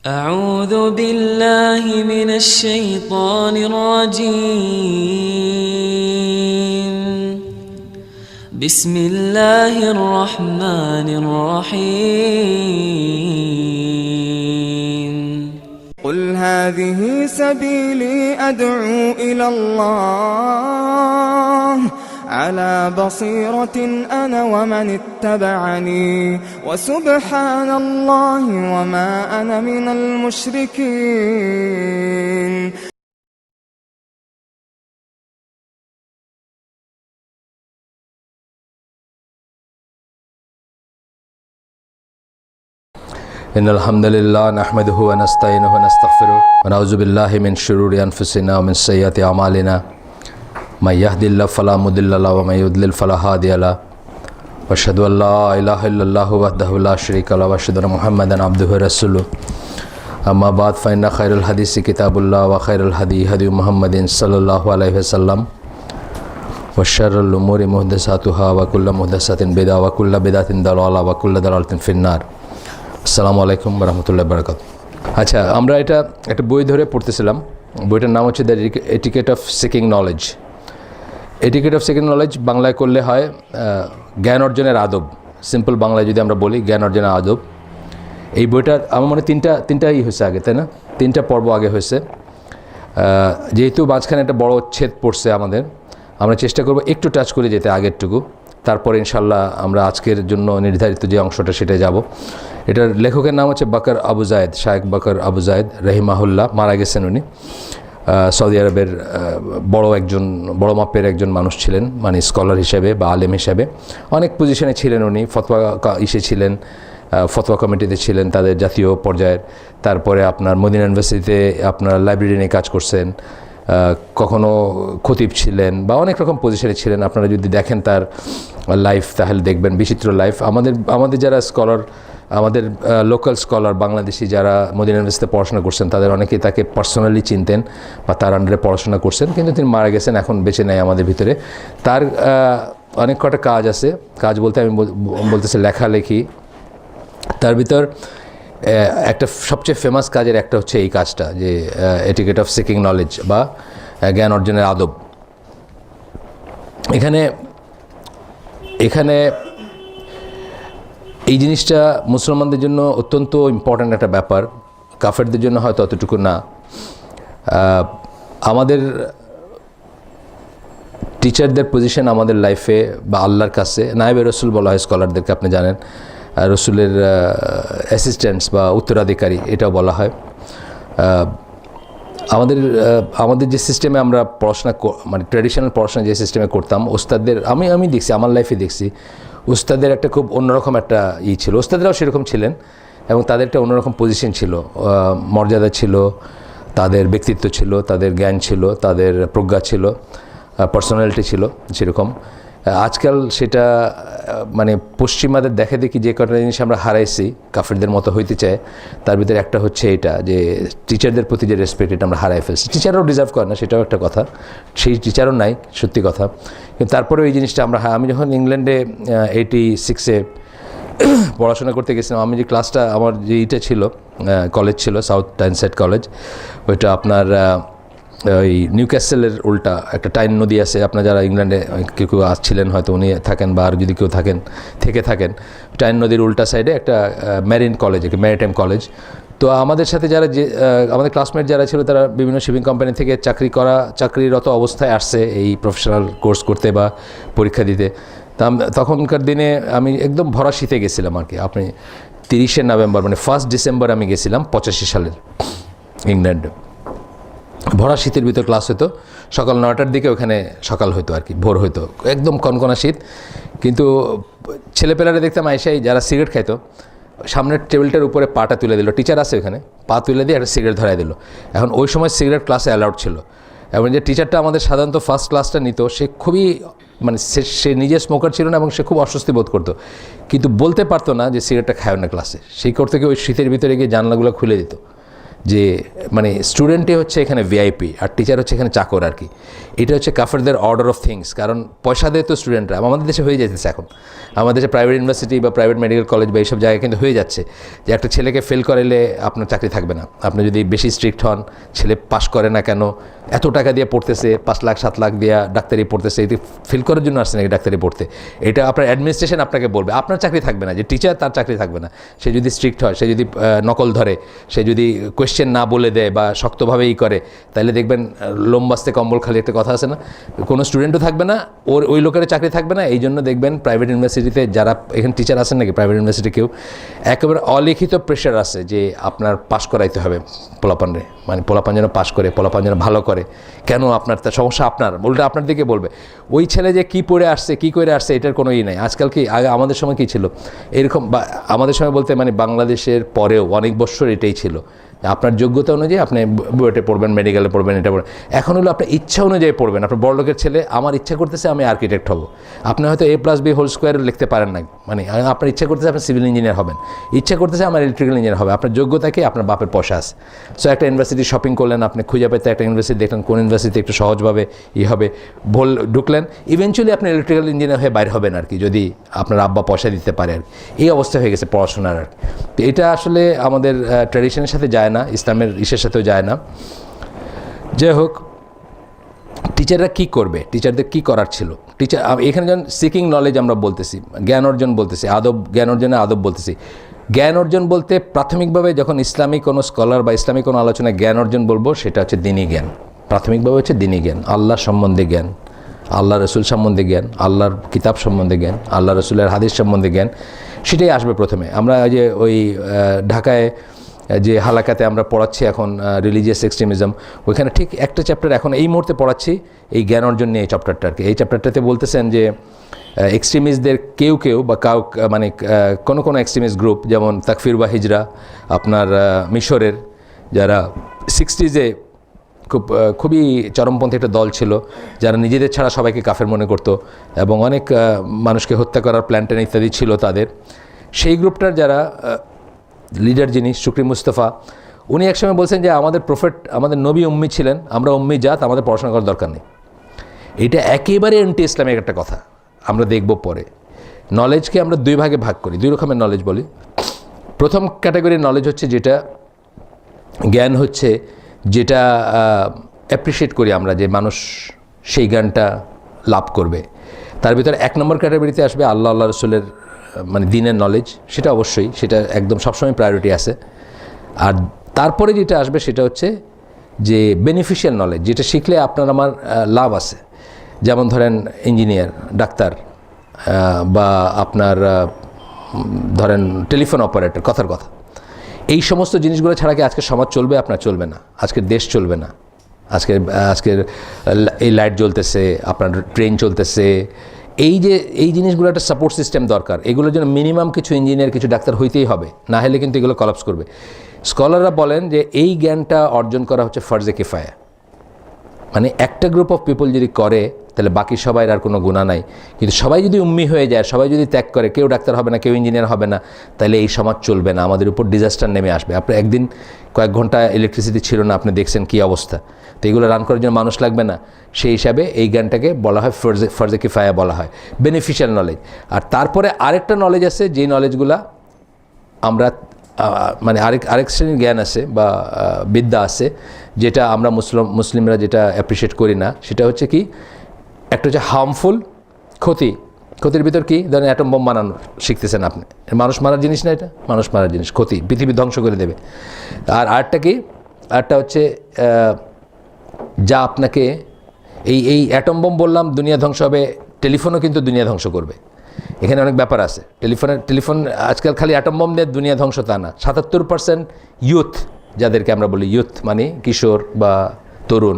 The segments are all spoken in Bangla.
أعوذ بالله من الشيطان الرجيم. بسم الله الرحمن الرحيم. قل هذه سبيلي أدعو إلى الله على بصيرة أنا ومن اتبعني وسبحان الله وما أنا من المشركين. إن الحمد لله نحمده ونستعينه ونستغفره ونعوذ بالله من شرور أنفسنا ومن سيئات أعمالنا من يهد الله فلا مضل له ومن يضلل فلا هادي له وأشهد أن لا إله إلا الله وحده لا شريك له وأشهد أن محمدا عبده ورسوله أما بعد فإن خير الحديث كتاب الله وخير الهدي هدي محمد صلى الله عليه وسلم وشر الأمور محدثاتها وكل محدثة بدعة وكل بدعة ضلالة وكل ضلالة في النار. আসসালামু আলাইকুম রহমতুল্লাহ বারাকাত। আচ্ছা, আমরা একটা বই ধরে পড়তেছিলাম। বইটার নাম হচ্ছে the etiquette of seeking knowledge. Etiquette of seeking knowledge বাংলায় করলে হয় জ্ঞান অর্জনের আদব। সিম্পল বাংলায় যদি আমরা বলি জ্ঞান অর্জনের আদব। এই বইটার আমার মনে তিনটাই হয়েছে আগে, তাই না? তিনটা পর্ব আগে হয়েছে। যেহেতু মাঝখানে একটা বড় ছেদ পড়ছে আমাদের, আমরা চেষ্টা করব একটু টাচ করে যেতে আগেরটুকু, তারপরে ইনশাল্লাহ আমরা আজকের জন্য নির্ধারিত যে অংশটা সেটা যাব। এটার লেখকের নাম হচ্ছে বাকর আবু জায়েদ, শায়েখ বাকর আবু জায়েদ রহিমাহুল্লাহ। মারা গেছেন উনি। সৌদি আরবের বড় মাপের একজন মানুষ ছিলেন, মানে স্কলার হিসেবে বা আলেম হিসেবে অনেক পজিশনে ছিলেন উনি। ছিলেন, ফতোয়া কমিটিতে ছিলেন তাদের জাতীয় পর্যায়ের। তারপরে আপনার মদিনা ইউনিভার্সিটিতে আপনার লাইব্রেরি নিয়ে কাজ করছেন, কখনো খতিব ছিলেন বা অনেক রকম পজিশনে ছিলেন। আপনারা যদি দেখেন তার লাইফ তাহলে দেখবেন বিচিত্র লাইফ। আমাদের যারা স্কলার, আমাদের লোকাল স্কলার বাংলাদেশি যারা মদিনা ইউনিভার্সিটিতে পড়াশোনা করছেন তাদের অনেকেই তাকে পার্সোনালি চিনতেন বা তার আন্ডারে পড়াশোনা করছেন, কিন্তু তিনি মারা গেছেন, এখন বেঁচে নেই আমাদের ভিতরে। তার অনেক কটা কাজ আছে। কাজ বলতে আমি বলতেছি লেখালেখি। তার ভিতর একটা সবচেয়ে ফেমাস কাজের একটা হচ্ছে এই কাজটা, যে এটিকেট অফ সিকিং নলেজ বা জ্ঞান অর্জনের আদব। এখানে এই জিনিসটা মুসলমানদের জন্য অত্যন্ত ইম্পর্ট্যান্ট একটা ব্যাপার, কাফেরদের জন্য হয়তো অতটুকু না। আমাদের টিচারদের পজিশন আমাদের লাইফে বা আল্লাহর কাছে নায়েবে রসুল বলা হয় স্কলারদেরকে, আপনি জানেন। রসুলের অ্যাসিস্ট্যান্টস বা উত্তরাধিকারী এটাও বলা হয়। আমাদের যে সিস্টেমে আমরা পড়াশোনা, মানে ট্র্যাডিশনাল পড়াশোনা যে সিস্টেমে করতাম, ওস্তাদদের আমি দেখছি, আমার লাইফে দেখছি ওস্তাদের একটা খুব অন্যরকম একটা ছিল। ওস্তাদরাও সেরকম ছিলেন এবং তাদের একটা অন্যরকম পজিশন ছিল, মর্যাদা ছিল, তাদের ব্যক্তিত্ব ছিল, তাদের জ্ঞান ছিল, তাদের প্রজ্ঞা ছিল, পার্সোনালিটি ছিল সেরকম। আজকাল সেটা মানে পশ্চিমাদের দেখে দেখি যে কটা জিনিস আমরা হারাইছি, কাফেরদের মতো হইতে চায়, তার ভিতরে একটা হচ্ছে এটা, যে টিচারদের প্রতি যে রেসপেক্ট এটা আমরা হারাই ফেলছি। টিচারও ডিজার্ভ করে না, সেটাও একটা কথা, সেই টিচারও নাই, সত্যি কথা। কিন্তু তারপরেও এই জিনিসটা আমি যখন ইংল্যান্ডে 86-এ পড়াশোনা করতে গেছিলাম, আমি যে ক্লাসটা, আমার যে ছিল কলেজ ছিল সাউথ টাইনসেট কলেজ, ওইটা আপনার ওই নিউক্যাসেলের উল্টা একটা টাইন নদী আছে। আপনার যারা ইংল্যান্ডে কেউ আসছিলেন হয়তো, উনি থাকেন বা আর যদি কেউ থাকেন টাইন নদীর উল্টা সাইডে একটা ম্যারিন কলেজ, ম্যারিটাইম কলেজ। তো আমাদের সাথে আমাদের ক্লাসমেট যারা ছিল তারা বিভিন্ন শিপিং কোম্পানি থেকে চাকরিরত অবস্থায় আসছে এই প্রফেশনাল কোর্স করতে বা পরীক্ষা দিতে। তখনকার দিনে আমি একদম ভরা শীতে গেছিলাম আর কি। আপনি 30শে নভেম্বর মানে 1 ডিসেম্বর আমি গেছিলাম 85 সালের ইংল্যান্ডে। ভরা শীতের ভিতর ক্লাস হতো, সকাল 9টার দিকে ওখানে সকাল হতো আর কি, ভোর হতো, একদম কনকনা শীত। কিন্তু ছেলেপেলারা দেখতাম আইসাই যারা সিগারেট খাইতো, সামনের টেবিলটার উপরে পাটা তুলে দিল, টিচার আছে ওখানে, পা তুলে দিয়ে একটা সিগারেট ধরাই দিল। এখন ওই সময় সিগারেট ক্লাসে অ্যালাউড ছিল, এবং যে টিচারটা আমাদের সাধারণত ফার্স্ট ক্লাসটা নিত, সে খুবই মানে সে নিজে স্মোকার ছিল না এবং সে খুব অস্বস্তি বোধ করতো, কিন্তু বলতে পারতো না যে সিগারেটটা খায় না ক্লাসে। সেই করতে গিয়ে ওই শীতের ভিতরে গিয়ে জানলাগুলো খুলে দিত, যে মানে স্টুডেন্টে হচ্ছে এখানে ভিআইপি আর টিচার হচ্ছে এখানে চাকর আর কি। এটা হচ্ছে কাফেরদের অর্ডার অফ থিংস, কারণ পয়সা দেয় তো স্টুডেন্টরা। আমাদের দেশে হয়ে যেতেছে এখন, আমাদের দেশে প্রাইভেট ইউনিভার্সিটি বা প্রাইভেট মেডিকেল কলেজ বা এইসব জায়গায় কিন্তু হয়ে যাচ্ছে যে একটা ছেলেকে ফেল করাইলে আপনার চাকরি থাকবে না। আপনি যদি বেশি স্ট্রিক্ট হন, ছেলে পাশ করে না কেন, এত টাকা দিয়ে পড়তেছে, 5 লাখ 7 লাখ দিয়ে ডাক্তারি পড়তেছে, এটি ফেল করার জন্য আসছে নাকি ডাক্তারি পড়তে, এটা আপনার অ্যাডমিনিস্ট্রেশন আপনাকে বলবে, আপনার চাকরি থাকবে না। যে টিচার, তার চাকরি থাকবে না। সে যদি স্ট্রিক্ট হয়, সে যদি নকল ধরে, সে যদি কোয়েশ্চেন না বলে দেয় বা শক্তভাবেই করে, তাহলে দেখবেন লোম বাস্তে কম্বল খালি একটা কথা আছে না, কোনো স্টুডেন্টও থাকবে না, ওই লোকের চাকরি থাকবে না। এই জন্য দেখবেন প্রাইভেট ইউনিভার্সিটিতে যারা এখানে টিচার আছেন নাকি প্রাইভেট ইউনিভার্সিটি, কেউ একেবারে অলিখিত প্রেশার আছে যে আপনার পাশ করাইতে হবে পোলাপানরে, মানে পোলাপান যেন পাশ করে, পোলাপান যেন ভালো করে। কেন আপনার তার সমস্যা, আপনার উল্টা আপনার দিকে বলবে। ওই ছেলে যে কী পড়ে আসছে, কী করে আসছে, এটার কোনো ই নাই। আজকাল কি, আগে আমাদের সময় কী ছিল এরকম, আমাদের সময় বলতে মানে বাংলাদেশের পরেও অনেক বছর এটাই ছিল, আপনার যোগ্যতা অনুযায়ী আপনি বুয়েটে পড়বেন, মেডিকেলে পড়বেন, এটা পড়বেন। এখন হলো আপনার ইচ্ছা অনুযায়ী পড়বেন। আপনার বড়লোকের ছেলে, আমার ইচ্ছা করতেছে আমি আর্কিটেক্ট হব, আপনি হয়তো A+B² লিখতে পারেন না, মানে আপনার ইচ্ছা করতেছে আপনি সিভিল ইঞ্জিনিয়ার হবেন, ইচ্ছা করতেছে আমার ইলেকট্রিক্যাল ইঞ্জিনিয়ার হবে। আপনার যোগ্যতা কি, আপনার বাপের পয়সা আছে। সো একটা ইউনিভার্সিটি শপিং করলেন, আপনি খুঁজে পেতে একটা ইউনিভার্সিটি দেখলেন, কোন ইউনিভার্সিটি একটু সহজভাবে হবে, ঢুকলেন, ইভেনচুয়ালি আপনি ইলেকট্রিক্যাল ইঞ্জিনিয়ার হয়ে বাইরে হবেন আর কি, যদি আপনার আব্বা পয়সা দিতে পারে আর কি। এই অবস্থা হয়ে গেছে পড়াশোনার আর কি। এটা আসলে আমাদের ট্র্যাডিশনের সাথে যায় না, ইসলামের ইসের সাথেও যায় না। যাই হোক, টিচাররা কী করবে, টিচারদের কী করার ছিল, টিচার এখানে যখন সিকিং নলেজ আমরা বলতেছি, জ্ঞান অর্জন বলতেছি, জ্ঞান অর্জনে আদব বলতেছি। জ্ঞান অর্জন বলতে প্রাথমিকভাবে যখন ইসলামিক কোনো স্কলার বা ইসলামিক কোনো আলোচনায় জ্ঞান অর্জন বলবো, সেটা হচ্ছে দ্বীনি জ্ঞান। প্রাথমিকভাবে হচ্ছে দ্বীনি জ্ঞান, আল্লাহ সম্বন্ধে জ্ঞান, আল্লাহ রসুল সম্বন্ধে জ্ঞান, আল্লাহর কিতাব সম্বন্ধে জ্ঞান, আল্লাহ রসুলের হাদিস সম্বন্ধে জ্ঞান, সেটাই আসবে প্রথমে। আমরা যে ওই ঢাকায় যে হালাকাতে আমরা পড়াচ্ছি এখন রিলিজিয়াস এক্সট্রিমিজম, ওইখানে ঠিক একটা চ্যাপ্টার এখন এই মুহূর্তে পড়াচ্ছি এই জ্ঞান অর্জন নিয়ে, এই চ্যাপ্টারটা আর কি। এই চ্যাপ্টারটাতে বলতেছেন যে এক্সট্রিমিস্টদের কেউ বা মানে কোনো এক্সট্রিমিস্ট গ্রুপ, যেমন তাকফির বা হিজরা, আপনার মিশরের যারা 60s খুবই চরমপন্থী একটা দল ছিল, যারা নিজেদের ছাড়া সবাইকে কাফের মনে করতো এবং অনেক মানুষকে হত্যা করার প্ল্যান ইত্যাদি ছিল তাদের। সেই গ্রুপটার যারা লিডার, যিনি শুকরি মুস্তফা, উনি একসময় বলছেন যে আমাদের প্রফেট, আমাদের নবী উম্মি ছিলেন, আমরা উম্মি জাত, আমাদের পড়াশোনা করার দরকার নেই। এটা একেবারে অ্যান্টি ইসলামিক একটা কথা, আমরা দেখব পরে। নলেজকে আমরা 2 ভাগে ভাগ করি, 2 রকমের নলেজ বলি। প্রথম ক্যাটাগরির নলেজ হচ্ছে যেটা জ্ঞান হচ্ছে, যেটা অ্যাপ্রিসিয়েট করি আমরা যে মানুষ সেই জ্ঞানটা লাভ করবে। তার ভিতরে 1 নম্বর ক্যাটাগরিতে আসবে আল্লাহ রসুলের মানে দিনের নলেজ, সেটা অবশ্যই, সেটা একদম সবসময় প্রায়োরিটি আছে। আর তারপরে যেটা আসবে সেটা হচ্ছে যে বেনিফিশিয়াল নলেজ, যেটা শিখলে আপনার আমার লাভ আছে। যেমন ধরেন ইঞ্জিনিয়ার, ডাক্তার, বা আপনার ধরেন টেলিফোন অপারেটর, কথার কথা। এই সমস্ত জিনিসগুলো ছাড়া কি আজকের সমাজ চলবে? আপনার চলবে না, আজকের দেশ চলবে না। আজকের এই লাইট জ্বলতেছে, আপনার ট্রেন চলতেছে, এই জিনিসগুলো একটা সাপোর্ট সিস্টেম দরকার। এগুলোর জন্য মিনিমাম কিছু ইঞ্জিনিয়ার, কিছু ডাক্তার হইতেই হবে, না হলে কিন্তু এগুলো কলাপস করবে। স্কলাররা বলেন যে এই জ্ঞানটা অর্জন করা হচ্ছে ফরজে কিফায়া, মানে একটা গ্রুপ অফ পিপল যদি করে তাহলে বাকি সবাই আর কোনো গুণা নাই। কিন্তু সবাই যদি উম্মি হয়ে যায়, সবাই যদি ত্যাগ করে, কেউ ডাক্তার হবে না, কেউ ইঞ্জিনিয়ার হবে না, তাহলে এই সমাজ চলবে না, আমাদের উপর ডিজাস্টার নেমে আসবে। আপনি একদিন কয়েক ঘন্টা ইলেকট্রিসিটি ছিল না, আপনি দেখছেন কী অবস্থা। তো এগুলো রান করার জন্য মানুষ লাগবে না, সেই হিসাবে এই জ্ঞানটাকে বলা হয় ফরজে কিফায়া বলা হয়, বেনিফিশিয়াল নলেজ। আর তারপরে আরেকটা নলেজ আছে, যেই নলেজগুলা আমরা মানে আরেক শ্রেণীর জ্ঞান আছে বা বিদ্যা আছে, যেটা আমরা মুসলিমরা যেটা অ্যাপ্রিসিয়েট করি না। সেটা হচ্ছে কি, একটা হচ্ছে হার্মফুল, ক্ষতির ভিতর কি, ধরেন অ্যাটম বোম বানানো শিখতেছেন আপনি, মানুষ মারার জিনিস না, এটা মানুষ মারার জিনিস, ক্ষতি, পৃথিবী ধ্বংস করে দেবে। আর আরেকটা কি, আরেকটা হচ্ছে যা আপনাকে এই অ্যাটম বোম বললাম দুনিয়া ধ্বংস হবে, টেলিফোনও কিন্তু দুনিয়া ধ্বংস করবে। এখানে অনেক ব্যাপার আছে। টেলিফোন আজকাল খালি অ্যাটম বোম দিয়ে দুনিয়া ধ্বংস তা না। 77% ইউথ, যাদেরকে আমরা বলি ইউথ মানে কিশোর বা তরুণ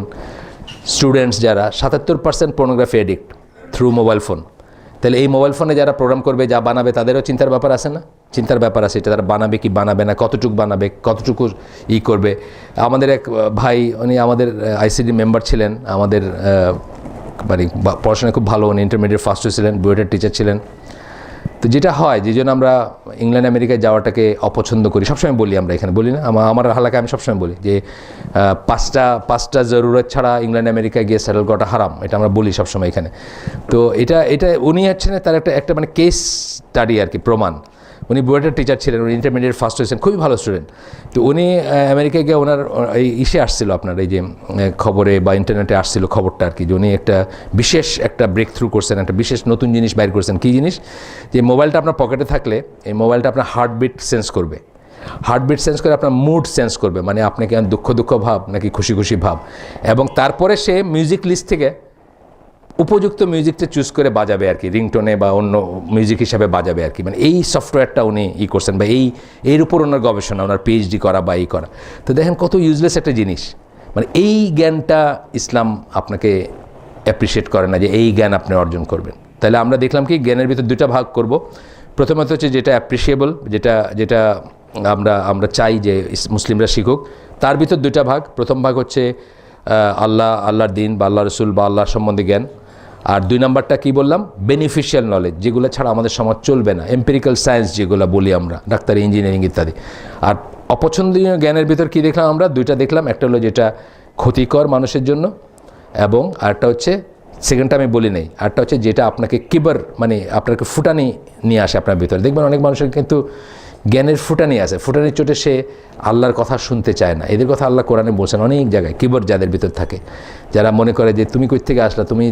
স্টুডেন্টস, যারা 77% pornography addict through mobile phone. তাহলে এই মোবাইল ফোনে যারা প্রোগ্রাম করবে, যা বানাবে, তাদেরও চিন্তার ব্যাপার আছে না? চিন্তার ব্যাপার আছে, এটা তারা বানাবে কি বানাবে না, কতটুকু বানাবে, কতটুকু করবে। আমাদের এক ভাই, উনি আমাদের আইসিডি মেম্বার ছিলেন, আমাদের মানে পড়াশোনায় খুব ভালো, উনি ইন্টারমিডিয়েট ফার্স্ট হয়েছিলেন, বুয়েটের টিচার ছিলেন। তো যেটা হয় যে জন্য আমরা ইংল্যান্ড আমেরিকায় যাওয়াটাকে অপছন্দ করি, সবসময় বলি আমরা, এখানে বলি না, আমার হালাকায় আমি সবসময় বলি যে পাঁচটা জরুরত ছাড়া ইংল্যান্ড আমেরিকায় গিয়ে সেটেল করাটা হারাম, এটা আমরা বলি সবসময় এখানে। তো এটা উনি হচ্ছেন তার একটা মানে কেস স্টাডি আর কি, প্রমাণ। উনি বুয়েটের টিচার ছিলেন, উনি ইন্টারমিডিয়েট ফার্স্ট হয়েছেন, খুবই ভালো স্টুডেন্ট। তো উনি আমেরিকায় গিয়ে ওনার এই ইসে আসছিল, আপনার এই যে খবরে বা ইন্টারনেটে আসছিল খবরটা আর কি, যে উনি বিশেষ একটা ব্রেক থ্রু করছেন, একটা বিশেষ নতুন জিনিস বাইর করছেন। কী জিনিস? যে মোবাইলটা আপনার পকেটে থাকলে এই মোবাইলটা আপনার হার্টবিট সেন্স করবে, হার্টবিট সেন্স করে আপনার মুড সেন্স করবে, মানে আপনাকে দুঃখ ভাব নাকি খুশি ভাব, এবং তারপরে সে মিউজিক লিস্ট থেকে উপযুক্ত মিউজিকটা চুজ করে বাজাবে আর কি, রিংটোনে বা অন্য মিউজিক হিসাবে বাজাবে আর কি। মানে এই সফটওয়্যারটা উনি করছেন, বা এর উপর ওনার গবেষণা, ওনার পিএইচডি করা বা করা। তো দেখেন কত ইউজলেস একটা জিনিস। মানে এই জ্ঞানটা ইসলাম আপনাকে অ্যাপ্রিসিয়েট করে না যে এই জ্ঞান আপনি অর্জন করবেন। তাহলে আমরা দেখলাম কি জ্ঞানের ভিতর দুটা ভাগ করব। প্রথমত হচ্ছে যেটা অ্যাপ্রিসিয়েবল, যেটা আমরা চাই যে মুসলিমরা শিখুক, তার ভিতর দুটা ভাগ। প্রথম ভাগ হচ্ছে আল্লাহর দিন বা আল্লাহ রসুল বা আল্লাহর সম্বন্ধে জ্ঞান। আর দুই নাম্বারটা কি বললাম? বেনিফিশিয়াল নলেজ, যেগুলো ছাড়া আমাদের সমাজ চলবে না, এম্পিরিক্যাল সায়েন্স যেগুলো বলি আমরা, ডাক্তারি, ইঞ্জিনিয়ারিং ইত্যাদি। আর অপছন্দনীয় জ্ঞানের ভিতর কি দেখলাম আমরা? দুইটা দেখলাম, একটা হলো যেটা ক্ষতিকর মানুষের জন্য, এবং আরেকটা হচ্ছে, সেকেন্ডটা আমি বলি নেই, আরেকটা হচ্ছে যেটা আপনাকে কিবার, মানে আপনাকে ফুটানি নিয়ে আসে আপনার ভিতরে। দেখবেন অনেক মানুষের কিন্তু জ্ঞানের ফুটানি আছে, ফুটানির চোটে সে আল্লাহর কথা শুনতে চায় না। এদের কথা আল্লাহ কোরআনে বলছেন অনেক জায়গায়, কিবর যাদের ভিতর থাকে, যারা মনে করে যে তুমি কই থেকে আসলা, তুমি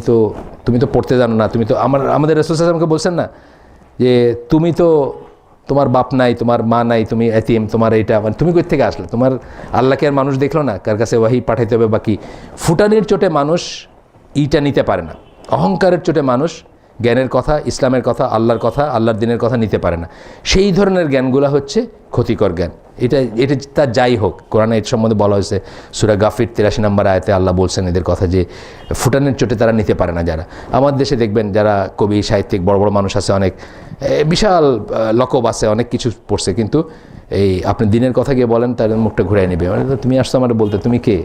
তো পড়তে জানো না, তুমি তো আমাদের রাসূল সাল্লাল্লাহু আলাইহি ওয়াসাল্লামকে বলছেন না যে তোমার বাপ নাই, তোমার মা নাই, তুমি এতিম, তোমার এইটা, মানে তুমি কই থেকে আসলে, তোমার আল্লাহকে আর মানুষ দেখলো না, কার কাছে ওয়াহি পাঠাইতে হবে বাকি। ফুটানির চোটে মানুষ ইটা নিতে পারে না, অহংকারের চোটে মানুষ জ্ঞানের কথা, ইসলামের কথা, আল্লাহর কথা, আল্লাহর দিনের কথা নিতে পারে না। সেই ধরনের জ্ঞানগুলো হচ্ছে ক্ষতিকর জ্ঞান। এটা তার যাই হোক, কোরআনে এর সম্বন্ধে বলা হয়েছে সূরা গাফির 83 নম্বর আয়াতে আল্লাহ বলছেন এদের কথা, যে ফুটানের চোটে তারা নিতে পারে না যারা। আমাদের দেশে দেখবেন যারা কবি, সাহিত্যিক, বড় বড় মানুষ আছে, অনেক বিশাল লকব আছে, অনেক কিছু পড়ছে, কিন্তু এই আপনি দিনের কথা গিয়ে বলেন, তাদের মুখটা ঘুরাই নেবে, মানে তুমি আসছো আমার বলতে, তুমি কে,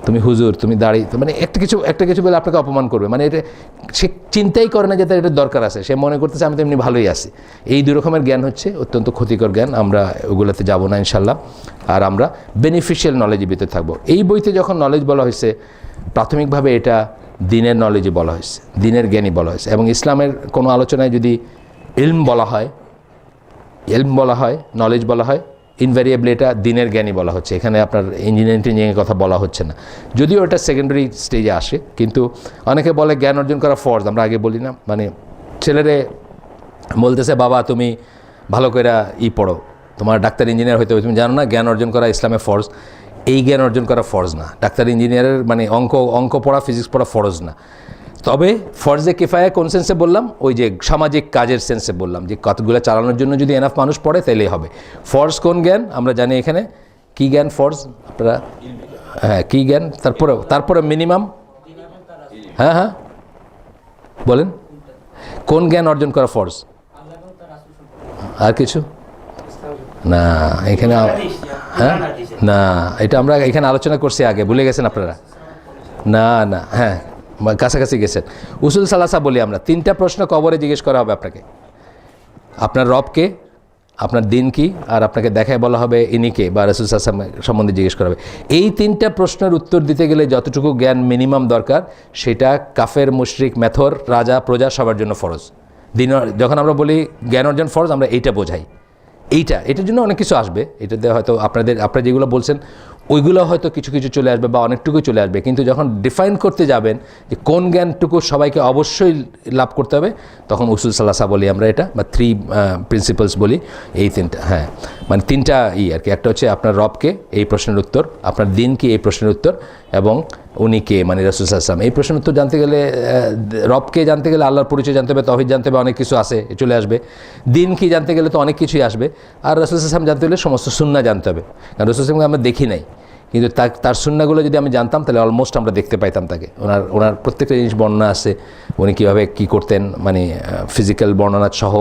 তুমি হুজুর, তুমি দাঁড়িয়ে, মানে একটা কিছু বলে আপনাকে অপমান করবে। মানে এটা সে চিন্তাই করে না যে তার এটা দরকার আছে, সে মনে করতেছে আমি তো এমনি ভালোই আছি। এই দুই রকমের জ্ঞান হচ্ছে অত্যন্ত ক্ষতিকর জ্ঞান, আমরা ওগুলোতে যাব না ইনশাল্লাহ। আর আমরা বেনিফিশিয়াল নলেজের ভিতরে থাকবো। এই বইতে যখন নলেজ বলা হয়েছে, প্রাথমিকভাবে এটা দিনের নলেজে বলা হয়েছে, দিনের জ্ঞানই বলা হয়েছে। এবং ইসলামের কোনো আলোচনায় যদি ইলম বলা হয়, নলেজ বলা হয়, ইনভ্যারিয়েবলি এটা দিনের জ্ঞানই বলা হচ্ছে। এখানে আপনার ইঞ্জিনিয়ারিংয়ের কথা বলা হচ্ছে না, যদিও এটা সেকেন্ডারি স্টেজে আসে। কিন্তু অনেকে বলে জ্ঞান অর্জন করা ফরজ, আমরা আগে বলি না, মানে ছেলেরে বলতেছে বাবা তুমি ভালো করে পড়ো, তোমার ডাক্তার ইঞ্জিনিয়ার হইতে হবে, তুমি জানো না জ্ঞান অর্জন করা ইসলামে ফরজ। এই জ্ঞান অর্জন করা ফরজ না, ডাক্তার ইঞ্জিনিয়ারের মানে অঙ্ক পড়া, ফিজিক্স পড়া ফরজ না। তবে ফরজে কিফায়া কোন সেন্সে বললাম? ওই যে সামাজিক কাজের সেন্সে বললাম, যে কতগুলো চালানোর জন্য যদি এনাফ মানুষ পড়ে তাইলেই হবে। ফরজ কোন জ্ঞান আমরা জানি এখানে, কি জ্ঞান ফরজ আপনারা? হ্যাঁ, কি জ্ঞান? তারপরে মিনিমাম, হ্যাঁ বলেন, কোন জ্ঞান অর্জন করা ফরজ? আর কিছু না এখানে, হ্যাঁ না, এটা আমরা এখানে আলোচনা করছি আগে, ভুলে গেছেন আপনারা? না, হ্যাঁ কাছাকাছি গেছেন। উসুল সালাসা বলি আমরা, 3টা প্রশ্ন কবরে জিজ্ঞেস করা হবে আপনাকে, আপনার রবকে, আপনার দিন কি, আর আপনাকে দেখায় বলা হবে ইনিকে বা রাসূল সাল্লাল্লাহু আলাইহি ওয়াসাল্লাম সম্বন্ধে জিজ্ঞেস করা হবে। এই 3টা প্রশ্নের উত্তর দিতে গেলে যতটুকু জ্ঞান মিনিমাম দরকার, সেটা কাফের, মুশরিক, মেথর, রাজা, প্রজা সবার জন্য ফরজ। যখন আমরা বলি জ্ঞান অর্জন ফরজ, আমরা এইটা বোঝাই। এটার জন্য অনেক কিছু আসবে, এটাতে হয়তো আপনারা যেগুলো বলছেন ওইগুলো হয়তো কিছু চলে আসবে বা অনেকটুকু চলে আসবে, কিন্তু যখন ডিফাইন করতে যাবেন যে কোন জ্ঞানটুকু সবাইকে অবশ্যই লাভ করতে হবে, তখন উসুল সালাসা বলি আমরা এটা, বা 3 প্রিন্সিপালস বলি, এই 3টা। হ্যাঁ, মানে 3টা আর কি। একটা হচ্ছে আপনার রবকে, এই প্রশ্নের উত্তর, আপনার দিন কি, এই প্রশ্নের উত্তর, এবং উনি কে, মানে রাসূল সাল্লাল্লাহু আলাইহি ওয়াসাল্লাম। এই প্রশ্নের উত্তর জানতে গেলে, রবকে জানতে গেলে আল্লাহর পরিচয় জানতে হবে, তাওহীদ জানতে হবে, অনেক কিছু আছে চলে আসবে। দিন কি জানতে গেলে তো অনেক কিছুই আসবে। আর রাসূল সাল্লাল্লাহু আলাইহি ওয়াসাল্লাম জানতে গেলে সমস্ত সুন্নাহ জানতে হবে, কারণ রাসূল সাল্লাল্লাহু আলাইহি ওয়াসাল্লামকে আমরা দেখি নাই, কিন্তু তার সুন্নাহগুলো যদি আমি জানতাম তাহলে অলমোস্ট আমরা দেখতে পাইতাম তাকে। ওনার প্রত্যেকটা জিনিস বর্ণনা আছে, উনি কীভাবে কী করতেন, মানে ফিজিক্যাল বর্ণনা সহ,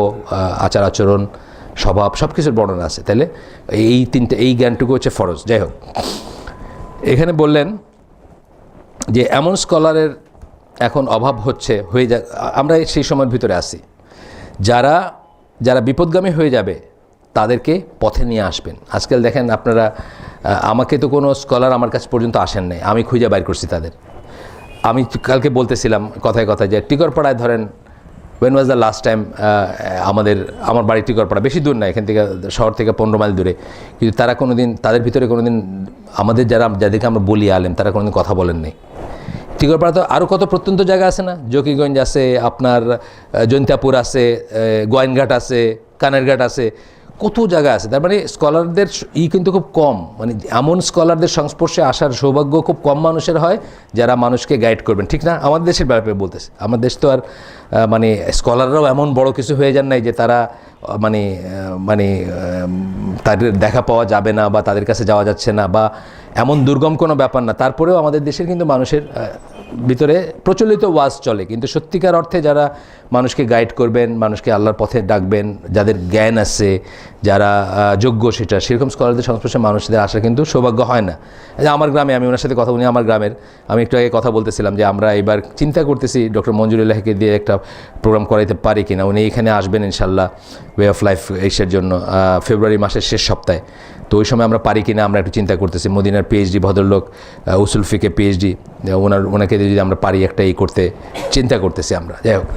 আচার আচরণ, স্বভাব, সব কিছুর বর্ণনা আছে। তাহলে এই জ্ঞানটুকু হচ্ছে ফরজ। যাই হোক, এখানে বললেন যে এমন স্কলারের এখন অভাব হয়ে আমরা সেই সময়ের ভিতরে আছি যারা যারা বিপদগামী হয়ে যাবে তাদেরকে পথে নিয়ে আসবেন। আজকাল দেখেন আপনারা, আমাকে তো কোনো স্কলার আমার কাছে পর্যন্ত আসেন নাই, আমি খুঁজে বাইর করছি তাদের। আমি কালকে বলতেছিলাম কথায় কথায় যে টিকরপাড়ায় ধরেন, when was the last time আমার বাড়ি টিকরপাড়া, বেশি দূর না এখান থেকে, শহর থেকে 15 মাইল দূরে, কিন্তু তারা কোনো দিন, তাদের ভিতরে কোনো দিন আমাদের যাদেরকে আমরা বলি আলেম, তারা কোনো দিন কথা বলেন নাই। টিকরপাড়া তো আরও কত প্রত্যন্ত জায়গা আছে না, জকিগঞ্জ আছে, আপনার জৈন্তাপুর আছে, গোয়াইনঘাট আছে, কানেরঘাট আছে, কত জায়গা আছে। তার মানে স্কলারদের কিন্তু খুব কম, মানে এমন স্কলারদের সংস্পর্শে আসার সৌভাগ্য খুব কম মানুষের হয় যারা মানুষকে গাইড করবেন, ঠিক না? আমাদের দেশের ব্যাপারে বলতেছে, আমাদের দেশ তো আর মানে স্কলাররাও এমন বড় কিছু হয়ে যান নাই যে তারা তাদের দেখা পাওয়া যাবে না বা তাদের কাছে যাওয়া যাচ্ছে না বা এমন দুর্গম কোনো ব্যাপার না। তারপরেও আমাদের দেশের কিন্তু মানুষের ভিতরে প্রচলিত ওয়াজ চলে, কিন্তু সত্যিকার অর্থে যারা মানুষকে গাইড করবেন, মানুষকে আল্লাহর পথে ডাকবেন, যাদের জ্ঞান আছে, যারা যোগ্য, সেরকম স্কলারদের সংস্পর্শে মানুষদের আসা কিন্তু সৌভাগ্য হয় না। আমার গ্রামে, আমি ওনার সাথে কথা বলি, আমার গ্রামের, আমি একটু আগে কথা বলতেছিলাম যে আমরা এবার চিন্তা করতেছি ডক্টর মঞ্জুরুল্লাহকে দিয়ে একটা প্রোগ্রাম করাইতে পারি কিনা। উনি এখানে আসবেন ইনশাল্লাহ ওয়ে অফ লাইফ এর জন্য ফেব্রুয়ারি মাসের শেষ সপ্তাহে। তো ওই সময় আমরা পারি কিনা আমরা একটু চিন্তা করতেছি। মদিনার পিএইচডি ভদ্রলোক, উসুল ফিকে পিএইচডি, ওনাকে যদি আমরা পারি একটা করতে চিন্তা করতেছি আমরা। যাই হোক,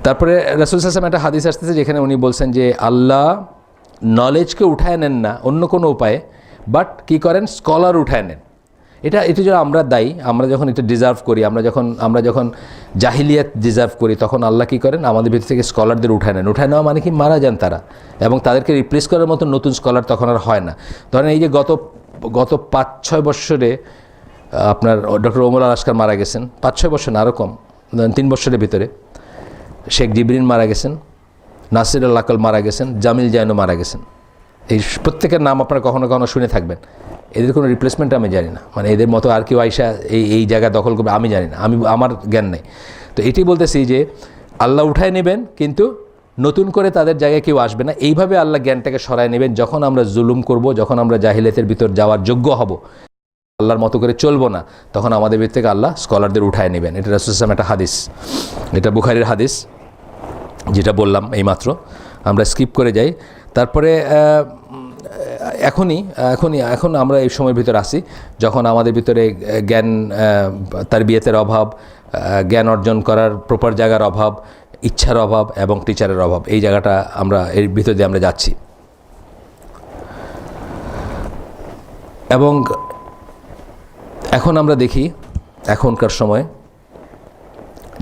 তারপরে রাসূল সাল্লাল্লাহু আলাইহি ওয়াসাল্লাম একটা হাদিস আসতেছে যেখানে উনি বলছেন যে আল্লাহ নলেজকে উঠায় নেন না অন্য কোনো উপায়ে, বাট কী করেন, স্কলার উঠায় নেন। এটা জন্য আমরা দায়ী। আমরা যখন এটা ডিজার্ভ করি, আমরা যখন জাহিলিয়াত ডিজার্ভ করি, তখন আল্লাহ কী করেন, আমাদের ভিতর থেকে স্কলারদের উঠায় নেন। উঠায় নেওয়া মানে কি, মারা যান তারা, এবং তাদেরকে রিপ্লেস করার মতো নতুন স্কলার তখন আর হয় না। ধরেন এই যে গত 5-6 বৎসরে আপনার ডক্টর ওমর আল আসকার মারা গেছেন, 5-6 বছর না, আরও কম, 3 বছরের ভিতরে। শেখ জিবরিন মারা গেছেন, নাসির আল আকাল মারা গেছেন, জামিল জায়নও মারা গেছেন। এই প্রত্যেকের নাম আপনারা কখনো কখনো শুনে থাকবেন। এদের কোনো রিপ্লেসমেন্ট আমি জানি না, মানে এদের মতো আর কেউ আইসা এই জায়গা দখল করবে আমি জানি না, আমার জ্ঞান নেই। তো এটি বলতেছি যে আল্লাহ উঠায় নেবেন, কিন্তু নতুন করে তাদের জায়গায় কেউ আসবে না। এইভাবে আল্লাহ জ্ঞানটাকে সরায় নেবেন। যখন আমরা জুলুম করব, যখন আমরা জাহিলিয়াতের ভিতর যাওয়ার যোগ্য হব, আল্লাহর মতো করে চলবো না, তখন আমাদের ভিতর থেকে আল্লাহ স্কলারদের উঠায় নেবেন। এটা রাসূল সাল্লাল্লাহু আলাইহি ওয়াসাল্লাম একটা হাদিস, এটা বুখারীর হাদিস, যেটা বললাম এইমাত্র। আমরা স্কিপ করে যাই। তারপরে এখন আমরা এই সময়ের ভিতরে আসি যখন আমাদের ভিতরে জ্ঞান, তারবিয়াতের অভাব, জ্ঞান অর্জন করার প্রপার জায়গার অভাব, ইচ্ছার অভাব এবং টিচারের অভাব। এই জায়গাটা আমরা এর ভিতর দিয়ে আমরা যাচ্ছি। এবং এখন আমরা দেখি এখনকার সময়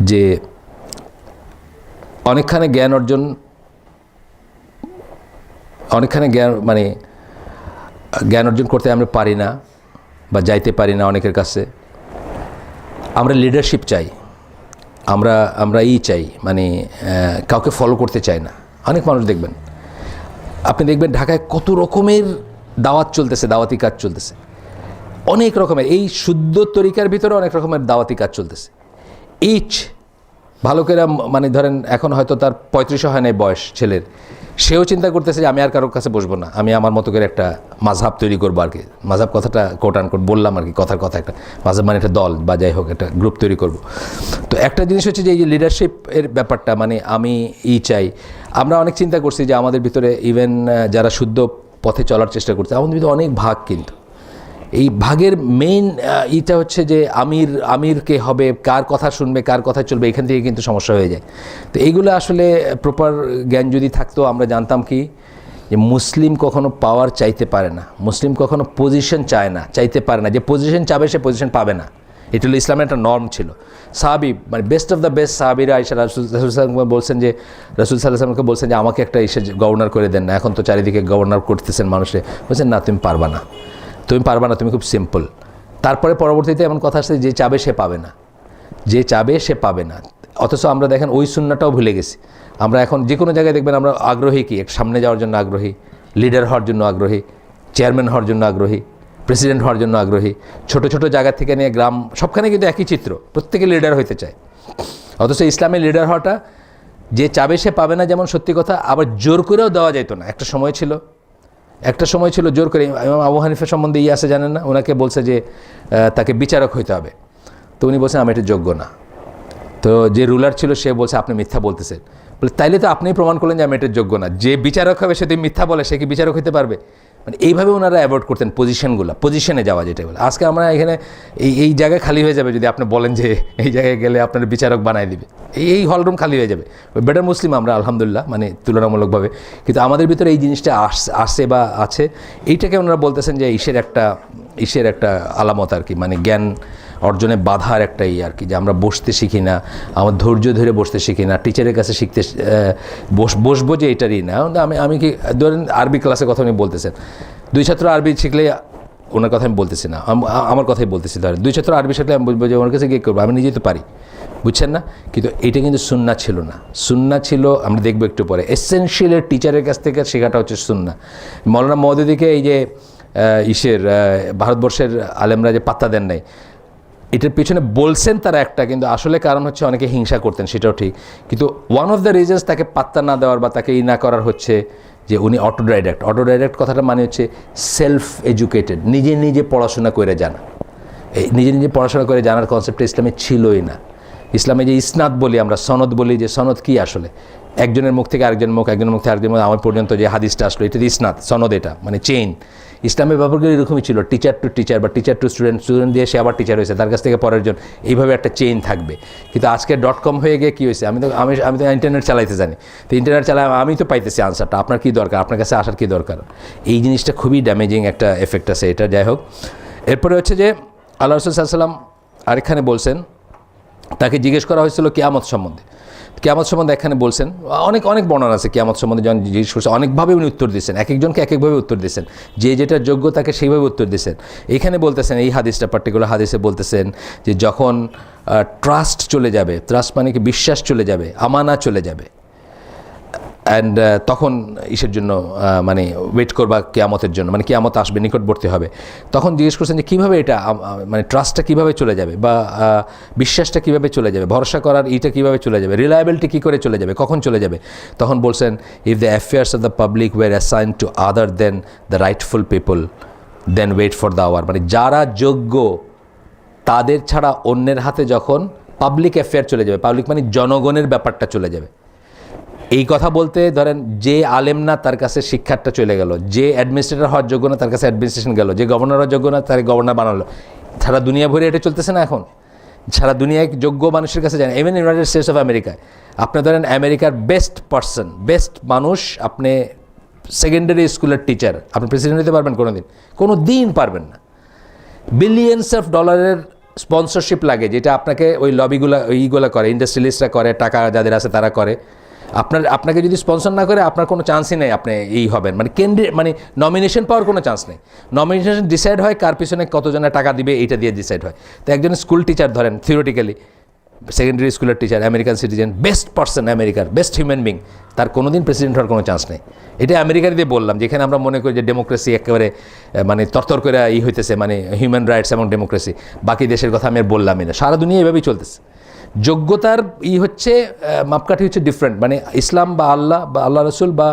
যে অনেকখানে জ্ঞান অর্জন করতে আমরা পারি না বা যাইতে পারি না অনেকের কাছে। আমরা লিডারশিপ চাই, আমরা চাই, মানে কাউকে ফলো করতে চাই না। অনেক মানুষ আপনি দেখবেন ঢাকায় কত রকমের দাওয়াত চলতেছে, দাওয়াতি কাজ চলতেছে, অনেক রকমের। এই শুদ্ধ তরিকার ভিতরে অনেক রকমের দাওয়াতি কাজ চলতেছে। ভালো করে, মানে ধরেন এখন হয়তো তার 35 হয় নাই বয়স ছেলের, সেও চিন্তা করতেছে যে আমি আর কারোর কাছে বসবো না, আমি আমার মতো করে একটা মাযহাব তৈরি করবো আর কি। মাযহাব কথাটা কোট আনকোট বললাম আর কি, কথার কথা, একটা মাযহাব মানে একটা দল বা যাই হোক একটা গ্রুপ তৈরি করব। তো একটা জিনিস হচ্ছে যে এই যে লিডারশিপের ব্যাপারটা, মানে আমি চাই। আমরা অনেক চিন্তা করছি যে আমাদের ভিতরে ইভেন যারা শুদ্ধ পথে চলার চেষ্টা করছে, আমাদের ভিতরে অনেক ভাগ, কিন্তু এই ভাগের মেইন ইটা হচ্ছে যে আমির কে হবে, কার কথা শুনবে, কার কথা চলবে, এখান থেকে কিন্তু সমস্যা হয়ে যায়। তো এইগুলো আসলে প্রপার জ্ঞান যদি থাকতো, আমরা জানতাম কি যে মুসলিম কখনো পাওয়ার চাইতে পারে না, মুসলিম কখনো পজিশন চায় না, চাইতে পারে না। যে পজিশন চাবে সে পজিশন পাবে না। এটা হলো ইসলামের একটা নর্ম ছিল। সাহাবি, মানে বেস্ট অফ দ্য বেস্ট সাহাবিরা আয়েশা রাসূল সাল্লাল্লাহু বলছেন যে রাসূল সাল্লাল্লাহু আলাইহি ওয়াসাল্লামকে বলছেন যে আমাকে একটা গভর্নর করে দেন না, এখন তো চারিদিকে গভর্নর করতেছেন মানুষে। বলছেন না, তুমি পারবা না, তুমি খুব সিম্পল। তারপরে পরবর্তীতে এমন কথা আসছে, যে চাবে সে পাবে না, যে চাবে সে পাবে না। অথচ আমরা দেখেন ওই সুন্নাহটাও ভুলে গেছি। আমরা এখন যে কোনো জায়গায় দেখবেন আমরা আগ্রহী কি, সামনে যাওয়ার জন্য আগ্রহী, লিডার হওয়ার জন্য আগ্রহী, চেয়ারম্যান হওয়ার জন্য আগ্রহী, প্রেসিডেন্ট হওয়ার জন্য আগ্রহী। ছোট ছোট জায়গা থেকে নিয়ে গ্রাম, সবখানে কিন্তু একই চিত্র, প্রত্যেকে লিডার হইতে চায়। অথচ ইসলামের লিডার হওয়াটা যে চাবে সে পাবে না, যেমন সত্যি কথা, আবার জোর করেও দেওয়া যেত না। একটা সময় ছিল জোর করে। ইমাম আবু হানিফা সম্বন্ধে আছে জানেন না, ওনাকে বলছে যে তাকে বিচারক হইতে হবে। তো উনি বলছেন আমি এটা যোগ্য না। তো যে রুলার ছিল সে বলছে আপনি মিথ্যা বলতেছেন। বলে তাইলে তো আপনিই প্রমাণ করলেন যে আমি এটার যোগ্য না। যে বিচারক হবে সে যদি মিথ্যা বলে সে কি বিচারক হতে পারবে? মানে এইভাবে ওনারা অ্যাভয়েড করতেন পজিশনে যাওয়া, যেটা বলে। আজকে আমরা এখানে এই জায়গায় খালি হয়ে যাবে যদি আপনি বলেন যে এই জায়গায় গেলে আপনার বিচারক বানায় দিবে, এই হলরুম খালি হয়ে যাবে। বেটার মুসলিম আমরা আলহামদুলিল্লাহ, মানে তুলনামূলকভাবে, কিন্তু আমাদের ভিতরে এই জিনিসটা আসছে বা আছে। এইটাকে ওনারা বলতেছেন যে ঈশের একটা আলামত আর কি, মানে জ্ঞান অর্জনে বাধার একটা আর কি, যে আমরা বসতে শিখি না, আমার ধৈর্য ধরে বসতে শিখি না, টিচারের কাছে শিখতে বসবো যে এটারই না। আমি কি ধরেন আরবি ক্লাসে কথা উনি বলতেছেন, 2 ছাত্র আরবি শিখলে, ওনার কথা আমি বলতেছি না, আমার কথাই বলতেছি, ধরেন 2 ছাত্র আরবি শিখলে আমি বলবো যে ওনার কাছে গিয়ে করবো, আমি নিজেই তো পারি, বুঝছেন না? কিন্তু এটা কিন্তু সুন্নাহ ছিল না। সুন্নাহ ছিল, আমরা দেখবো একটু পরে, এসেনশিয়ালের টিচারের কাছ থেকে শেখাটা হচ্ছে সুন্নাহ। মৌলানা মওদুদিকে এই যে ভারতবর্ষের আলেমরা যে পাত্তা দেন নাই, এটার পিছনে বলছেন তারা একটা, কিন্তু আসলে কারণ হচ্ছে অনেকে হিংসা করতেন, সেটাও ঠিক। কিন্তু ওয়ান অফ দ্য রিজনস তাকে পাত্তা না দেওয়ার বা তাকে না করার হচ্ছে যে উনি অটোডাইরেক্ট কথাটা মানে হচ্ছে সেলফ এডুকেটেড, নিজে পড়াশোনা করে জানা। এই নিজে পড়াশোনা করে জানার কনসেপ্টটা ইসলামে ছিলই না। ইসলামে যে ইসনাদ বলি আমরা, সনদ বলি, যে সনদ কি আসলে? একজনের মুখ থেকে আরেকজনের মুখ আমার পর্যন্ত যে হাদিসটা আসলো, এটা ইসনাদ, সনদ এটা মানে চেইন। ইসলামের ব্যাপারগুলো এরকমই ছিল, টিচার টু টিচার বা টিচার টু স্টুডেন্ট দিয়ে সে আবার টিচার হয়েছে, তার কাছ থেকে পরের জন, এইভাবে একটা চেইন থাকবে। কিন্তু আজকে .com হয়ে গিয়ে কী হয়েছে? আমি তো ইন্টারনেট চালাইতে জানি, তো ইন্টারনেট চালাই আমি তো পাইতেছি আনসারটা, আপনার কী দরকার, আপনার কাছে আসার কী দরকার? এই জিনিসটা খুবই ড্যামেজিং একটা এফেক্ট আছে এটা। যাই হোক, এরপরে হচ্ছে যে আল্লাহ রাসূল সাল্লাল্লাহু আলাইহি ওয়াসাল্লাম আরেকখানে বলছেন, তাকে জিজ্ঞেস করা হয়েছিল কিয়ামত সম্বন্ধে। কিয়ামত সম্বন্ধে এখানে বলছেন, অনেক বর্ণনা আছে কিয়ামত সম্বন্ধে, যখন জিজ্ঞেস করছে অনেকভাবে উনি উত্তর দিয়েছেন, এক একজনকে এক একভাবে উত্তর দিয়েছেন, যে যেটার যোগ্য তাকে সেইভাবে উত্তর দিয়েছেন। এইখানে বলতেছেন, এই হাদিসটা পার্টিকুলার হাদিসে বলতেছেন যে যখন ট্রাস্ট চলে যাবে, ট্রাস্ট মানে কি বিশ্বাস চলে যাবে, আমানা চলে যাবে, অ্যান্ড তখন ইসের জন্য মানে ওয়েট করবা কিয়ামতের জন্য, মানে কিয়ামত আসবে, নিকটবর্তী হবে। তখন জিজ্ঞেস করছেন যে কীভাবে এটা মানে ট্রাস্টটা কীভাবে চলে যাবে, বা বিশ্বাসটা কীভাবে চলে যাবে, ভরসা করার এইটা কীভাবে চলে যাবে, রিলায়েবিলিটি কী করে চলে যাবে, কখন চলে যাবে? তখন বলছেন, if the affairs of the public were assigned to other then the rightful people then wait for the hour, মানে যারা যোগ্য তাদের ছাড়া অন্যের হাতে যখন পাবলিক অ্যাফেয়ার চলে যাবে, পাবলিক মানে জনগণের ব্যাপারটা চলে যাবে। এই কথা বলতে ধরেন যে আলেম না তার কাছে শিক্ষাটা চলে গেল, যে অ্যাডমিনিস্ট্রেটর হওয়ার যোগ্য না তার কাছে অ্যাডমিনিস্ট্রেশন গেল, যে গভর্নর হওয়ার যোগ্য না তার গভর্নর বানালো। সারা দুনিয়া ভরে এটা চলতেছে না এখন, সারা দুনিয়ায় যোগ্য মানুষের কাছে যায়। ইভেন ইউনাইটেড স্টেটস অফ আমেরিকায় আপনি ধরেন আমেরিকার বেস্ট মানুষ, আপনি সেকেন্ডারি স্কুলের টিচার, আপনি প্রেসিডেন্ট হতে পারবেন কোনো দিন পারবেন না। বিলিয়ন্স অফ ডলারের স্পন্সরশিপ লাগে, যেটা আপনাকে ওই লবিগুলো করে, ইন্ডাস্ট্রিয়ালিস্টরা করে, টাকা যাদের আছে তারা করে। আপনাকে যদি স্পন্সর না করে আপনার কোনো চান্সই নেই, আপনি হবেন মানে মানে নমিনেশন পাওয়ার কোনো চান্স নেই। নমিনেশন ডিসাইড হয় কার পিছনে কতজনের টাকা দিবে, এইটা দিয়ে ডিসাইড হয়। তো একজন স্কুল টিচার ধরেন, থিওরিটিক্যালি সেকেন্ডারি স্কুলের teacher, American citizen, best person, আমেরিকার বেস্ট হিউম্যান বিং, তার কোনো দিন প্রেসিডেন্ট হওয়ার কোনো চান্স নেই। এটা আমেরিকার দিয়ে বললাম, যেখানে আমরা মনে করি যে ডেমোক্রেসি একেবারে মানে তরতর করে হইতেছে, মানে হিউম্যান রাইটস এবং ডেমোক্রেসি। বাকি দেশের কথা আমি আর বললামই না, সারা দুনিয়া এভাবেই চলতেছে। যোগ্যতার হচ্ছে মাপকাঠি হচ্ছে ডিফারেন্ট, মানে ইসলাম বা আল্লাহ রসুল বা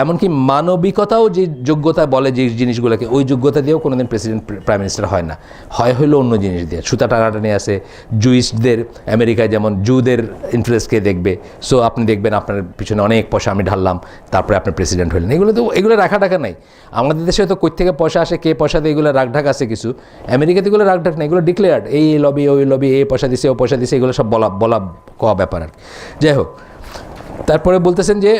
এমনকি মানবিকতাও যে যোগ্যতা বলে, যে জিনিসগুলোকে, ওই যোগ্যতা দিয়েও কোনোদিন প্রেসিডেন্ট প্রাইম মিনিস্টার হয় না, হলো অন্য জিনিস দিয়ে। সুতা টানাটানি আছে, জুইসদের আমেরিকায় যেমন জুদের ইন্টারেস্টকে দেখবে, সো আপনি দেখবেন আপনার পিছনে অনেক পয়সা আমি ঢাললাম, তারপরে আপনার প্রেসিডেন্ট হলেন। এগুলো রাখা টাকা নাই। আমাদের দেশে হয়তো কই থেকে পয়সা আসে, কে পয়সা দিয়ে, এগুলো রাখঢাক আছে কিছু। আমেরিকাতে এগুলো রাখঢাক নেই, এগুলো ডিক্লেয়ার্ড, এই লবি ওই লবি, এই পয়সা দিছে ও পয়সা দিছে, এগুলো সব বলা কওয়া ব্যাপার আর কি। যাই হোক, তারপরে বলতেছেন যে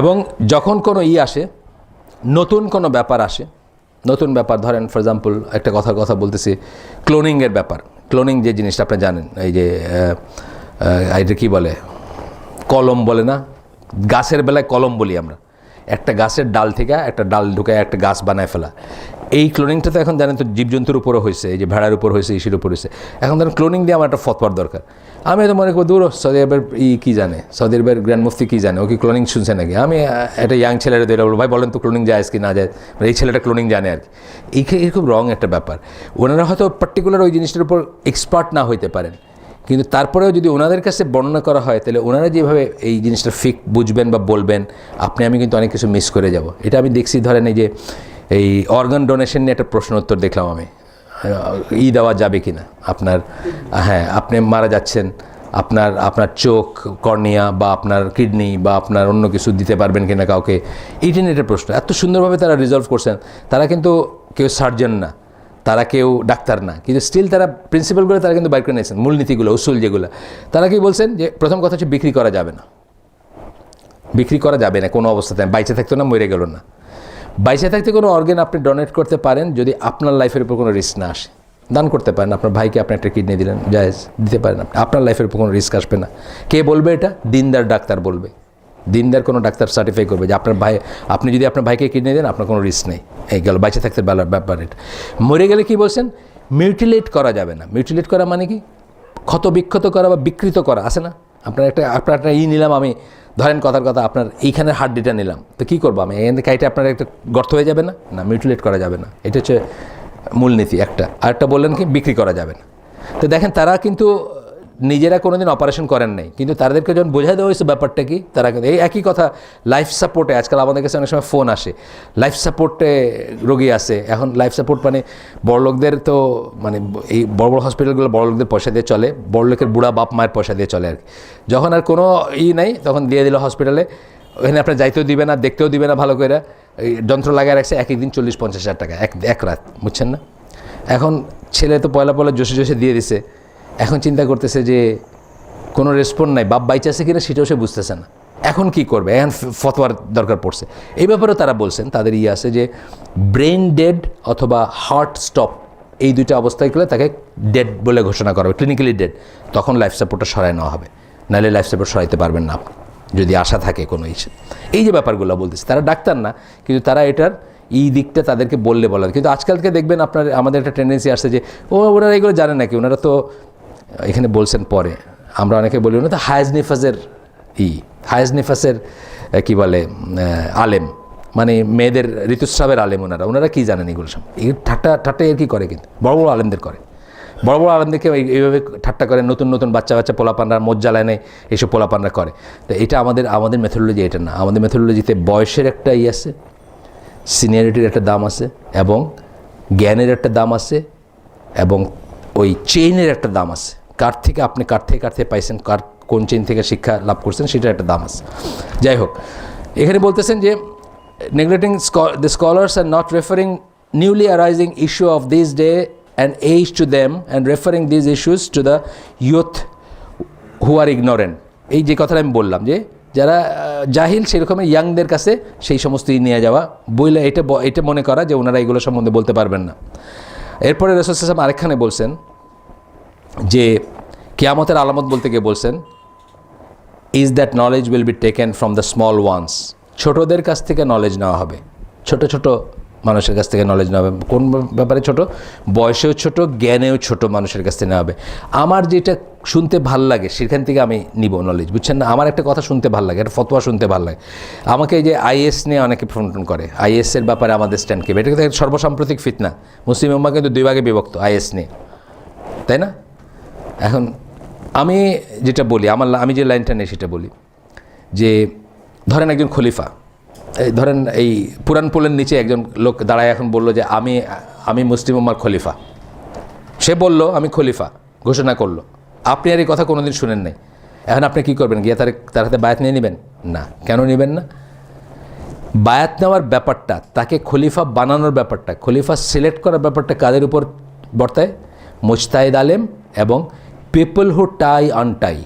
এবং যখন কোনো আসে, নতুন কোনো ব্যাপার আসে, নতুন ব্যাপার ধরেন ফর এক্সাম্পল একটা কথা বলতেছি, ক্লোনিংয়ের ব্যাপার। ক্লোনিং যে জিনিসটা আপনি জানেন, এই যে এটা কী বলে, কলম বলে না, গাছের বেলায় কলম বলি আমরা, একটা গাছের ডাল থেকে একটা ডাল ঢুকায় একটা গাছ বানায় ফেলা। এই ক্লোনিংটা তো এখন জানেন তো জীবজন্তুর উপরও হয়েছে, এই যে ভেড়ার উপর হয়েছে, ইসের উপর হয়েছে। এখন ধরেন ক্লোনিং দিয়ে আমার একটা ফতোয়ার দরকার। আমি তো মনে করি দূর, সৌদি আরবের কী জানে, সৌদি আরবের গ্র্যান্ড মুফতি কী জানে, ও কি ক্লোনিং শুনছে নাকি? আমি একটা ইয়াং ছেলেরা দিয়ে বলবো, ভাই বলেন তো ক্লোনিং যায় কি না যায়, এই ছেলেটা ক্লোনিং জানে আর কি। এই খুব রং একটা ব্যাপার। ওনারা হয়তো পার্টিকুলার ওই জিনিসটার উপর এক্সপার্ট না হইতে পারেন, কিন্তু তারপরেও যদি ওনাদের কাছে বর্ণনা করা হয়, তাহলে ওনারা যেভাবে এই জিনিসটা ফিক বুঝবেন বা বলবেন, আমি কিন্তু অনেক কিছু মিস করে যাব। এটা আমি দেখছি, ধরেন এই যে এই অর্গান ডোনেশন নিয়ে একটা প্রশ্ন উত্তর দেখলাম আমি, দেওয়া যাবে কি না আপনার, হ্যাঁ আপনি মারা যাচ্ছেন, আপনার চোখ, কর্নিয়া বা আপনার কিডনি বা আপনার অন্য কিছু দিতে পারবেন কিনা কাউকে, এইটা নিয়ে একটা প্রশ্ন। এত সুন্দরভাবে তারা রিজলভ করছেন। তারা কিন্তু কেউ সার্জন না, তারা কেউ ডাক্তার না, কিন্তু স্টিল তারা প্রিন্সিপালগুলো তারা কিন্তু বাইর করে নিয়েছেন, মূলনীতিগুলো, উসুল যেগুলো। তারা কি বলছেন যে প্রথম কথা হচ্ছে বিক্রি করা যাবে না, বিক্রি করা যাবে না কোনো অবস্থাতে। বাইচে থাকতো না, মরে গেল না। বাইচে থাকতে কোনো অর্গান আপনি ডোনেট করতে পারেন যদি আপনার লাইফের উপর কোনো রিস্ক না আসে। দান করতে পারেন, আপনার ভাইকে আপনি একটা কিডনি দিলেন, জায়েজ, দিতে পারেন আপনি, আপনার লাইফের উপর কোনো রিস্ক আসবে না। কে বলবে এটা? দিনদার ডাক্তার বলবে, দিনদার কোনো ডাক্তার সার্টিফাই করবে যে আপনার ভাই, আপনি যদি আপনার ভাইকে কিডনি দেন আপনার কোনো রিস্ক নেই। এই গেল বাইচে থাকতে ব্যাপার। এটা মরে গেলে কি বলছেন? মিউটিলেট করা যাবে না। মিউটিলেট করা মানে কি? ক্ষত বিক্ষত করা বা বিকৃত করা আছে না? আপনার একটা নিলাম আমি, ধরেন কথার কথা আপনার এইখানের হাড্ডিটা নিলাম, তো কী করবো আমি? এখান থেকে কাইটে আপনার একটা গর্ত হয়ে যাবে না? না, মিউটিলেট করা যাবে না। এটা হচ্ছে মূলনীতি একটা। আরেকটা বললেন কি? বিক্রি করা যাবে না। তো দেখেন তারা কিন্তু নিজেরা কোনো দিন অপারেশন করেন নাই, কিন্তু তাদেরকে যখন বোঝাই দেওয়া হয়েছে ব্যাপারটা কি, তারা কিন্তু এই একই কথা লাইফ সাপোর্টে, আজকাল আমাদের কাছে অনেক সময় ফোন আসে, লাইফ সাপোর্টে রোগী আছে। এখন লাইফ সাপোর্ট মানে বড়লোকদের, তো মানে এই বড় বড় হসপিটালগুলো বড়লোকদের পয়সা দিয়ে চলে, বড়লোকের বুড়া বাপ মায়ের পয়সা দিয়ে চলে আর কি। যখন আর কোনো নাই তখন দিয়ে দিল হসপিটালে, ওখানে আপনার যাইতেও দিবে না, দেখতেও দিবে না ভালো করে, এই যন্ত্র লাগায় রাখছে, এক দিন 40-50 হাজার টাকা এক রাত, বুঝছেন না? এখন ছেলে তো পয়লা জোশে দিয়ে দিছে, এখন চিন্তা করতেছে যে কোনো রেসপন্স নাই, বাপ বাইচে আছে কিনা সেটাও সে বুঝতেছে না। এখন কি করবে? এখন ফতোয়ার দরকার পড়ছে। এই ব্যাপারেও তারা বলছেন, তাদের আছে যে ব্রেন ডেড অথবা হার্ট স্টপ, এই দুইটা অবস্থায় গেলে তাকে ডেড বলে ঘোষণা করা হবে, ক্লিনিক্যালি ডেড। তখন লাইফ সাপোর্টটা সরাই নেওয়া হবে, নাহলে লাইফ সাপোর্ট সরাইতে পারবেন না আপনি যদি আশা থাকে কোনো ইস্যু। এই যে ব্যাপারগুলো বলতেছে, তারা ডাক্তার না, কিন্তু তারা এটার এই দিকটা তাদেরকে বলা। কিন্তু আজকালকে দেখবেন আমাদের একটা টেন্ডেন্সি আসছে যে ওনারা এগুলো জানে নাকি, ওনারা তো এখানে বলছেন পরে, আমরা অনেকে বলি ওনা তো হায়াজ নিফাসের কী বলে আলেম, মানে মেয়েদের ঋতুস্রাবের আলেম। ওনারা কী জানেন এগুলো সব? এই ঠাট্টা এর কী করে? কিন্তু বড় বড় আলেমদের করে, বড় বড় আলেমদেরকে এইভাবে ঠাট্টা করে, নতুন বাচ্চা পোলাপানরা মদ জ্বালায় নেয়, এইসব পোলাপানরা করে। তো এটা আমাদের মেথোডোলজি এটা না। আমাদের মেথোডোলজিতে বয়সের একটা আছে, সিনিয়রিটির একটা দাম আছে, এবং জ্ঞানের একটা দাম আছে, এবং ওই চেইনের একটা দাম আছে। কার থেকে পাইছেন, কোন চেইন থেকে শিক্ষা লাভ করছেন, সেটার একটা দাম আছে। যাই হোক, এখানে বলতেছেন যে নেগলেক্টিং দ্য স্কলার্স আর not referring newly arising issue of this day and age to them and referring this issues to the youth who are ignorant. এই যে কথাটা আমি বললাম যে যারা জাহিল সেরকমের ইয়াংদের কাছে সেই সমস্ত নিয়ে যাওয়া, বইলে এটা মনে করা যে ওনারা এগুলো সম্বন্ধে বলতে পারবেন না। এরপরে রাসূল সাল্লাল্লাহু আলাইহি ওয়াসাল্লাম আরেকখানে বলছেন যে কিয়ামতের আলামত বলতে গিয়ে বলছেন, is that knowledge will be taken from the small ones. ছোটদের কাছ থেকে নলেজ নেওয়া হবে, ছোট মানুষের কাছ থেকে নলেজ নেওয়া হবে। কোন ব্যাপারে ছোট? বয়সেও ছোট, জ্ঞানেও ছোট মানুষের কাছ থেকে নেওয়া হবে। আমার যেটা শুনতে ভাল লাগে সেখান থেকে আমি নিব নলেজ, বুঝছেন না? আমার একটা কথা শুনতে ভাল লাগে, একটা ফতোয়া শুনতে ভাল লাগে। আমাকে এই যে আইএস নিয়ে অনেকে ফোন করে, আইএসের ব্যাপারে আমাদের স্ট্যান্ড কি? এটা কিন্তু সর্বসাম্প্রতিক ফিতনা। মুসলিম উম্মাহ কিন্তু দুই ভাগে বিভক্ত আইএস নিয়ে, তাই না? এখন আমি যেটা বলি, আমি যে লাইনটা নেই সেটা বলি যে ধরেন একজন খলিফা, ধরেন এই পুরান পোলের নিচে একজন লোক দাঁড়ায় এখন বলল যে আমি মুসলিম উম্মার খলিফা। সে বলল আমি খলিফা, ঘোষণা করলো। আপনি আর এই কথা কোনোদিন শুনেন নাই। এখন আপনি কি করবেন? গিয়ে তার হাতে বায়াত নিয়ে নেবেন? না। কেন নেবেন না? বায়াত নেওয়ার ব্যাপারটা, তাকে খলিফা বানানোর ব্যাপারটা, খলিফা সিলেক্ট করার ব্যাপারটা কাদের উপর বর্তায়? মুজতাহিদ আলেম এবং পিপল হু টাই আনটাই।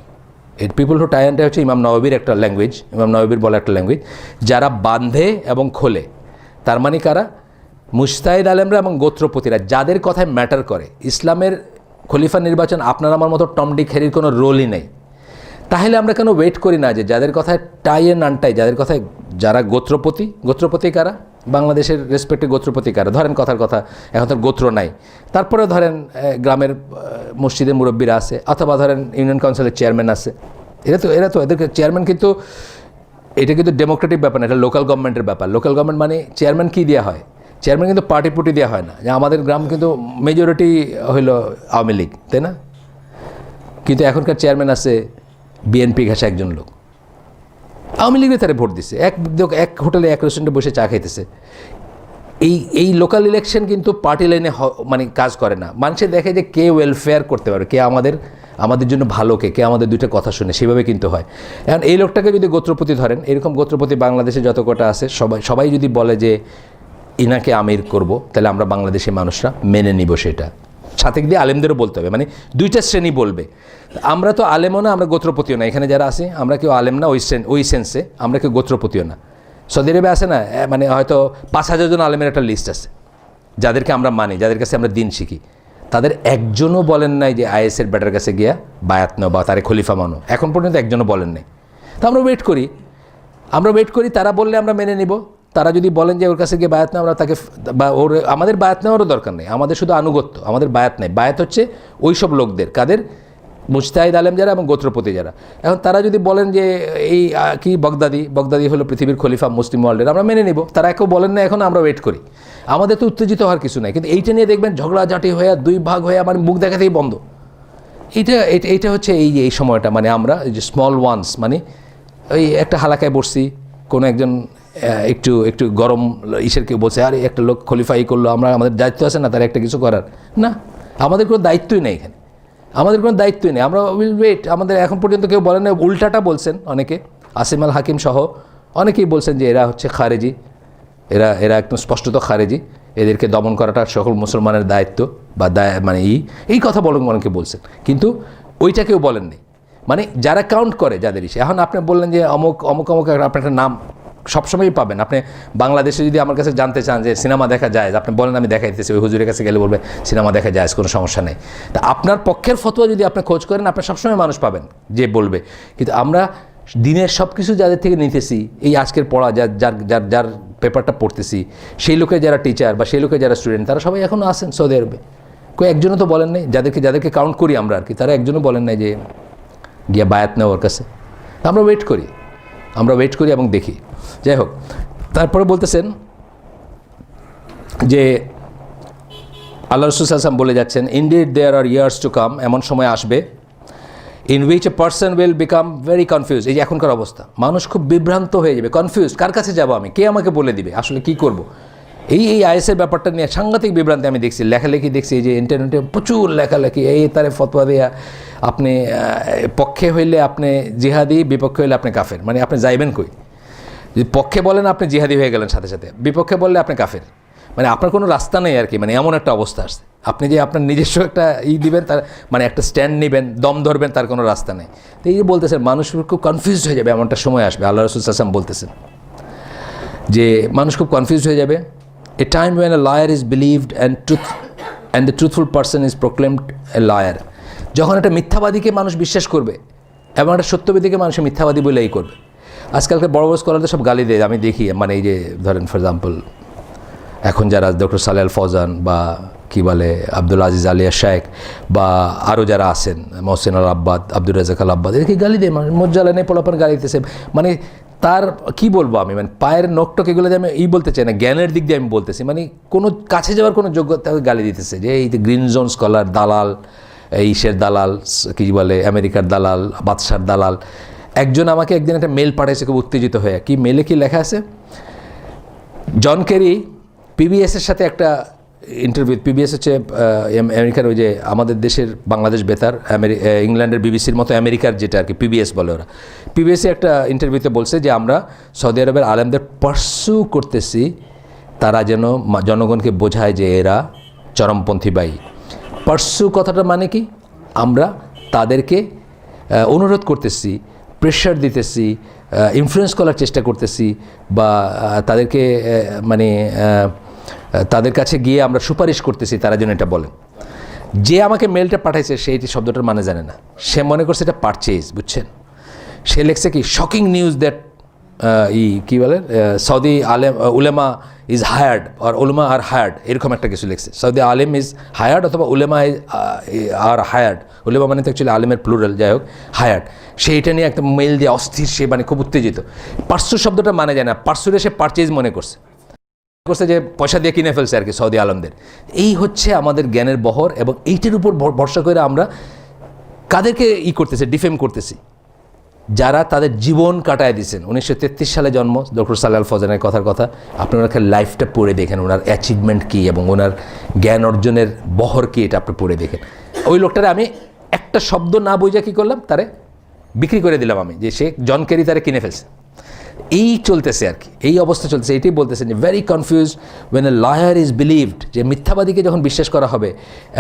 এই পিপল হু টাই আনটাই হচ্ছে ইমাম নওয়াবির একটা ল্যাঙ্গুয়েজ, ইমাম নওয়াবির বলা একটা ল্যাঙ্গুয়েজ। যারা বাঁধে এবং খোলে, তার মানে কারা? মুজতাহিদ আলেমরা এবং গোত্রপতিরা, যাদের কথায় ম্যাটার করে। ইসলামের খলিফা নির্বাচন আপনার আমার মতো টমডি খেরির কোনো রোলই নেই। তাহলে আমরা কেন ওয়েট করি না যে যাদের কথায় টাই অ্যান্ড আনটাই, যাদের কথায় যারা গোত্রপতি কারা? বাংলাদেশের রেসপেক্টে গোত্রপতি কারা? ধরেন কথার কথা, এখন তো গোত্র নাই, তারপরে ধরেন গ্রামের মসজিদের মুরব্বীরা আছে, অথবা ধরেন ইউনিয়ন কাউন্সিলের চেয়ারম্যান আছে। এরা তো এদেরকে চেয়ারম্যান, কিন্তু এটা কিন্তু ডেমোক্রেটিক ব্যাপার না, এটা লোকাল গভর্নমেন্টের ব্যাপার। লোকাল গভর্নমেন্ট মানে চেয়ারম্যান কী দেওয়া হয়? চেয়ারম্যান কিন্তু পার্টি দেওয়া হয় না। যে আমাদের গ্রাম কিন্তু মেজরিটি হইল আওয়ামী লীগ, তাই না? কিন্তু এখনকার চেয়ারম্যান আছে বিএনপি ঘাসা একজন লোক, আওয়ামী লীগের তারা ভোট দিছে, এক হোটেলে এক রেস্টুরেন্টে বসে চা খাইতেছে। এই লোকাল ইলেকশন কিন্তু পার্টি লাইনে মানে কাজ করে না। মানুষে দেখে যে কে ওয়েলফেয়ার করতে পারবে, কে আমাদের জন্য ভালো কে আমাদের দুইটা কথা শুনে, সেভাবে কিন্তু হয়। এখন এই লোকটাকে যদি গোত্রপতি ধরেন, এরকম গোত্রপতি বাংলাদেশে যত কটা আছে সবাই যদি বলে যে ইনাকে আমির করব, তাহলে আমরা বাংলাদেশি মানুষরা মেনে নিব সেটা। সাথে দিয়ে আলেমদেরও বলতে হবে, মানে দুইটা শ্রেণী বলবে। আমরা তো আলেমও না, আমরা গোত্রপতিও না। এখানে যারা আছি আমরা কেউ আলেম না ওই সেন্সে, আমরা কেউ গোত্রপতিও না। সৌদি আরবে আছে না, মানে হয়তো 5,000 জন আলেমের একটা লিস্ট আছে যাদেরকে আমরা মানি, যাদের কাছে আমরা দিন শিখি। তাদের একজনও বলেন নাই যে আইএসের ব্যাটার কাছে গিয়া বায়াত নাও বা তারে খলিফা মানো, এখন পর্যন্ত একজনও বলেন নাই। তো আমরা ওয়েট করি, তারা বললে আমরা মেনে নিব। তারা যদি বলেন যে ওর কাছে গিয়ে বায়াত না, আমরা তাকে বা আমাদের বায়াত নেওয়ারও দরকার নেই, আমাদের শুধু আনুগত্য, আমাদের বায়াত নাই। বায়াত হচ্ছে ওই সব লোকদের, কাদের? মুজতাহিদ আলেম যারা এবং গোত্রপতি যারা। এখন তারা যদি বলেন যে এই কি বগদাদি হলো পৃথিবীর খলিফা মুসলিম ওয়ার্ল্ডের, আমরা মেনে নিব। তারা কেউ বলেন না, এখন আমরা ওয়েট করি। আমাদের তো উত্তেজিত হওয়ার কিছু নাই, কিন্তু এইটা নিয়ে দেখবেন ঝগড়াঝাটি হয়ে দুই ভাগ হয়ে আমার মুখ দেখাতেই বন্ধ। এইটা হচ্ছে এই সময়টা, মানে আমরা এই যে স্মল ওয়ান্স, মানে ওই একটা হালাকায় বসছি, কোনো একজন একটু গরম ইসের কেউ বলছে আরে একটা লোক খলিফাই করলো, আমাদের দায়িত্ব আছে না তার একটা কিছু করার? না, আমাদের কোনো দায়িত্বই নেই এখানে, আমাদের কোনো দায়িত্বই নেই। আমরা উইল ওয়েট। আমাদের এখন পর্যন্ত কেউ বলেন না, উল্টাটা বলছেন অনেকে, আসিম আল হাকিম সহ অনেকেই বলছেন যে এরা হচ্ছে খারেজি, এরা একদম স্পষ্টত খারেজি, এদেরকে দমন করাটা সকল মুসলমানের দায়িত্ব বা মানে এই কথা অনেকে বলছেন, কিন্তু ওইটা কেউ বলেননি। মানে যারা কাউন্ট করে যাদের ইসে। এখন আপনি বললেন যে অমুক আপনার একটা নাম সবসময়ই পাবেন। আপনি বাংলাদেশে যদি আমার কাছে জানতে চান যে সিনেমা দেখা যায়, আপনি বলেন আমি দেখাইতেছি, ওই হুজুরের কাছে গেলে বলবে সিনেমা দেখা যায়, কোনো সমস্যা নেই। তা আপনার পক্ষের ফতোয়া যদি আপনি খোঁজ করেন, আপনি সবসময় মানুষ পাবেন যে বলবে। কিন্তু আমরা দিনের সব কিছু যাদের থেকে নিতেছি, এই আজকের পড়া যার পেপারটা পড়তেছি, সেই লোকের যারা টিচার বা সেই লোকের যারা স্টুডেন্ট, তারা সবাই এখনও আসেন সৌদি আরবে। একজনও তো বলেন নাই, যাদেরকে কাউন্ট করি আমরা আর কি, তারা একজনও বলেন নাই যে গিয়া বায়াত নেওয়ার কাছে। আমরা ওয়েট করি এবং দেখি। যাই হোক, তারপরে বলতেছেন যে আল্লাহ রাসূল সাল্লাল্লাহু আলাইহি ওয়াসাল্লাম বলে যাচ্ছেন, indeed there are years to come, এমন সময় আসবে, in which a person will become very confuse. এই যে এখনকার অবস্থা, মানুষ খুব বিভ্রান্ত হয়ে যাবে, কনফিউজ, কার কাছে যাব আমি, কে আমাকে বলে দিবে আসলে কি করব। এই আইএসের ব্যাপারটা নিয়ে সাংঘাতিক বিভ্রান্তি আমি দেখছি, লেখালেখি দেখছি, এই যে ইন্টারনেটে প্রচুর লেখালেখি, এই তারে ফতোয়া দেয়া, আপনি পক্ষে হইলে আপনি জিহাদি, বিপক্ষে হইলে আপনি কাফের। মানে আপনি যাইবেন কই? যদি পক্ষে বলেন আপনি জিহাদি হয়ে গেলেন সাথে সাথে, বিপক্ষে বললে আপনি কাফের। মানে আপনার কোনো রাস্তা নেই আর কি, মানে এমন একটা অবস্থা আসছে। আপনি যে আপনার নিজস্ব একটা দিবেন, তার মানে একটা স্ট্যান্ড নেবেন, দম ধরবেন, তার কোনো রাস্তা নেই। তো এই যে বলতেছেন মানুষ খুব কনফিউজড হয়ে যাবে, এমনটা সময় আসবে। আল্লাহ রাসূল সাল্লাল্লাহু আলাইহি ওয়াসাল্লাম বলতেছেন যে মানুষ খুব কনফিউজড হয়ে যাবে। A time when a liar is believed and the truthful person is proclaimed a liar. যখন একটা মিথ্যাবাদীকে মানুষ বিশ্বাস করবে এবং একটা সত্যবাদীকে মানুষ মিথ্যাবাদী বলেই করবে। আজকালকার বড় স্কলারদের সব গালি দেয়, আমি দেখি। মানে এই যে ধরেন ফর এক্সাম্পল এখন যারা ডক্টর সালেহ আল ফৌজান বা কি বলে আব্দুল আজিজ আলিয়া শেখ বা আরও যারা আছেন, মহসিন আল আব্বাদ, আব্দুর রাজাক আল আব্বাদ, এদেরকে গালি দেয়, মানে মজ্জালা নেই, পোলাপান গালি দিতেছে। মানে তার কি বলবো আমি, মানে পায়ের নখটক এগুলো যে আমি বলতে চাই না, জ্ঞানের দিক দিয়ে আমি বলতেছি। মানে কোনো কাছে যাওয়ার কোনো যোগ্যতা গালি দিতেছে যে এই গ্রিন জোন স্কলার, দালাল, ইসের দালাল, কি বলে আমেরিকার দালাল, বাদশার দালাল। একজন আমাকে একদিন একটা মেল পাঠিয়েছে খুব উত্তেজিত হয়ে। কি মেলে কি লেখা আছে? জন কেরি পিবিএসের সাথে একটা ইন্টারভিউ, পিবিএস হচ্ছে আমেরিকার ওই যে আমাদের দেশের বাংলাদেশ বেতার, ইংল্যান্ডের বিবিসির মতো আমেরিকার যেটা আর কি পিবিএস বলে ওরা। পিবিএসে একটা ইন্টারভিউতে বলছে যে আমরা সৌদি আরবের আলেমদের পার্সু করতেছি, তারা যেন জনগণকে বোঝায় যে এরা চরমপন্থী বাই। পার্সু কথাটা মানে কি? আমরা তাদেরকে অনুরোধ করতেছি, প্রেশার দিতেছি, ইনফ্লুয়েন্স করার চেষ্টা করতেছি, বা তাদেরকে মানে তাদের কাছে গিয়ে আমরা সুপারিশ করতেছি তারা যেন এটা বলেন। যে আমাকে মেলটা পাঠাইছে সেইটি শব্দটার মানে জানে না, সে মনে করছে এটা পারচেজ, বুঝছেন? সে লিখছে কি শকিং নিউজ দ্যাট কি বলে সৌদি আলেম উলেমা ইজ হায়ার্ড আর উলেমা আর হায়ার্ড, এরকম একটা কিছু লিখছে। সৌদি আলেম ইজ হায়ার্ড অথবা উলেমা আর হায়ার্ড। উলেমা মানে তো অ্যাকচুয়ালি আলেমের প্লুরাল, যাই হোক হায়ার্ড। সে এটা নিয়ে একটা মেল দিয়ে অস্থির, সে মানে খুব উত্তেজিত। পার্সু শব্দটা মানে যায় না, পার্সুরে সে পারচেজ মনে করছে যে পয়সা দিয়ে কিনে ফেলছে আর কি সৌদি আলমদের। এই হচ্ছে আমাদের জ্ঞানের বহর, এবং এইটার উপর ভরসা করে আমরা কাদেরকে করতেছি, ডিফেম করতেছি? যারা তাদের জীবন কাটায় দিয়েছেন। 1933 সালে জন্ম ডক্টর সালেহ আল ফৌজানের কথা আপনি ওনাকে লাইফটা পড়ে দেখেন, ওনার অ্যাচিভমেন্ট কী এবং ওনার জ্ঞান অর্জনের বহর কী, এটা আপনি পড়ে দেখেন। ওই লোকটারে আমি একটা শব্দ না বুঝে কী করলাম, তারে বিক্রি করে দিলাম আমি, যে সে জন কেরি তারে কিনে ফেলছে। এই চলতেছে আর কি, এই অবস্থা চলতেছে। এটাই বলতেছেন যে very confuse when a liar is believed, যে মিথ্যাবাদীকে যখন বিশ্বাস করা হবে,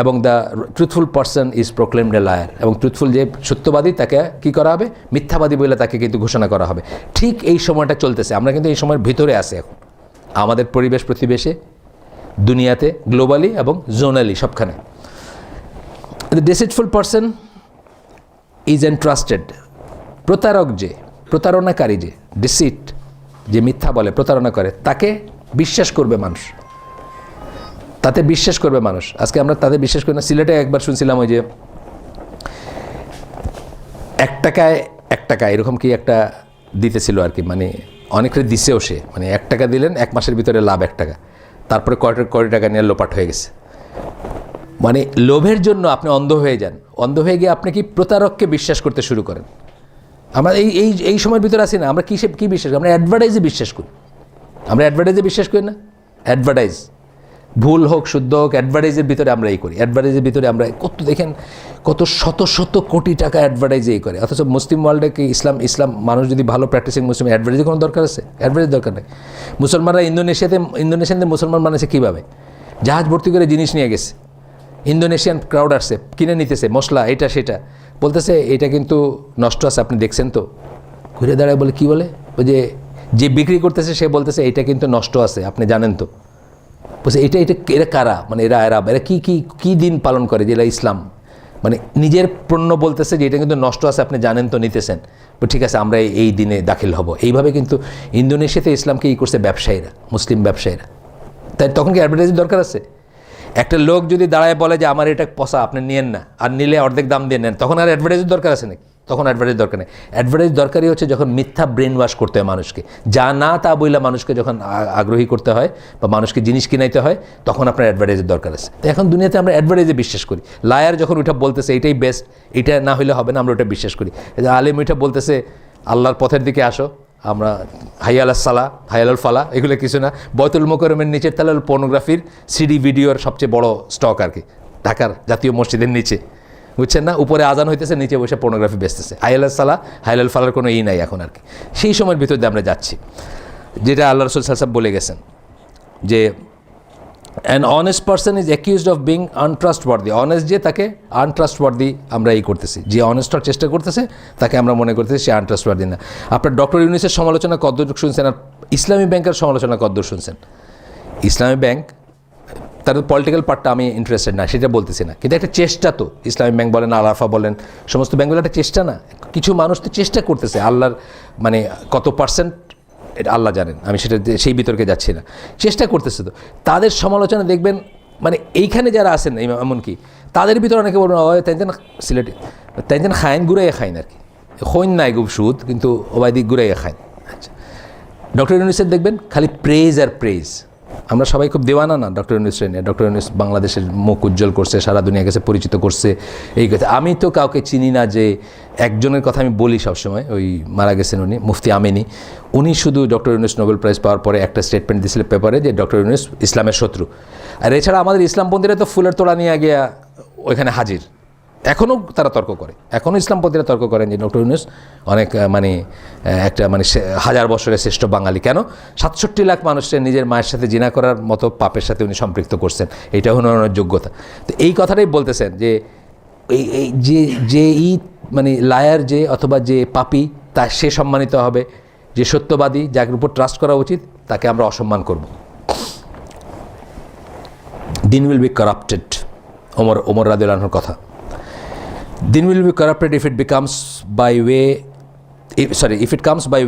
এবং the truthful person is proclaimed a liar, এবং ট্রুথফুল যে সত্যবাদী তাকে কী করা হবে, মিথ্যাবাদী বলে তাকে কিন্তু ঘোষণা করা হবে। ঠিক এই সময়টা চলতেছে, আমরা কিন্তু এই সময়ের ভিতরে আছি এখন, আমাদের পরিবেশ প্রতিবেশে, দুনিয়াতে, গ্লোবালি এবং জোনালি, সবখানে। দ্য ডিসিটফুল পারসন ইজ এন্ট্রাস্টেড, প্রতারক যে, প্রতারণাকারী যে, ডিসিট যে মিথ্যা বলে, প্রতারণা করে, তাকে বিশ্বাস করবে মানুষ, তাতে বিশ্বাস করবে মানুষ। আজকে আমরা তাদের বিশ্বাস করি না। সিলেটে একবার শুনছিলাম ওই যে 1 টাকায় 1 টাকা এরকম কি একটা দিতেছিল আর কি, মানে অনেকটা দিছেও সে, মানে 1 টাকা দিলেন 1 মাসের ভিতরে লাভ 1 টাকা, তারপরে কোটি টাকা নিয়ে লোপাট হয়ে গেছে। মানে লোভের জন্য আপনি অন্ধ হয়ে যান, অন্ধ হয়ে গিয়ে আপনি কি প্রতারককে বিশ্বাস করতে শুরু করেন। আমরা এই সময়ের ভিতরে আছি না, আমরা কী বিশ্বাস করি, আমরা অ্যাডভার্টাইজে বিশ্বাস করি। আমরা অ্যাডভার্টাইজে বিশ্বাস করি না, অ্যাডভার্টাইজ ভুল হোক শুদ্ধ হোক, অ্যাডভার্টাইজের ভিতরে আমরা এই করি। অ্যাডভার্টাইজের ভিতরে আমরা কত দেখেন, কত শত শত কোটি টাকা অ্যাডভার্টাইজে এই করে। অথচ মুসলিম ওয়ার্ল্ডে কি ইসলাম মানুষ যদি ভালো প্র্যাকটিসিং মুসলিম, অ্যাডভার্টাইজের কোনো দরকার আছে? অ্যাডভার্টাইজ দরকার নেই। মুসলমানরা ইন্দোনেশিয়াতে মুসলমান মানুষে কীভাবে জাহাজ ভর্তি করে জিনিস নিয়ে গেছে, ইন্দোনেশিয়ান ক্রাউড আসছে, কিনে নিতেছে মশলা, এটা সেটা, বলতেছে এটা কিন্তু নষ্ট আছে, আপনি দেখছেন তো? ঘুরে দাঁড়ায় বলে, কি বলে? ওই যে বিক্রি করতেছে সে বলতেছে এটা কিন্তু নষ্ট আছে, আপনি জানেন তো? বলছে এরা কারা, মানে এরা কি দিন পালন করে যে এরা ইসলাম, মানে নিজের পণ্য বলতেছে যে এটা কিন্তু নষ্ট আছে, আপনি জানেন তো, নিতেছেন? ঠিক আছে, আমরা এই দিনে দাখিল হব। এইভাবে কিন্তু ইন্দোনেশিয়াতে ইসলামকে করছে ব্যবসায়ীরা, মুসলিম ব্যবসায়ীরা। তাই তখন কি অ্যাডভার্টাইজিং দরকার আছে? একটা লোক যদি দাঁড়ায় বলে যে আমার এটা পচা, আপনি নিয়েন না, আর নিলে অর্ধেক দাম দিয়ে নেন, তখন আর অ্যাডভার্টাইজ দরকার আছে নাকি? তখন অ্যাডভার্টাইজ দরকার নেই। অ্যাডভার্টাইজ দরকারই হচ্ছে যখন মিথ্যা ব্রেন ওয়াশ করতে হয় মানুষকে, যা না তা বইলা মানুষকে যখন আগ্রহী করতে হয় বা মানুষকে জিনিস কিনাইতে হয়, তখন আপনার অ্যাডভার্টাইজের দরকার আছে। তো এখন দুনিয়াতে আমরা অ্যাডভার্টাইজে বিশ্বাস করি। লায়ার যখন ওইটা বলতেছে এটাই বেস্ট, এটা না হলে হবে না, আমরা ওটা বিশ্বাস করি। আলেম ওইটা বলতেছে আল্লাহর পথের দিকে আসো, আমরা হাইয়াল সালা, হাইয়াল ফালা, এগুলো কিছু না। বয়তুল মোকাররমের নিচের তাহলে পর্নোগ্রাফির সিডি ভিডিওর সবচেয়ে বড় স্টক আর কি, ঢাকার জাতীয় মসজিদের নিচে, বুঝছেন না? উপরে আজান হইতেছে, নিচে বসে পর্নোগ্রাফি বেচতেছে। হাইয়াল সালা, হাইয়াল ফালার কোনো নাই এখন আর কি। সেই সময়ের ভিতর দিয়ে আমরা যাচ্ছি, যেটা আল্লাহ রাসূল সাল্লাল্লাহু আলাইহি ওয়াসাল্লাম বলে গেছেন যে an honest person is accused of being untrustworthy. Honest যে, তাকে আনট্রাস্টওয়ার্দি আমরা এই করতেছি। যে অনেস্ট হওয়ার চেষ্টা করতেছে তাকে আমরা মনে করতেছি সে আনট্রাস্টওয়ার্দি না। আপনার ডক্টর ইউনূসের সমালোচনা কতদূর শুনছেন, আর ইসলামী ব্যাংকের সমালোচনা কতদূর শুনছেন? ইসলামী ব্যাংক, তার পলিটিক্যাল পার্টটা আমি ইন্টারেস্টেড না, সেটা বলতেছি না, কিন্তু একটা চেষ্টা তো, ইসলামী ব্যাংক বলেন, আলাফা বলেন, সমস্ত ব্যাংকগুলো একটা চেষ্টা না? কিছু মানুষ তো চেষ্টা করতেছে, আল্লাহর মানে কত পার্সেন্ট এটা আল্লাহ জানেন, আমি সেটা সেই বিতর্কে যাচ্ছি না, চেষ্টা করতেছে তো। তাদের সমালোচনা দেখবেন, মানে এইখানে যারা আছেন এমনকি তাদের ভিতরে অনেকে বলবেন তাই যেন সিলেটে তাই যেন খাইন ঘুরাইয়া খাইন আর কি, খৈন নাই খুব সুদ, কিন্তু ওবাইদিক ঘুরাইয়া খাইন। আচ্ছা, ডক্টর ইউনূসের দেখবেন খালি প্রেজ আর প্রেজ। আমরা সবাই খুব দেওয়ানা না ডক্টর ইউনূসের নিয়ে। ডক্টর ইউনূস বাংলাদেশের মুখ উজ্জ্বল করছে, সারা দুনিয়ার কাছে পরিচিত করছে, এই কথা। আমি তো কাউকে চিনি না, যে একজনের কথা আমি বলি সবসময়, ওই মারা গেছেন উনি, মুফতি আমিনী, উনি শুধু ডক্টর ইউনূস নোবেল প্রাইজ পাওয়ার পরে একটা স্টেটমেন্ট দিয়েছিল পেপারে যে ডক্টর ইউনূস ইসলামের শত্রু। আর এছাড়া আমাদের ইসলামপন্থীরা তো ফুলের তোড়া নিয়ে গিয়া ওইখানে হাজির, এখনও তারা তর্ক করে, এখনও ইসলামপন্থীরা তর্ক করেন যে ডক্টর ইউনূস অনেক মানে একটা মানে 1000 বছরের শ্রেষ্ঠ বাঙালি। কেন? 67 লাখ মানুষের নিজের মায়ের সাথে জিনা করার মতো পাপের সাথে উনি সম্পৃক্ত করছেন, এটা হলো ওনার যোগ্যতা। তো এই কথাটাই বলতেছেন যে এই যে মানে লায়ার যে অথবা যে পাপী, তা সে সম্মানিত হবে, যে সত্যবাদী, যার উপর ট্রাস্ট করা উচিত, তাকে আমরা অসম্মান করব। দিন উইল বি কারাপ্টেড, ওমর রাদিয়াল্লাহু আনহুর কথা। Din will be corrupted if it comes by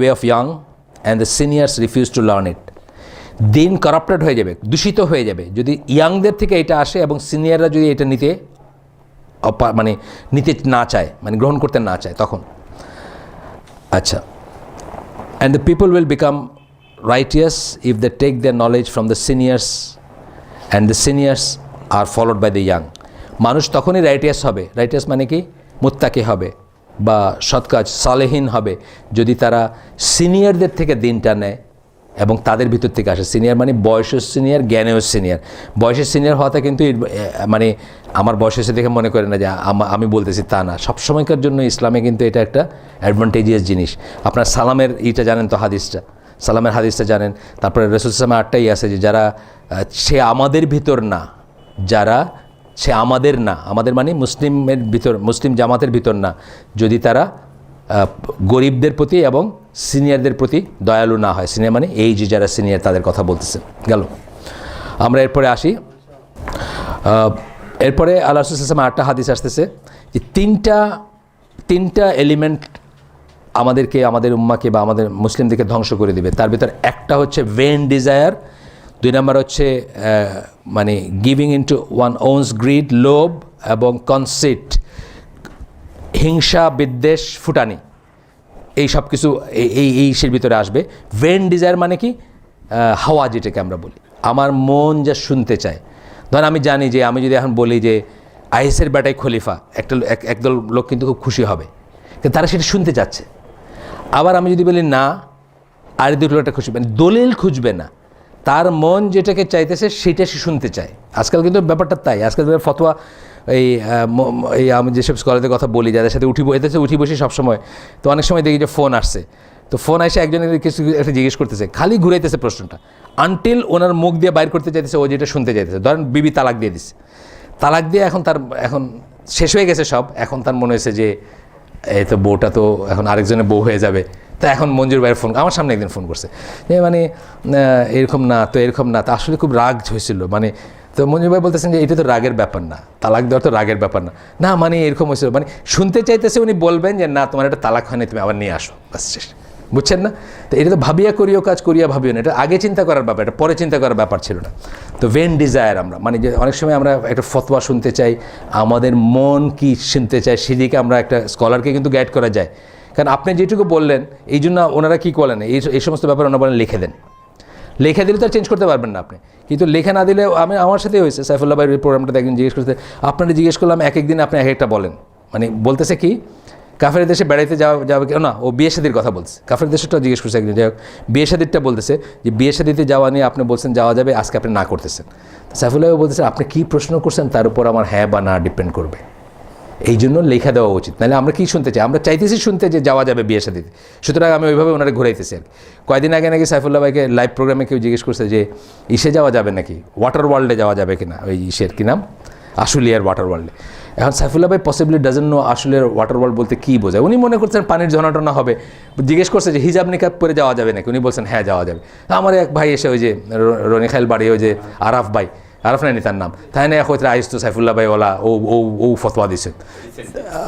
way of young and the seniors refuse to learn it. দিন কারাপ্টেড হয়ে যাবে, দূষিত হয়ে যাবে যদি ইয়াংদের থেকে এটা আসে এবং সিনিয়ররা যদি এটা নিতে না চায়, মানে গ্রহণ করতে না চায়, তখন। আচ্ছা, and the people will become righteous if they take their knowledge from the seniors and the seniors are followed by the young. মানুষ তখনই রাইটিয়াস হবে, রাইটিয়াস মানে কি? মুত্তাকি হবে বা সৎ কাজ সালেহীন হবে যদি তারা সিনিয়রদের থেকে দিনটা নেয় এবং তাদের ভিতর থেকে আসে। সিনিয়র মানে বয়সের সিনিয়র, জ্ঞানেও সিনিয়র। বয়সের সিনিয়র হওয়াটা কিন্তু মানে আমার বয়স এসে দেখে মনে করে না যে আমি বলতেছি, তা না। সবসময়কার জন্য ইসলামে কিন্তু এটা একটা অ্যাডভান্টেজিয়াস জিনিস। আপনার সালামের ইটা জানেন তো, হাদিসটা, সালামের হাদিসটা জানেন। তারপরে রাসূল সাল্লাল্লাহু আলাইহি ওয়াসাল্লাম 8টাই আছে যে যারা সে আমাদের ভিতর না, যারা সে আমাদের না, আমাদের মানে মুসলিমের ভিতর, মুসলিম জামাতের ভিতর না, যদি তারা গরিবদের প্রতি এবং সিনিয়রদের প্রতি দয়ালু না হয়। সিনিয়র মানে এই যে যারা সিনিয়র তাদের কথা বলতেছে। গেল, আমরা এরপরে আসি। এরপরে আল্লাহ রাসূল সাল্লাল্লাহু আলাইহি ওয়াসাল্লাম 8টা হাদিস আসতেছে যে তিনটা এলিমেন্ট আমাদেরকে, আমাদের উম্মাকে বা আমাদের মুসলিমদেরকে ধ্বংস করে দিবে। তার ভিতর একটা হচ্ছে ভেন ডিজায়ার, 2 নম্বর হচ্ছে মানে গিভিং ইনটু ওয়ান ওনস গ্রিড, লোভ এবং কনসিট, হিংসা, বিদ্বেষ, ফুটানি, এই সব কিছু এইসের ভিতরে আসবে। ভেন ডিজায়ার মানে কি? হাওয়া, যেটাকে আমরা বলি, আমার মন যা শুনতে চায়। ধরেন আমি জানি যে আমি যদি এখন বলি যে আইএসের বেটাই খলিফা, একদল লোক কিন্তু খুব খুশি হবে, কিন্তু তারা সেটা শুনতে চাচ্ছে। আবার আমি যদি বলি না, আর দুটো লোকটা খুশি, মানে দলিল খুঁজবে না, তার মন যেটাকে চাইতেছে সেটা সে শুনতে চায়। আজকাল কিন্তু ব্যাপারটা তাই। আজকাল ফতোয়া এই আমি যেসব স্কলারদের কথা বলি, যাদের সাথে উঠি বসি সবসময়, তো অনেক সময় দেখি যে ফোন আসছে, তো ফোন এসে একজনের কিছু একটা জিজ্ঞেস করতেছে, খালি ঘুরাইতেছে প্রশ্নটা, আনটিল ওনার মুখ দিয়ে বাইর করতে চাইতেছে ও যেটা শুনতে চাইতেছে। ধরেন বিবি তালাক দিয়ে দিচ্ছে, তালাক দিয়ে এখন শেষ হয়ে গেছে সব, এখন তার মনে হয়েছে যে এই তো বউটা তো এখন আরেকজনের বউ হয়ে যাবে। তা এখন মঞ্জুর ভাইয়ের ফোন, আমার সামনে একদিন ফোন করছে যে মানে এরকম না তো, এরকম না, তা আসলে খুব রাগ হয়েছিল। মানে তো মঞ্জুর ভাই বলতেছেন যে এটা তো রাগের ব্যাপার না, তালাক দেওয়ার তো রাগের ব্যাপার না, না মানে এরকম হয়েছিল, মানে শুনতে চাইতেছে উনি বলবেন যে না তোমার একটা তালাক হয়নি, তুমি আবার নিয়ে আসো, বাস শেষ। বুঝছেন না? তো এটা তো ভাবিয়া করিও কাজ, করিয়া ভাবিও না, এটা আগে চিন্তা করার ব্যাপার, এটা পরে চিন্তা করার ব্যাপার ছিল না। তো ভেন ডিজায়ার, আমরা মানে যে অনেক সময় আমরা একটা ফতোয়া শুনতে চাই, আমাদের মন কি শুনতে চায় সেদিকে আমরা একটা স্কলারকে কিন্তু গাইড করা যায়। কারণ আপনি যেটুকু বললেন, এই জন্য ওনারা কী করেন, এই সমস্ত ব্যাপার ওনারা বলেন লিখে দেন। লেখা দিলে তো আর চেঞ্জ করতে পারবেন না আপনি, কিন্তু লেখা না দিলে আমার সাথেই হয়েছে। সাইফুল্লাহ ভাইয়ের প্রোগ্রামটাতে একদিন জিজ্ঞেস করতে, আপনারা জিজ্ঞেস করলাম এক একদিন আপনি এক একটা বলেন, মানে বলতেছে কি কাফের দেশে বেড়াইতে যাবে না, ও বিয়ে শাদির কথা বলছে, কাফের দেশেরটা জিজ্ঞেস করছে একদিন। যাই হোক, বিয়ে শাদিরটা বলতেছে যে বিয়ে শাদিতে যাওয়া নিয়ে আপনি বলছেন যাওয়া যাবে, আজকে আপনি না করতেছেন। সাইফুল্লাহ বলতেছে আপনি কী প্রশ্ন করছেন তার উপর আমার হ্যাঁ বা না ডিপেন্ড করবে, এই জন্য লেখা দেওয়া উচিত। নাহলে আমরা কী শুনতে চাই, আমরা চাইতেছি শুনতে যে যাওয়া যাবে বিয়ে শাদিতে, সুতরাং আমি ওইভাবে ওনারা ঘুরাইতেছি আর কি। কয়েকদিন আগে নাকি সাইফুল্লাহ ভাইকে লাইভ প্রোগ্রামে কেউ জিজ্ঞেস করছে যে ইসে যাওয়া যাবে নাকি, ওয়াটার ওয়ার্ল্ডে যাওয়া যাবে কিনা, ওই ইসের কী নাম, আশুলিয়ার ওয়াটার ওয়ার্ল্ডে। এখন সাইফুল্লাহ ভাই পসিবলি ডাজেন্ট নো আশুলিয়ার ওয়াটার ওয়ার্ল্ড বলতে কী বোঝায়। উনি মনে করছেন পানির ঝর্ণাটনা হবে, জিজ্ঞেস করছে যে হিজাব নিকাব পরে যাওয়া যাবে নাকি, উনি বলছেন হ্যাঁ যাওয়া যাবে। আমার এক ভাই এসে ওই যে রনিখাইল বাড়ি, ওই যে আরাফ ভাই, আরাফ নাইনি তার নাম, তাই না, এখন আইস তো সাইফুল্লাহ ভাই ওলা ও ফতোয়া দিছে।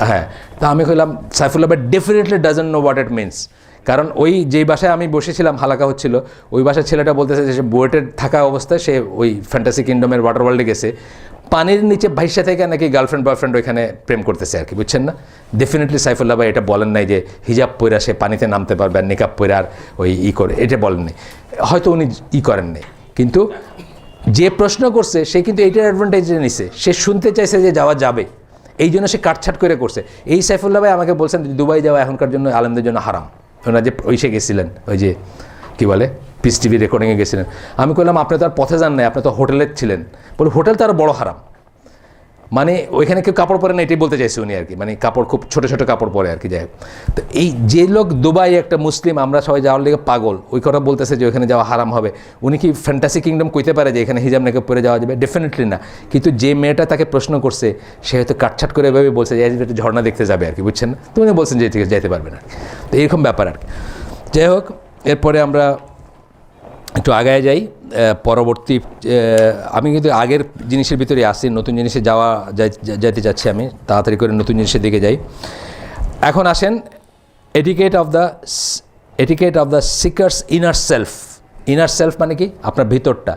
হ্যাঁ, তা আমি কইলাম সাইফুল্লাহ ভাই definitely doesn't know what it means. কারণ ওই যেই বাসায় আমি বসেছিলাম হালাকা হচ্ছিল, ওই বাসার ছেলেটা বলতেছে যে সে বুয়েটের থাকা অবস্থায় সে ওই ফ্যান্টাসি কিংডমের ওয়াটার ওয়ার্ল্ডে গেছে, পানির নিচে ভাইসা থেকে নাকি গার্লফ্রেন্ড বয়ফ্রেন্ড ওইখানে প্রেম করতেছে আর কি, বুঝছেন না? ডেফিনেটলি সাইফুল্লাহ ভাই এটা বলেন নাই যে হিজাব পইরা সে পানিতে নামতে পারবে আর নিকাব পইরা আর ওই করে, এটা বলেন নাই, হয়তো উনি করেন নাই। কিন্তু যে প্রশ্ন করছে সে কিন্তু এইটার অ্যাডভান্টেজ নিছে, সে শুনতে চাইছে যে যাওয়া যাবে, এই জন্য সে কাটছাট করে করছে। এই সাইফুল্লাহ ভাই আমাকে বলছেন দুবাই যাওয়া এখনকার জন্য আলেমদের জন্য হারাম। ওনারা যে ওইসে গেছিলেন, ওই যে কী বলে পিস টিভি রেকর্ডিংয়ে গেছিলেন, আমি বললাম আপনি তো আর পথে যান নাই, আপনি তো হোটেলে ছিলেন। বলে হোটেল তো আরও বড় হারাম, মানে ওইখানে কেউ কাপড় পরে না, এটাই বলতে চাইছে উনি আর কি, মানে কাপড় খুব ছোটো ছোটো কাপড় পরে আর কি। যাই হোক, তো এই যে লোক দুবাই একটা মুসলিম, আমরা সবাই যাওয়ার লেগে পাগল, ওই কথা বলতেছে যে ওইখানে যাওয়া হারাম হবে, উনি কি ফ্যান্টাসি কিংডম কইতে পারে যে এখানে হিজাব নেকাব পরে যাওয়া যাবে? ডেফিনেটলি না। কিন্তু যে মেয়েটা তাকে প্রশ্ন করছে সে হয়তো কাটছাট করে এভাবে বলছে যে একটা ঝর্ণা দেখতে যাবে আর কি, বুঝছেন না? তো উনি বলছেন যে ঠিক আছে যাইতে পারবে না, তো এরকম ব্যাপার আর কি। যাই হোক, এরপরে আমরা একটু আগায় যাই। পরবর্তী আমি কিন্তু আগের জিনিসের ভিতরে আসি, নতুন জিনিসে যাইতে যাচ্ছি, আমি তাড়াতাড়ি করে নতুন জিনিসের দিকে যাই। এখন আসেন etiquette of the seekers inner self. Inner self মানে কি? আপনার ভিতরটা,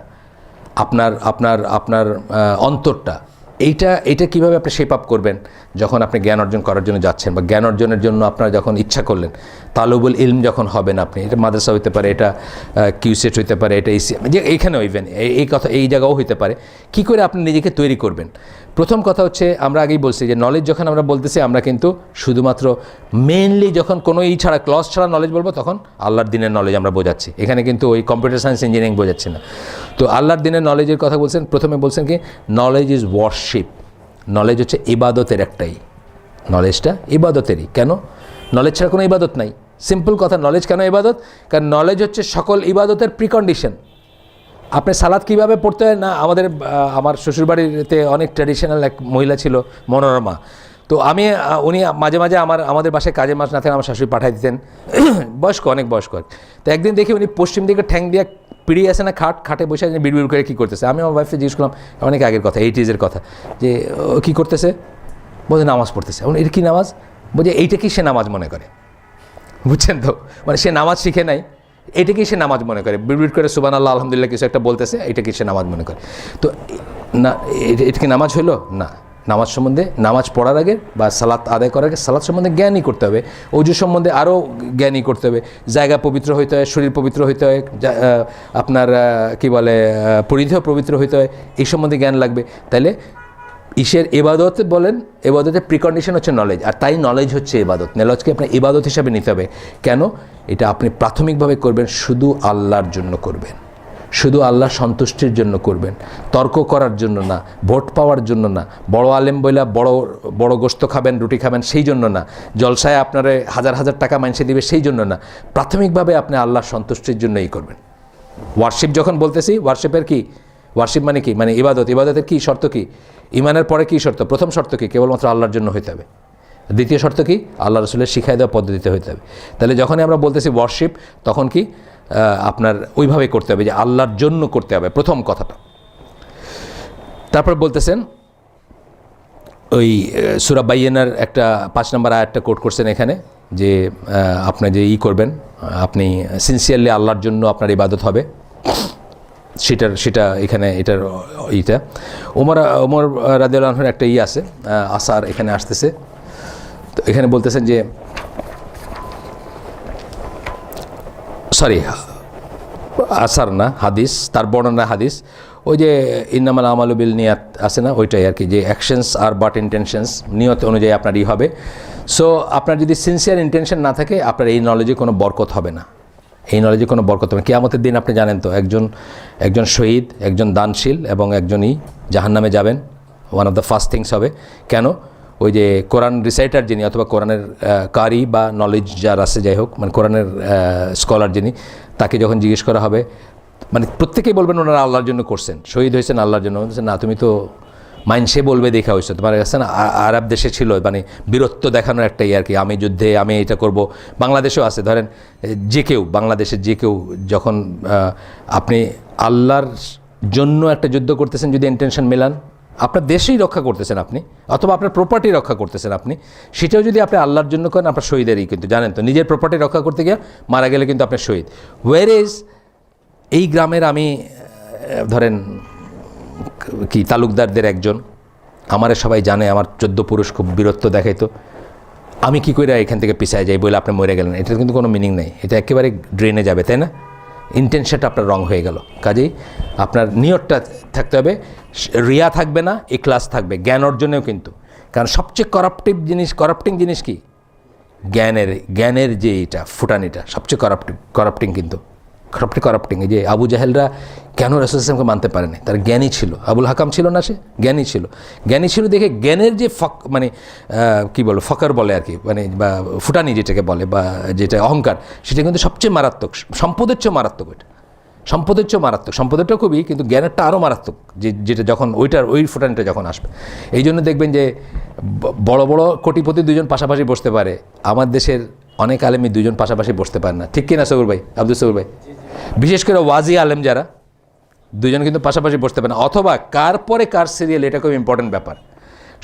আপনার অন্তরটা, এইটা কীভাবে আপনি শেপ আপ করবেন যখন আপনি জ্ঞান অর্জন করার জন্য যাচ্ছেন, বা জ্ঞান অর্জনের জন্য আপনারা যখন ইচ্ছা করলেন, তালুবুল ইলম যখন হবেন আপনি, এটা মাদ্রাসা হইতে পারে, এটা কিউসেট হইতে পারে, এটা যে এইখানেও ইভেন এই জায়গাও হইতে পারে, কী করে আপনি নিজেকে তৈরি করবেন। প্রথম কথা হচ্ছে, আমরা আগেই বলছি যে নলেজ যখন আমরা বলতেছি, আমরা কিন্তু শুধুমাত্র মেইনলি যখন কোনো ছাড়া ক্লস ছাড়া নলেজ বলবো, তখন আল্লাহর দিনের নলেজ আমরা বোঝাচ্ছি। এখানে কিন্তু ওই কম্পিউটার সায়েন্স ইঞ্জিনিয়ারিং বোঝাচ্ছি না। তো আল্লাহর দিনের নলেজের কথা বলছেন, প্রথমে বলছেন কি, নলেজ ইজ ওয়ার্শিপ। নলেজ হচ্ছে ইবাদতের একটাই, নলেজটা ইবাদতেরই। কেন? নলেজ ছাড়া কোনো ইবাদত নাই। সিম্পল কথা, নলেজ কেন ইবাদত? কারণ নলেজ হচ্ছে সকল ইবাদতের প্রিকন্ডিশন। আপনি সালাদ কীভাবে পড়তে হয় না, আমার শ্বশুরবাড়িতে অনেক ট্র্যাডিশনাল এক মহিলা ছিল, মনোরমা। তো উনি মাঝে মাঝে আমাদের বাসায় কাজের মাস না থাকলে আমার শাশুড়ি পাঠাই দিতেন, অনেক বয়স্ক। তো একদিন দেখি উনি পশ্চিম দিকে ঠ্যাং দিয়ে পিড়ি আছে না, খাটে বসে বিড়বিড় করে কী করতেছে। আমি আমার ওয়াইফকে জিজ্ঞেস করলাম, অনেক আগের কথা, 80s কথা, যে কী করতেছে? বলছে নামাজ পড়তেছে। এটা কী নামাজ? বলছে এইটা কি সে নামাজ মনে করে। বুঝছেন তো, মানে সে নামাজ শিখে নাই, এটাকেই সে নামাজ মনে করে। বিড়বিড় করে সুবহানাল্লাহ আলহামদুলিল্লাহ কিছু একটা বলতেছে, এটাকেই সে নামাজ মনে করে। তো না, এটা কি নামাজ হইল না? নামাজ সম্বন্ধে, নামাজ পড়ার আগে বা সালাত আদায় করার আগে সালাত সম্বন্ধে জ্ঞানই করতে হবে, অজু সম্বন্ধে আরও জ্ঞানই করতে হবে, জায়গা পবিত্র হইতে হয়, শরীর পবিত্র হইতে হয়, আপনার কী বলে পরিধেয় পবিত্র হইতে হয়, এই সম্বন্ধে জ্ঞান লাগবে। তাইলে ইসের ইবাদত বলেন, ইবাদতের প্রিকন্ডিশন হচ্ছে নলেজ, আর তাই নলেজ হচ্ছে ইবাদত। নলেজকে আপনি ইবাদত হিসাবে নিতে হবে। কেন? এটা আপনি প্রাথমিকভাবে করবেন শুধু আল্লাহর জন্য করবেন, শুধু আল্লাহ সন্তুষ্টির জন্য করবেন, তর্ক করার জন্য না, ভোট পাওয়ার জন্য না, বড় আলেম বইলা বড় গোস্ত খাবেন, রুটি খাবেন সেই জন্য না, জলসায় আপনারে হাজার হাজার টাকা মাইনসে দিবে সেই জন্য না। প্রাথমিকভাবে আপনি আল্লাহর সন্তুষ্টির জন্যই করবেন। ওয়ার্শিপ যখন বলতেছি, ওয়ার্শিপের কি, ওয়ার্শিপ মানে কি, মানে ইবাদত। ইবাদতের কি শর্ত কি? ইমানের পরে কি শর্ত? প্রথম শর্ত কি? কেবলমাত্র আল্লাহর জন্য হইতে হবে। দ্বিতীয় শর্ত কি? আল্লাহ রসুলের শিখাই দেওয়া পদ্ধতিতে হইতে হবে। তাহলে যখনই আমরা বলতেছি ওয়ার্শিপ, তখন কি আপনার ওইভাবে করতে হবে যে আল্লাহর জন্য করতে হবে, প্রথম কথাটা। তারপর বলতেছেন ওই সূরা বাইয়িনার একটা 5 নম্বর আয়াতটা কোট করছেন এখানে, যে আপনি যে করবেন, আপনি সিনসিয়ারলি আল্লাহর জন্য আপনার ইবাদত হবে, সেটা এখানে এটার ওমর রাদিয়াল্লাহু আনহুর একটা আছে, আসার এখানে আসতেছে। তো এখানে বলতেছেন যে, আসার না, হাদিস, তার বর্ণনা হাদিস, ওই যে ইন্নামাল আমালু বিল নিয়াত আছে না, ওইটাই আর কি, যে অ্যাকশনস আর বাট ইন্টেনশনস, নিয়ত অনুযায়ী আপনার হবে। সো আপনার যদি সিনসিয়ার ইন্টেনশন না থাকে, আপনার এই নলেজে কোনো বরকত হবে না, এই নলেজে কোনো বরকত হবে না। কিয়ামতের দিন আপনি জানেন তো, একজন শহীদ, একজন দানশীল এবং একজনই জাহান্নামে যাবেন। One of the first things হবে। কেন? ওই যে কোরআন রিসাইটার যিনি, অথবা কোরআনের কারি বা নলেজ যার আছে, যাই হোক, মানে কোরআনের স্কলার যিনি, তাকে যখন জিজ্ঞেস করা হবে, মানে প্রত্যেকেই বলবেন ওনারা আল্লাহর জন্য করছেন, শহীদ হয়েছেন আল্লাহর জন্য। বলছেন না, তুমি তো মাইনসে বলবে দেখা হয়েছে, তোমার কাছে না আরব দেশে ছিল, মানে বীরত্ব দেখানোর একটাই আর কি, আমি যুদ্ধে আমি এটা করব। বাংলাদেশেও আছে, ধরেন যে কেউ, বাংলাদেশের যে কেউ, যখন আপনি আল্লাহর জন্য একটা যুদ্ধ করতেছেন, যদি ইন্টেনশন মেলান, আপনার দেশেই রক্ষা করতেছেন আপনি, অথবা আপনার প্রপার্টি রক্ষা করতেছেন আপনি, সেটাও যদি আপনি আল্লাহর জন্য করেন, আপনার শহীদেরই কিন্তু, জানেন তো, নিজের প্রপার্টি রক্ষা করতে গিয়ে মারা গেলে কিন্তু আপনার শহীদ। ওয়ারেজ এই গ্রামের আমি ধরেন কি তালুকদারদের একজন, আমারে সবাই জানে, আমার 14 পুরুষ খুব বীরত্ব দেখাইতো, আমি কি করে এখান থেকে পিছায় যাই বলে আপনি মরে গেলেন, এটার কিন্তু কোনো মিনিং নেই, এটা একেবারে ড্রেনে যাবে, তাই না? ইন্টেনশনটা আপনার রং হয়ে গেল। কাজেই আপনার নিয়তটা থাকতে হবে, রিয়া থাকবে না, ইখলাস থাকবে, জ্ঞান অর্জনেও কিন্তু। কারণ সবচেয়ে করাপ্টিং জিনিস কি? জ্ঞানের যে এটা ফুটানিটা সবচেয়ে করাপ্টিং কিন্তু করাপ্টিং। এই যে আবু জাহেলরা কেন রাসূল সাল্লাল্লাহু আলাইহি ওয়াসাল্লামকে মানতে পারেনি? তার জ্ঞানী ছিল। আবুল হাকাম ছিল না, সে জ্ঞানী ছিল দেখে জ্ঞানের যে মানে কী বলো, ফকর বলে আর কি, মানে বা ফুটানি যেটাকে বলে, বা যেটা অহংকার, সেটা কিন্তু সবচেয়ে মারাত্মক, সম্পদের চেয়ে মারাত্মক। ওইটা সম্পদের চেয়ে মারাত্মক, সম্পদেরটা খুবই, কিন্তু জ্ঞানেরটা আরও মারাত্মক, যেটা যখন ওই ফুটানিটা যখন আসবে। এই জন্য দেখবেন যে বড় বড় কোটিপতি দুজন পাশাপাশি বসতে পারে, আমার দেশের অনেক আলেমই দুজন পাশাপাশি বসতে পারে না, ঠিক কিনা সবুর ভাই, আব্দুল সবুর ভাই? বিশেষ করে ওয়াজি আলেম যারা, দুজন কিন্তু পাশাপাশি বসতে পারে না। অথবা কার পরে কার সিরিয়াল, এটা খুব ইম্পর্টেন্ট ব্যাপার।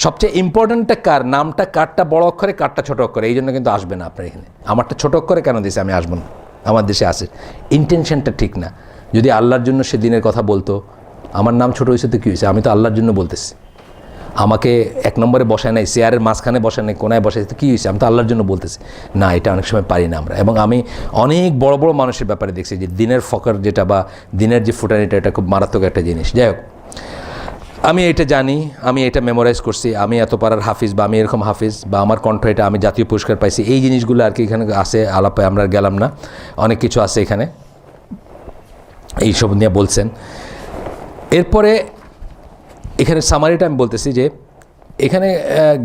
সবচেয়ে ইম্পর্টেন্টটা কার, নামটা কারটা বড় অক্ষরে, কারটা ছোটো অক্ষরে, এই জন্য কিন্তু আসবে না আপনার এখানে। আমারটা ছোটো অক্ষরে কেন দিয়েছে, আমি আসবো না, আমার দেশে আসে, ইন্টেনশনটা ঠিক না। যদি আল্লাহর জন্য সে দিনের কথা বলতো, আমার নাম ছোটো হয়েছে তো কী হয়েছে, আমি তো আল্লাহর জন্য বলতেছি। আমাকে এক নম্বরে বসায় নাই, চেয়ারের মাঝখানে বসায় নাই, কোনায় বসায়, তো কী হয়েছে, আমি তো আল্লাহর জন্য বলতেছি না, এটা অনেক সময় পারি না আমরা। এবং আমি অনেক বড় বড় মানুষের ব্যাপারে দেখছি যে দিনের ফকর যেটা বা দিনের যে ফুটানিটা, এটা খুব মারাত্মক একটা জিনিস। যাই হোক, আমি এটা জানি, আমি এটা মেমোরাইজ করছি, আমি এত পারার হাফিজ বা আমি এরকম হাফিজ বা আমার কণ্ঠ এটা, আমি জাতীয় পুরস্কার পাইছি, এই জিনিসগুলো আর কি এখানে আছে, আলাপে আমরা গেলাম না, অনেক কিছু আছে এখানে এইসব নিয়ে বলছেন। এরপরে এখানে সামারিটা আমি বলতেছি যে এখানে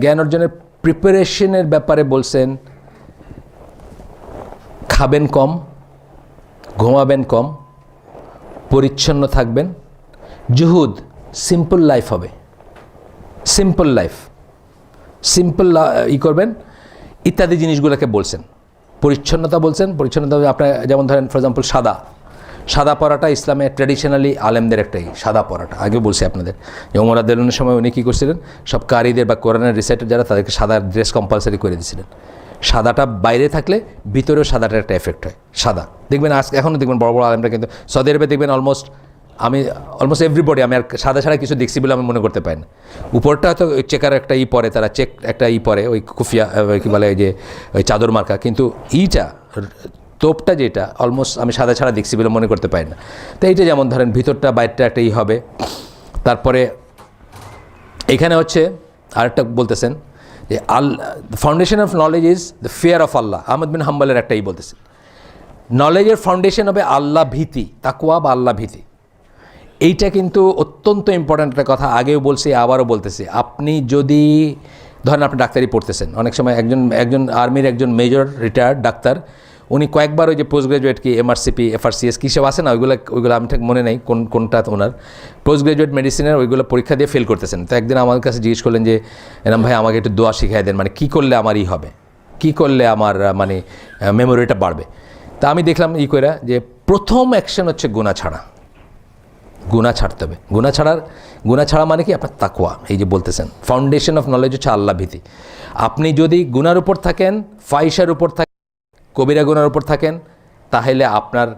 জ্ঞান অর্জনের প্রিপারেশনের ব্যাপারে বলছেন, খাবেন কম, ঘুমাবেন কম, পরিচ্ছন্ন থাকবেন, জুহুদ, সিম্পল লাইফ হবে, সিম্পল লাইফ, সিম্পল করবেন ইত্যাদি জিনিসগুলোকে বলছেন। পরিচ্ছন্নতা বলছেন, পরিচ্ছন্নতা আপনার যেমন ধরেন ফর এক্সাম্পল সাদা পরাটা ইসলামে ট্র্যাডিশনালি আলেমদের একটাই, সাদা পরাটা। আগে বলছি আপনাদের যে ওমর রাদিয়াল্লাহু সময় উনি কী করছিলেন, সব কারিদের বা কোরআনের রিসাইটার যারা, তাদেরকে সাদা ড্রেস কম্পালসারি করে দিয়েছিলেন। সাদাটা বাইরে থাকলে ভিতরেও সাদাটার একটা এফেক্ট হয়। সাদা দেখবেন আজকে এখনও দেখবেন বড় বড় আলেমরা, কিন্তু সৌদি আরবে দেখবেন অলমোস্ট এভরিবডি, আমি আর সাদা ছাড়া কিছু দেখছি বলে আমি মনে করতে পারি না। উপরটা হয়তো ওই চেকার একটা পরে, তারা চেক একটা পরে, ওই কুফিয়া কী বলে, যে ওই চাদর মার্কা, কিন্তু তোপটা যেটা অলমোস্ট আমি সাদা ছাড়া দেখছি বলে মনে করতে পারি না। তো এইটা যেমন ধরেন ভিতরটা বাইরটা একটা হবে। তারপরে এখানে হচ্ছে আরেকটা বলতেছেন যে foundation of knowledge is the fear of Allah. Ahmad bin হাম্বলের একটাই বলতেছেন, নলেজের ফাউন্ডেশন হবে আল্লাহ ভীতি, তাকওয়া বা আল্লাহ ভীতি। এইটা কিন্তু অত্যন্ত ইম্পর্ট্যান্ট একটা কথা, আগেও বলছি আবারও বলতেছি। আপনি যদি ধরেন আপনি ডাক্তারি পড়তেছেন, অনেক সময় একজন আর্মির একজন মেজর রিটায়ার্ড ডাক্তার, উনি কয়েকবার ওই যে পোস্ট গ্রাজুয়েট কি এমআরসিপি এফআরসিএস কী সব আছে না, ওইগুলো আমি ঠিক মনে নেই কোনটা ওনার, পোস্ট গ্রাজুয়েট মেডিসিনের ওইগুলো পরীক্ষা দিয়ে ফেল করতেছেন। তো একদিন আমার কাছে জিজ্ঞেস করলেন যে এরম ভাই আমাকে একটু দোয়া শিখাই দেন, মানে কী করলে আমার হবে, কী করলে আমার মানে মেমোরিটা বাড়বে। তা আমি দেখলাম কইরা যে প্রথম অ্যাকশন হচ্ছে গুনাহ ছাড়া, গুনাহ ছাড়তে হবে। গুনাহ ছাড়া মানে কি, আপনার তাকওয়া। এই যে বলতেছেন ফাউন্ডেশন অফ নলেজ হচ্ছে আল্লাহ ভীতি। আপনি যদি গুনার উপর থাকেন, ফাহিশার উপর থাকেন, কবিরা গুনার উপর থাকেন, তাহলে আপনার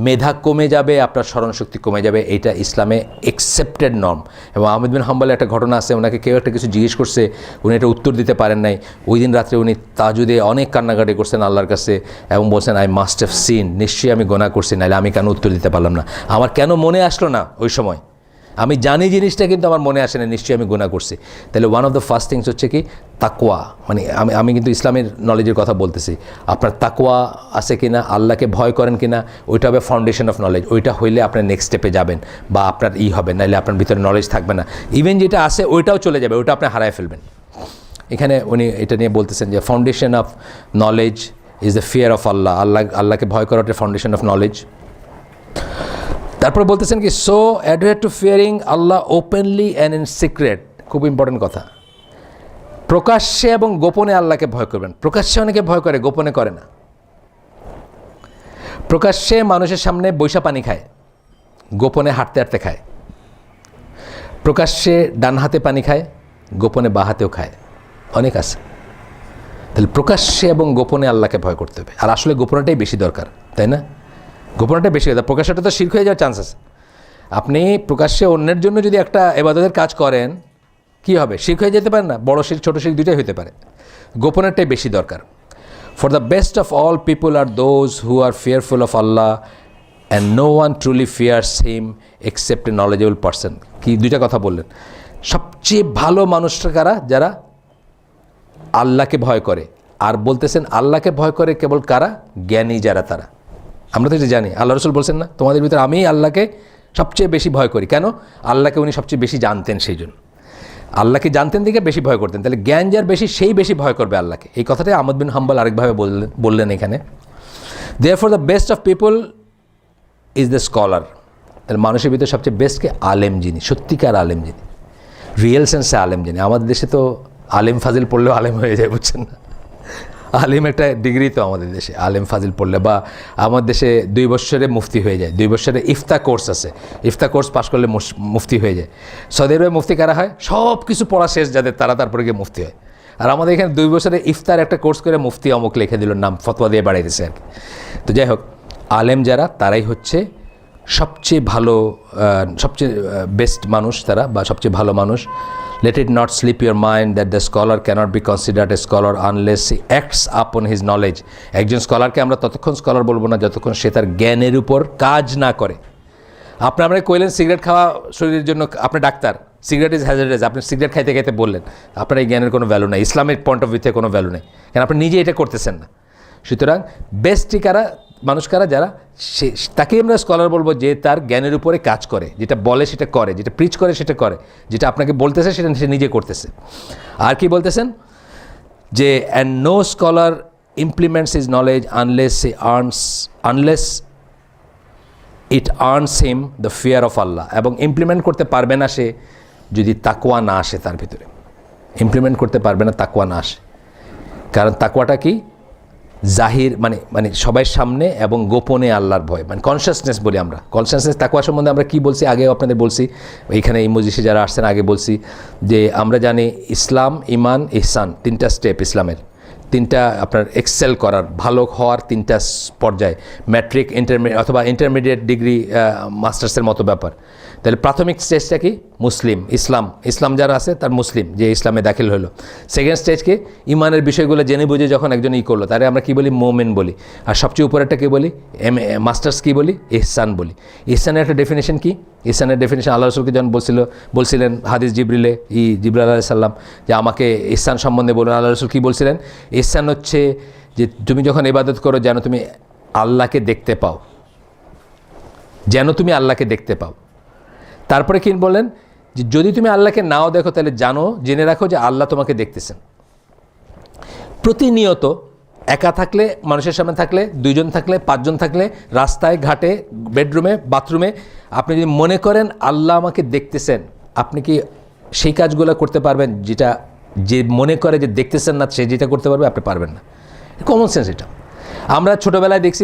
মেধা কমে যাবে, আপনার স্মরণশক্তি কমে যাবে। এটা ইসলামে অ্যাকসেপ্টেড নর্ম। এবং আহমদ বিন হাম্বলের একটা ঘটনা আছে, ওনাকে কেউ একটা কিছু জিজ্ঞেস করছে, উনি এটা উত্তর দিতে পারেন নাই। ওই দিন রাত্রে উনি তাজুদে অনেক কান্নাকাটি করছেন আল্লাহর কাছে এবং বলছেন আই মাস্ট হ্যাভ সিন, নিশ্চয়ই আমি গুনাহ করছি, নাহলে আমি কেন উত্তর দিতে পারলাম না, আমার কেন মনে আসলো না ওই সময়, আমি জানি জিনিসটা কিন্তু আমার মনে আসে না, নিশ্চয়ই আমি গুনাহ করছি। তাহলে one of the first things হচ্ছে কি তাকওয়া। মানে আমি কিন্তু ইসলামের নলেজের কথা বলতেছি, আপনার তাকওয়া আছে কিনা, আল্লাহকে ভয় করেন কিনা, ওইটা হবে ফাউন্ডেশন অফ নলেজ। ওইটা হইলে আপনার নেক্সট স্টেপে যাবেন বা আপনার হবে, নাহলে আপনার ভিতরে নলেজ থাকবে না, ইভেন যেটা আছে ওইটাও চলে যাবে, ওইটা আপনি হারায় ফেলবেন। এখানে উনি এটা নিয়ে বলতেছেন যে foundation of knowledge is the fear of Allah, আল্লাহকে ভয় করাটা ফাউন্ডেশন অফ নলেজ। তারপর বলতেছেন কি so adhere to fearing Allah openly and in secret. খুব ইম্পর্টেন্ট কথা, প্রকাশ্যে এবং গোপনে আল্লাহকে ভয় করবেন। প্রকাশ্যে অনেকে ভয় করে, গোপনে করে না। প্রকাশ্যে মানুষের সামনে বৈশা পানি খায়, গোপনে হাঁটতে হাঁটতে খায়। প্রকাশ্যে ডান হাতে পানি খায়, গোপনে বাঁ হাতেও খায়, অনেক আছে। তাহলে প্রকাশ্যে এবং গোপনে আল্লাহকে ভয় করতে হবে। আর আসলে গোপনটাই বেশি দরকার, তাই না? গোপনটা বেশি কথা, প্রকাশ্যটা তো শিরক হয়ে যাওয়ার চান্স আছে। আপনি প্রকাশ্যে অন্যের জন্য যদি একটা ইবাদতের কাজ করেন, কি হবে, শিরক হয়ে যেতে পারে না? বড় শিরক ছোটো শিরক দুইটাই হতে পারে। গোপনেরটাই বেশি দরকার। For the best of all people are those who are fearful of Allah and no one truly fears him except a knowledgeable person. কি দুইটা কথা বললেন, সবচেয়ে ভালো মানুষটা কারা, যারা আল্লাহকে ভয় করে। আর বলতেছেন আল্লাহকে ভয় করে কেবল কারা, জ্ঞানী যারা, তারা। আমরা তো এটা জানি, আল্লাহ রসুল বলছেন না তোমাদের ভিতরে আমি আল্লাহকে সবচেয়ে বেশি ভয় করি। কেন? আল্লাহকে উনি সবচেয়ে বেশি জানতেন, সেই জন্য আল্লাহকে জানতেন দিকে বেশি ভয় করতেন। তাহলে জ্ঞান যার বেশি, সেই বেশি ভয় করবে আল্লাহকে। এই কথাটাই আহমদ বিন হাম্বল আরেকভাবে বললেন এখানে। Therefore the best of people is the scholar. তাহলে মানুষের ভিতরে সবচেয়ে বেস্টকে আলেম যিনি, সত্যিকার আলেম যিনি, রিয়েল সেন্সে আলেম যিনি। আমাদের দেশে তো আলেম ফাজিল পড়লেও আলেম হয়ে যায়, বুঝছেন না? আলিম একটা ডিগ্রি তো আমাদের দেশে, আলেম ফাজিল পড়লে, বা আমার দেশে 2 বছরে মুফতি হয়ে যায়, 2 বছরে ইফতা কোর্স আছে, ইফতা কোর্স পাস করলে মুফতি হয়ে যায়। সৌদি আরবে মুফতি কারা হয়, সব কিছু পড়া শেষ যাদের, তারা তারপরে গিয়ে মুফতি হয়। আর আমাদের এখানে 2 বছরে ইফতার একটা কোর্স করে মুফতি অমুক লিখে দিল, নাম ফতোয়া দিয়ে বাড়াই দিচ্ছে আর কি। তো যাই হোক, আলেম যারা, তারাই হচ্ছে সবচেয়ে ভালো সবচেয়ে বেস্ট মানুষ তারা, বা সবচেয়ে ভালো মানুষ। Let it not slip your mind that the scholar cannot be considered a scholar unless he acts upon his knowledge. একজন স্কলারকে আমরা ততক্ষণ স্কলার বলবো না যতক্ষণ সে তার জ্ঞানের উপর কাজ না করে। আপনারা কইলেন সিগারেট খাওয়া শরীরের জন্য, আপনি ডাক্তার, সিগারেট ইজ হ্যাজার্ডাস, আপনি সিগারেট খাইতে খাইতে বললেন, আপনার এই জ্ঞানের কোনো ভ্যালু নেই, ইসলামের পয়েন্ট অফ ভিউ থেকে কোনো ভ্যালু নেই, কারণ আপনি নিজে এটা করতেছেন না। সুতরাং বেস্টই কারা, মানুষ কারা, যারা তাকেই আমরা স্কলার বলবো যে তার জ্ঞানের উপরে কাজ করে, যেটা বলে সেটা করে, যেটা প্রিচ করে সেটা করে, যেটা আপনাকে বলতেছে সেটা সে নিজে করতেছে। আর কি বলতেছেন যে and no scholar implements his knowledge unless it earns him the fear of Allah. এবং ইমপ্লিমেন্ট করতে পারবে না সে যদি তাকওয়া না আসে তার ভিতরে, ইমপ্লিমেন্ট করতে পারবে না তাকওয়া না আসে। কারণ তাকওয়াটা কি, জাহির মানে সবার সামনে এবং গোপনে আল্লাহর ভয়, মানে কনসিয়াসনেস বলি আমরা। কনসিয়াসনেস তাকওয়া সম্বন্ধে আমরা কি বলছি আগেও আপনাদের বলছি, এইখানে এই মজলিসে যারা আসছেন আগে বলছি যে আমরা জানি ইসলাম, ইমান, ইহসান, তিনটা স্টেপ ইসলামের, তিনটা আপনার এক্সেল করার, ভালো হওয়ার তিনটা পর্যায়, ম্যাট্রিক, ইন্টারমিডিয়েট অথবা ইন্টারমিডিয়েট ডিগ্রি, মাস্টার্সের মতো ব্যাপার। তাহলে প্রাথমিক স্টেজটা কি, মুসলিম, ইসলাম যারা আছে তার মুসলিম, যে ইসলামে দাখিল হলো। সেকেন্ড স্টেজকে ইমানের বিষয়গুলো জেনে বুঝে যখন একজন করলো তারে আমরা কি বলি, মোমেন বলি। আর সবচেয়ে উপরেরটা কী বলি, মাস্টার্স কী বলি, ইহসান বলি। ইহসানের একটা ডেফিনেশন কি, ইহসানের ডেফিনেশন আল্লাহ রসুলকে যখন বলছিলেন হাদিস জিবরিল আলাইহিস সালাম যে আমাকে ইহসান সম্বন্ধে বলুন, আল্লাহ রসুল কী বলছিলেন, ইহসান হচ্ছে যে তুমি যখন ইবাদত করো যেন তুমি আল্লাহকে দেখতে পাও, যেন তুমি আল্লাহকে দেখতে পাও। তারপরে কি বললেন যে যদি তুমি আল্লাহকে নাও দেখো তাহলে জেনে রাখো যে আল্লাহ তোমাকে দেখতেছেন। প্রতিনিয়ত একা থাকলে, মানুষের সামনে থাকলে, 2 জন থাকলে, 5 জন থাকলে, রাস্তায় ঘাটে, বেডরুমে, বাথরুমে, আপনি যদি মনে করেন আল্লাহ আমাকে দেখতেছেন, আপনি কি সেই কাজগুলো করতে পারবেন যেটা যে মনে করে যে দেখতেছেন না সে যেটা করতে পারবে? আপনি পারবেন না। কমন সেন্স এটা। আমরা ছোটোবেলায় দেখছি,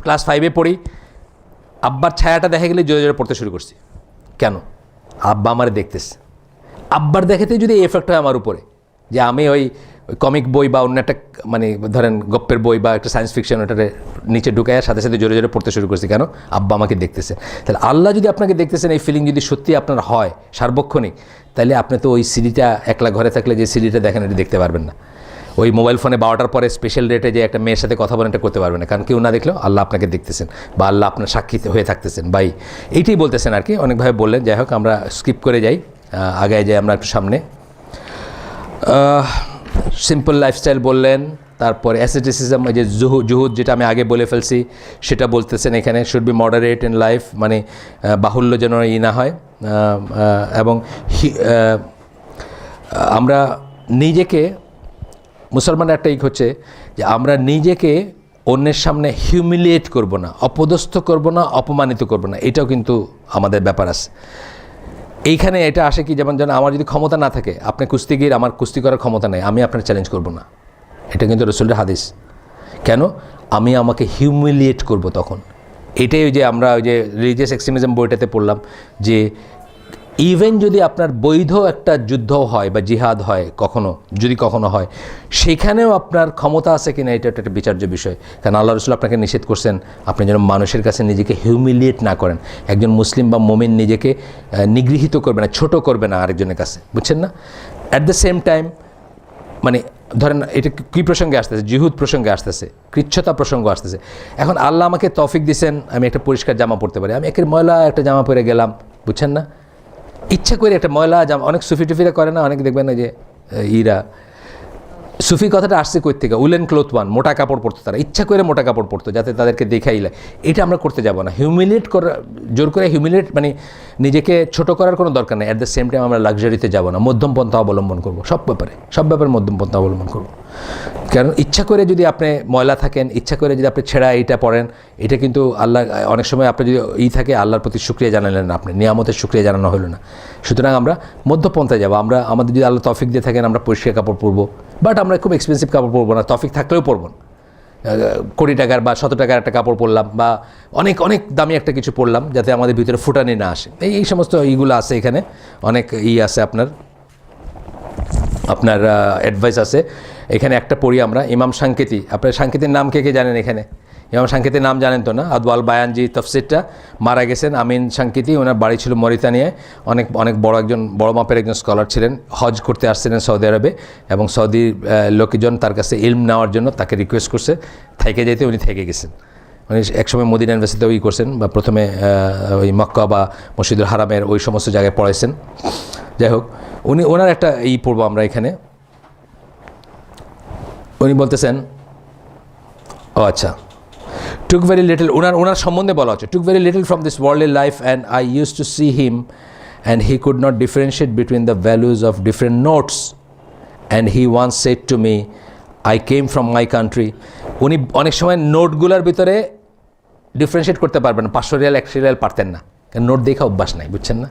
ক্লাস 5-এ পড়ি, আব্বার ছায়াটা দেখা গেলে জোরে জোরে পড়তে শুরু করছি। কেন? আব্বা আমারে দেখতেছে। আব্বার দেখাতেই যদি এই এফেক্ট হয় আমার উপরে, যে আমি ওই কমিক বই বা অন্য একটা মানে ধরেন গপ্পের বই বা একটা সায়েন্স ফিকশন ওটাতে নিচে ঢুকাইয়া সাথে সাথে জোরে জোরে পড়তে শুরু করছি, কেন? আব্বা আমাকে দেখতেছে। তাহলে আল্লাহ যদি আপনাকে দেখতেছেন, এই ফিলিং যদি সত্যি আপনার হয় সার্বক্ষণিক, তাহলে আপনি তো ওই সিডিটা একলা ঘরে থাকলে যে সিডিটা দেখেন এটি দেখতে পারবেন না। ওই মোবাইল ফোনে 12টার পরে স্পেশাল রেটে যে একটা মেয়ের সাথে কথা বলেন এটা করতে পারবে না, কারণ কেউ না দেখলেও আল্লাহ আপনাকে দেখতেছেন বা আল্লাহ আপনার সাক্ষী হয়ে থাকতেছেন। ভাই এইটাই বলতেছেন আর কি, অনেকভাবে বললেন। যাই হোক, আমরা স্কিপ করে যাই, আগায় যাই আমরা একটু সামনে। সিম্পল লাইফস্টাইল বললেন, তারপরে অ্যাসেটিসিজম, যে জুহুদ যেটা আমি আগে বলে ফেলছি সেটা বলতেছেন এখানে। Should be moderate in life, মানে বাহুল্য যেন না হয়। এবং আমরা নিজেকে, মুসলমানের একটা হচ্ছে যে আমরা নিজেকে অন্যের সামনে হিউমিলিয়েট করব না, অপদস্থ করব না, অপমানিত করব না, এটাও কিন্তু আমাদের ব্যাপার আছে এইখানে। এটা আসে কি, যেমন আমার যদি ক্ষমতা না থাকে, আপনি কুস্তিগির, আমার কুস্তি করার ক্ষমতা নেই, আমি আপনার চ্যালেঞ্জ করব না, এটা কিন্তু রসুলের হাদিস। কেন? আমি আমাকে হিউমিলিয়েট করব তখন। এটাই ওই যে আমরা ওই যে রিলিজিয়াস এক্সট্রিমিজম বইটাতে পড়লাম যে ইভেন যদি আপনার বৈধ একটা যুদ্ধ হয় বা জিহাদ হয়, যদি কখনো হয়, সেখানেও আপনার ক্ষমতা আছে কিনা এটা একটা বিচার্য বিষয়। কারণ আল্লাহ রসুল আপনাকে নিষেধ করছেন আপনি যেন মানুষের কাছে নিজেকে হিউমিলিয়েট না করেন। একজন মুসলিম বা মোমিন নিজেকে নিগৃহীত করবে না, ছোট করবে না আরেকজনের কাছে, বুঝছেন না? অ্যাট দ্য সেম টাইম, মানে ধরেন এটা কী প্রসঙ্গে আসতেছে, জিহুদ প্রসঙ্গে আসতেছে, কৃচ্ছতা প্রসঙ্গ আসতেছে। এখন আল্লাহ আমাকে তৌফিক দিয়েছেন আমি একটা পরিষ্কার জামা পরতে পারি, আমি একের ময়লা একটা জামা পরে গেলাম, বুঝছেন না? ইচ্ছা করে একটা ময়লা জামা, অনেক সুফি টুফিরা করে না, অনেকে দেখবেন না যে সুফি কথাটা আসছে কই থেকে, উলেন ক্লোথ ওয়ান, মোটা কাপড় পরতো, তারা ইচ্ছা করে মোটা কাপড় পরতো যাতে তাদেরকে দেখাইলে। এটা আমরা করতে যাব না। হিউমিলিয়েট করা, জোর করে হিউমিলিয়েট মানে নিজেকে ছোট করার কোনো দরকার নেই। অ্যাট দ্য সেম টাইম আমরা লাক্সারিতে যাব না, মধ্যম পন্থা অবলম্বন করব সব ব্যাপারে মধ্যম পন্থা অবলম্বন করব। কারণ ইচ্ছা করে যদি আপনি ময়লা থাকেন, ইচ্ছা করে যদি আপনি ছেঁড়া এইটা পড়েন, এটা কিন্তু আল্লাহ অনেক সময় আপনি যদি থাকে আল্লাহর প্রতি শুকরিয়া জানালেন না, আপনি নিয়ামতের শুকরিয়া জানানো হলো না। সুতরাং আমরা মধ্যপন্থায় যাব। আমাদের যদি আল্লাহ তৌফিক দিয়ে থাকেন আমরা পরিষ্কার কাপড় পরবো, বাট আমরা খুব এক্সপেন্সিভ কাপড় পরবো না, তৌফিক থাকলেও পরবো না। কোটি টাকার বা 100 টাকার একটা কাপড় পরলাম বা অনেক অনেক দামি একটা কিছু পরলাম যাতে আমাদের ভিতরে ফুটানি না আসে। এই সমস্ত এইগুলো আছে এখানে, অনেক আছে আপনার অ্যাডভাইস আছে এখানে। একটা পড়ি আমরা, ইমাম সাংকেতি। আপনার সাংকেতির নাম কে কে জানেন এখানে? ইমাম সাংকেতির নাম জানেন তো না? আদওয়াল বায়ানজি তফসিরটা, মারা গেছেন আমিন সাংকেতি। ওনার বাড়ি ছিল মরিতানিয়ায়, অনেক বড় মাপের একজন স্কলার ছিলেন। হজ করতে আসছিলেন সৌদি আরবে, এবং সৌদির লোকজন তার কাছে ইলম নেওয়ার জন্য তাকে রিকোয়েস্ট করছে থেকে যেতে, উনি থেকে গেছেন। উনি একসময় মদিনা ইউনিভার্সিটিতে ওই করছেন, বা প্রথমে ওই মক্কা বা মসজিদুল হারামের ওই সমস্ত জায়গায় পড়াইছেন। যাই হোক, ওনার একটা পড়বো আমরা এখানে। উনি বলতেছেন, ও আচ্ছা, took very little, ওনার সম্বন্ধে বলা হচ্ছে, took very little from this worldly life and I used to see him and he could not differentiate between the values of different notes and he once said to me, I came from my country. উনি অনেক সময় নোটগুলোর ভিতরে ডিফারেন্সিয়েট করতে পারবেন না, 500 রিয়াল 100 রিয়াল পারতেন না, কারণ নোট দেখা অভ্যাস নাই, বুঝছেন না?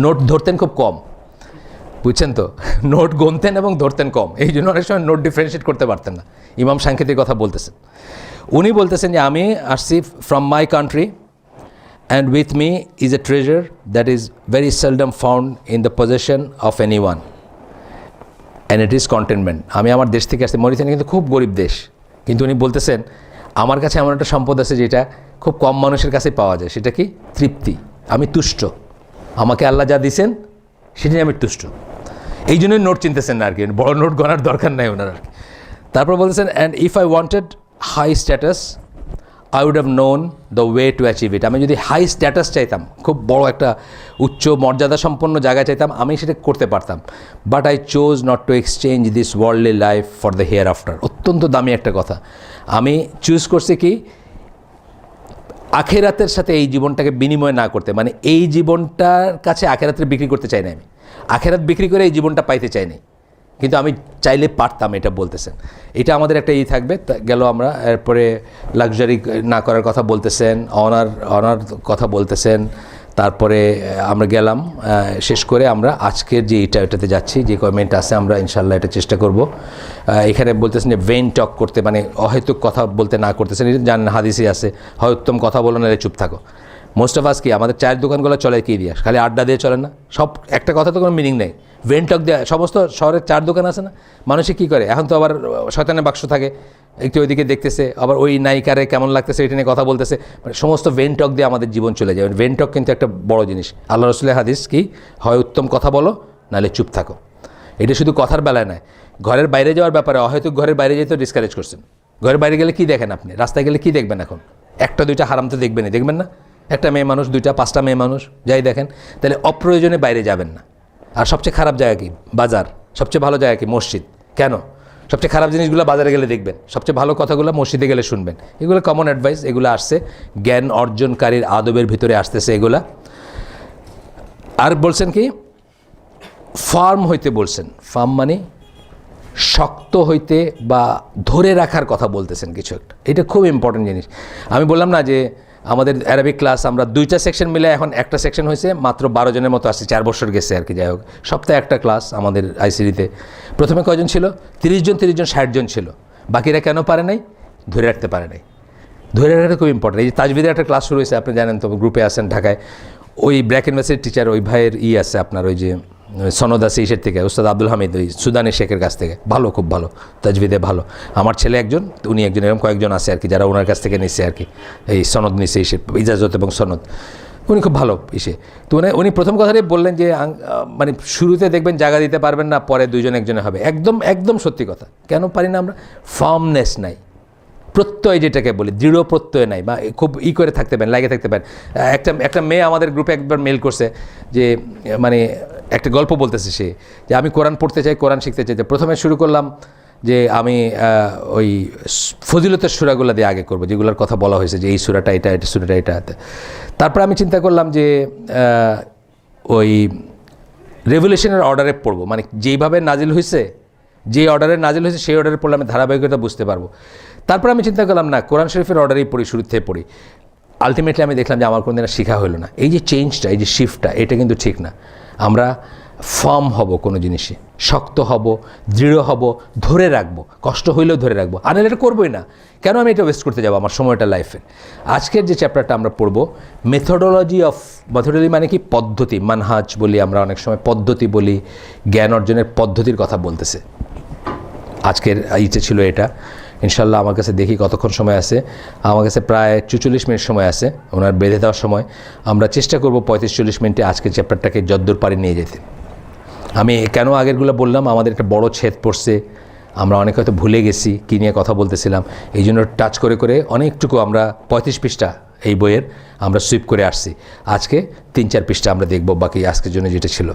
নোট ধরতেন খুব কম, বুঝছেন তো? নোট গুনতেন এবং ধরতেন কম, এই জন্য অনেক সময় নোট ডিফারেন্সিয়েট করতে পারতেন না। ইমাম সাংকেতির কথা বলতেছেন। উনি বলতেছেন যে আমি আসছি from my country and with me is a treasure that is very seldom found in the possession of any one and it is containment. আমি আমার দেশ থেকে আসছি, মরিতানি কিন্তু খুব গরিব দেশ, কিন্তু উনি বলতেছেন আমার কাছে এমন একটা সম্পদ আছে যেটা খুব কম মানুষের কাছে পাওয়া যায়। সেটা কি? তৃপ্তি। আমি তুষ্ট, আমাকে আল্লাহ যা দিয়েছেন সেটা নিয়ে আমি তুষ্ট। এই জন্যই নোট চিনতেছেন না আর কি, বড় নোট গণার দরকার নাই ওনার আর কি। তারপর বলতেছেন, and if I wanted high status I would have known the way to achieve it. আমি যদি হাই স্ট্যাটাস চাইতাম, খুব বড় একটা উচ্চ মর্যাদা সম্পন্ন জায়গায় চাইতাম, আমি সেটা করতে পারতাম। But I chose not to exchange this worldly life for the hereafter. অত্যন্ত দামি একটা কথা। আমি চুজ করছি কি, আখেরাতের সাথে এই জীবনটাকে বিনিময় না করতে, মানে এই জীবনটার কাছে আখেরাতের বিক্রি করতে চাই না, আমি আখেরাত বিক্রি করে এই জীবনটা পাইতে চাই না, কিন্তু আমি চাইলে পারতাম, এটা বলতেছেন। এটা আমাদের একটা থাকবে। গেল আমরা, এরপরে লাক্সারি না করার কথা বলতেছেন, অনার কথা বলতেছেন। তারপরে আমরা গেলাম, শেষ করে আমরা আজকের যে এটাতে যাচ্ছি, যে কমেন্ট আছে আমরা ইনশাল্লাহ এটা চেষ্টা করব। এখানে বলতেছেন যে ভেন টক করতে, মানে অহেতুক কথা বলতে না করতেছেন। জানেন হাদিসই আছে, হয় উত্তম কথা বলো না, চুপ থাকো। মোস্ট অফ আস কি আমাদের চায়ের দোকানগুলো চলে কি দিয়ে, খালি আড্ডা দিয়ে চলে না, সব একটা কথা তো কোনো মিনিং নেই। ভেন টক দেওয়া, সমস্ত শহরের চার দোকান আছে না, মানুষে কী করে, এখন তো আবার শয়তানের বাক্স থাকে, একটু ওইদিকে দেখতেছে, আবার ওই নায়িকারে কেমন লাগতেছে এটা নিয়ে কথা বলতেছে, মানে সমস্ত ভেন টক দিয়ে আমাদের জীবন চলে যায়। ভেন টক কিন্তু একটা বড় জিনিস। আল্লাহ রসুলের হাদিস কি, হয় উত্তম কথা বলো, নাহলে চুপ থাকো। এটা শুধু কথার বেলায় নয়, ঘরের বাইরে যাওয়ার ব্যাপারে হয়তো ঘরের বাইরে যেতে ডিসকারেজ করছেন। ঘরের বাইরে গেলে কি দেখেন আপনি, রাস্তায় গেলে কি দেখবেন? এখন একটা দুইটা হারাম তো দেখবেনই, দেখবেন না? একটা মেয়ে মানুষ, দুইটা পাঁচটা মেয়ে মানুষ যাই দেখেন, তাহলে অপ্রয়োজনে বাইরে যাবেন না। আর সবচেয়ে খারাপ জায়গা কি? বাজার। সবচেয়ে ভালো জায়গা কি? মসজিদ। কেন? সবচেয়ে খারাপ জিনিসগুলো বাজারে গেলে দেখবেন, সবচেয়ে ভালো কথাগুলো মসজিদে গেলে শুনবেন। এগুলো কমন অ্যাডভাইস, এগুলো আসছে জ্ঞান অর্জনকারীর আদবের ভিতরে আসতেছে এগুলা। আর বলছেন কি, ফার্ম হইতে বলছেন। ফার্ম মানে শক্ত হইতে বা ধরে রাখার কথা বলতেছেন কিছু একটা। এটা খুব ইম্পর্টেন্ট জিনিস। আমি বললাম না যে আমাদের অ্যারাবিক ক্লাস আমরা দুইটা সেকশন মিলে এখন একটা সেকশন হয়েছে, মাত্র 12 জনের মতো আসছে, 4 বছর গেছে আর কি। যাই হোক, সপ্তাহে একটা ক্লাস আমাদের আইসিডিতে। প্রথমে কয়জন ছিল? 30 জন 60 জন ছিল। বাকিরা কেন পারে নাই? ধরে রাখতে পারে নাই। ধরে রাখাটা খুব ইম্পর্টেন্ট। এই যে তাজবিদের একটা ক্লাস শুরু হয়েছে, আপনি জানেন তো, গ্রুপে আসেন ঢাকায়। ওই ব্র্যাক ইউনিভার্সিটির টিচার, ওই ভাইয়ের আছে আপনার, ওই যে সনদ আছে ইসের থেকে, উস্তাদ আব্দুল হামিদ, ওই সুদানের শেখের কাছ থেকে, ভালো, খুব ভালো তাজবিদে ভালো। আমার ছেলে একজন, উনি একজন, এরকম কয়েকজন আছে আর কি যারা ওনার কাছ থেকে নিচ্ছে আর কি, এই সনদ নিচ্ছে ইসে, ইজাজত এবং সনদ। উনি খুব ভালো ইসে। তো উনি প্রথম কথাটাই বললেন যে মানে শুরুতে দেখবেন জায়গা দিতে পারবেন না, পরে দুইজন একজনে হবে। একদম সত্যি কথা। কেন পারি না আমরা? ফার্মনেস নাই, প্রত্যয় যেটাকে বলি, দৃঢ় প্রত্যয় নাই, বা খুব করে থাকতে পারেন, লাগে থাকতে পারেন। একটা মেয়ে আমাদের গ্রুপে একবার মেল করছে যে, মানে একটা গল্প বলতেছে সে, যে আমি কোরআন পড়তে চাই, কোরআন শিখতে চাই। প্রথমে শুরু করলাম যে আমি ওই ফজিলতের সূরাগুলো দিয়ে আগে করবো, যেগুলোর কথা বলা হয়েছে, যে এই সূরাটা এটা, এটা সূরাটা এটা। তারপর আমি চিন্তা করলাম যে ওই রেভলিউশনের অর্ডারে পড়বো, মানে যেইভাবে নাজিল হয়েছে, যে অর্ডারে নাজিল হয়েছে সেই অর্ডারে পড়লে আমি ধারাবাহিকতা বুঝতে পারবো। তারপর আমি চিন্তা করলাম না, কোরআন শরীফের অর্ডারেই পড়ি, শুরু থেকে পড়ি। আলটিমেটলি আমি দেখলাম যে আমার কোনো দিন শেখা হলো না। এই যে চেঞ্জটা, এই যে শিফটটা, এটা কিন্তু ঠিক না। আমরা ফার্ম হব, কোনো জিনিসে শক্ত হব, দৃঢ় হব, ধরে রাখবো, কষ্ট হইলেও ধরে রাখবো। আর এটা করবোই না। কেন আমি এটা ওয়েস্ট করতে যাবো আমার সময়টা লাইফের? আজকের যে চ্যাপ্টারটা আমরা পড়বো, মেথোডোলজি মানে কি? পদ্ধতি, মানহাজ বলি আমরা অনেক সময়, পদ্ধতি বলি, জ্ঞান অর্জনের পদ্ধতির কথা বলতেছে। আজকের ইচ্ছে ছিল এটা। ইনশাল্লাহ আমার কাছে দেখি কতক্ষণ সময় আছে। আমার কাছে প্রায় 44 মিনিট সময় আছে ওনার বেঁধে দেওয়ার সময়। আমরা চেষ্টা করব 35-40 মিনিটে আজকের চ্যাপ্টারটাকে যদ্দূর পারি নিয়ে যেতে। আমি কেন আগেরগুলো বললাম, আমাদের একটা বড় ছেদ পড়ছে, আমরা অনেক হয়তো ভুলে গেছি কী নিয়ে কথা বলতেছিলাম, এই জন্য টাচ করে করে অনেকটুকু আমরা 35 পৃষ্ঠা এই বইয়ের আমরা সুইপ করে আসছি। আজকে 3-4 পৃষ্ঠা আমরা দেখব বাকি আজকের জন্য যেটা ছিল।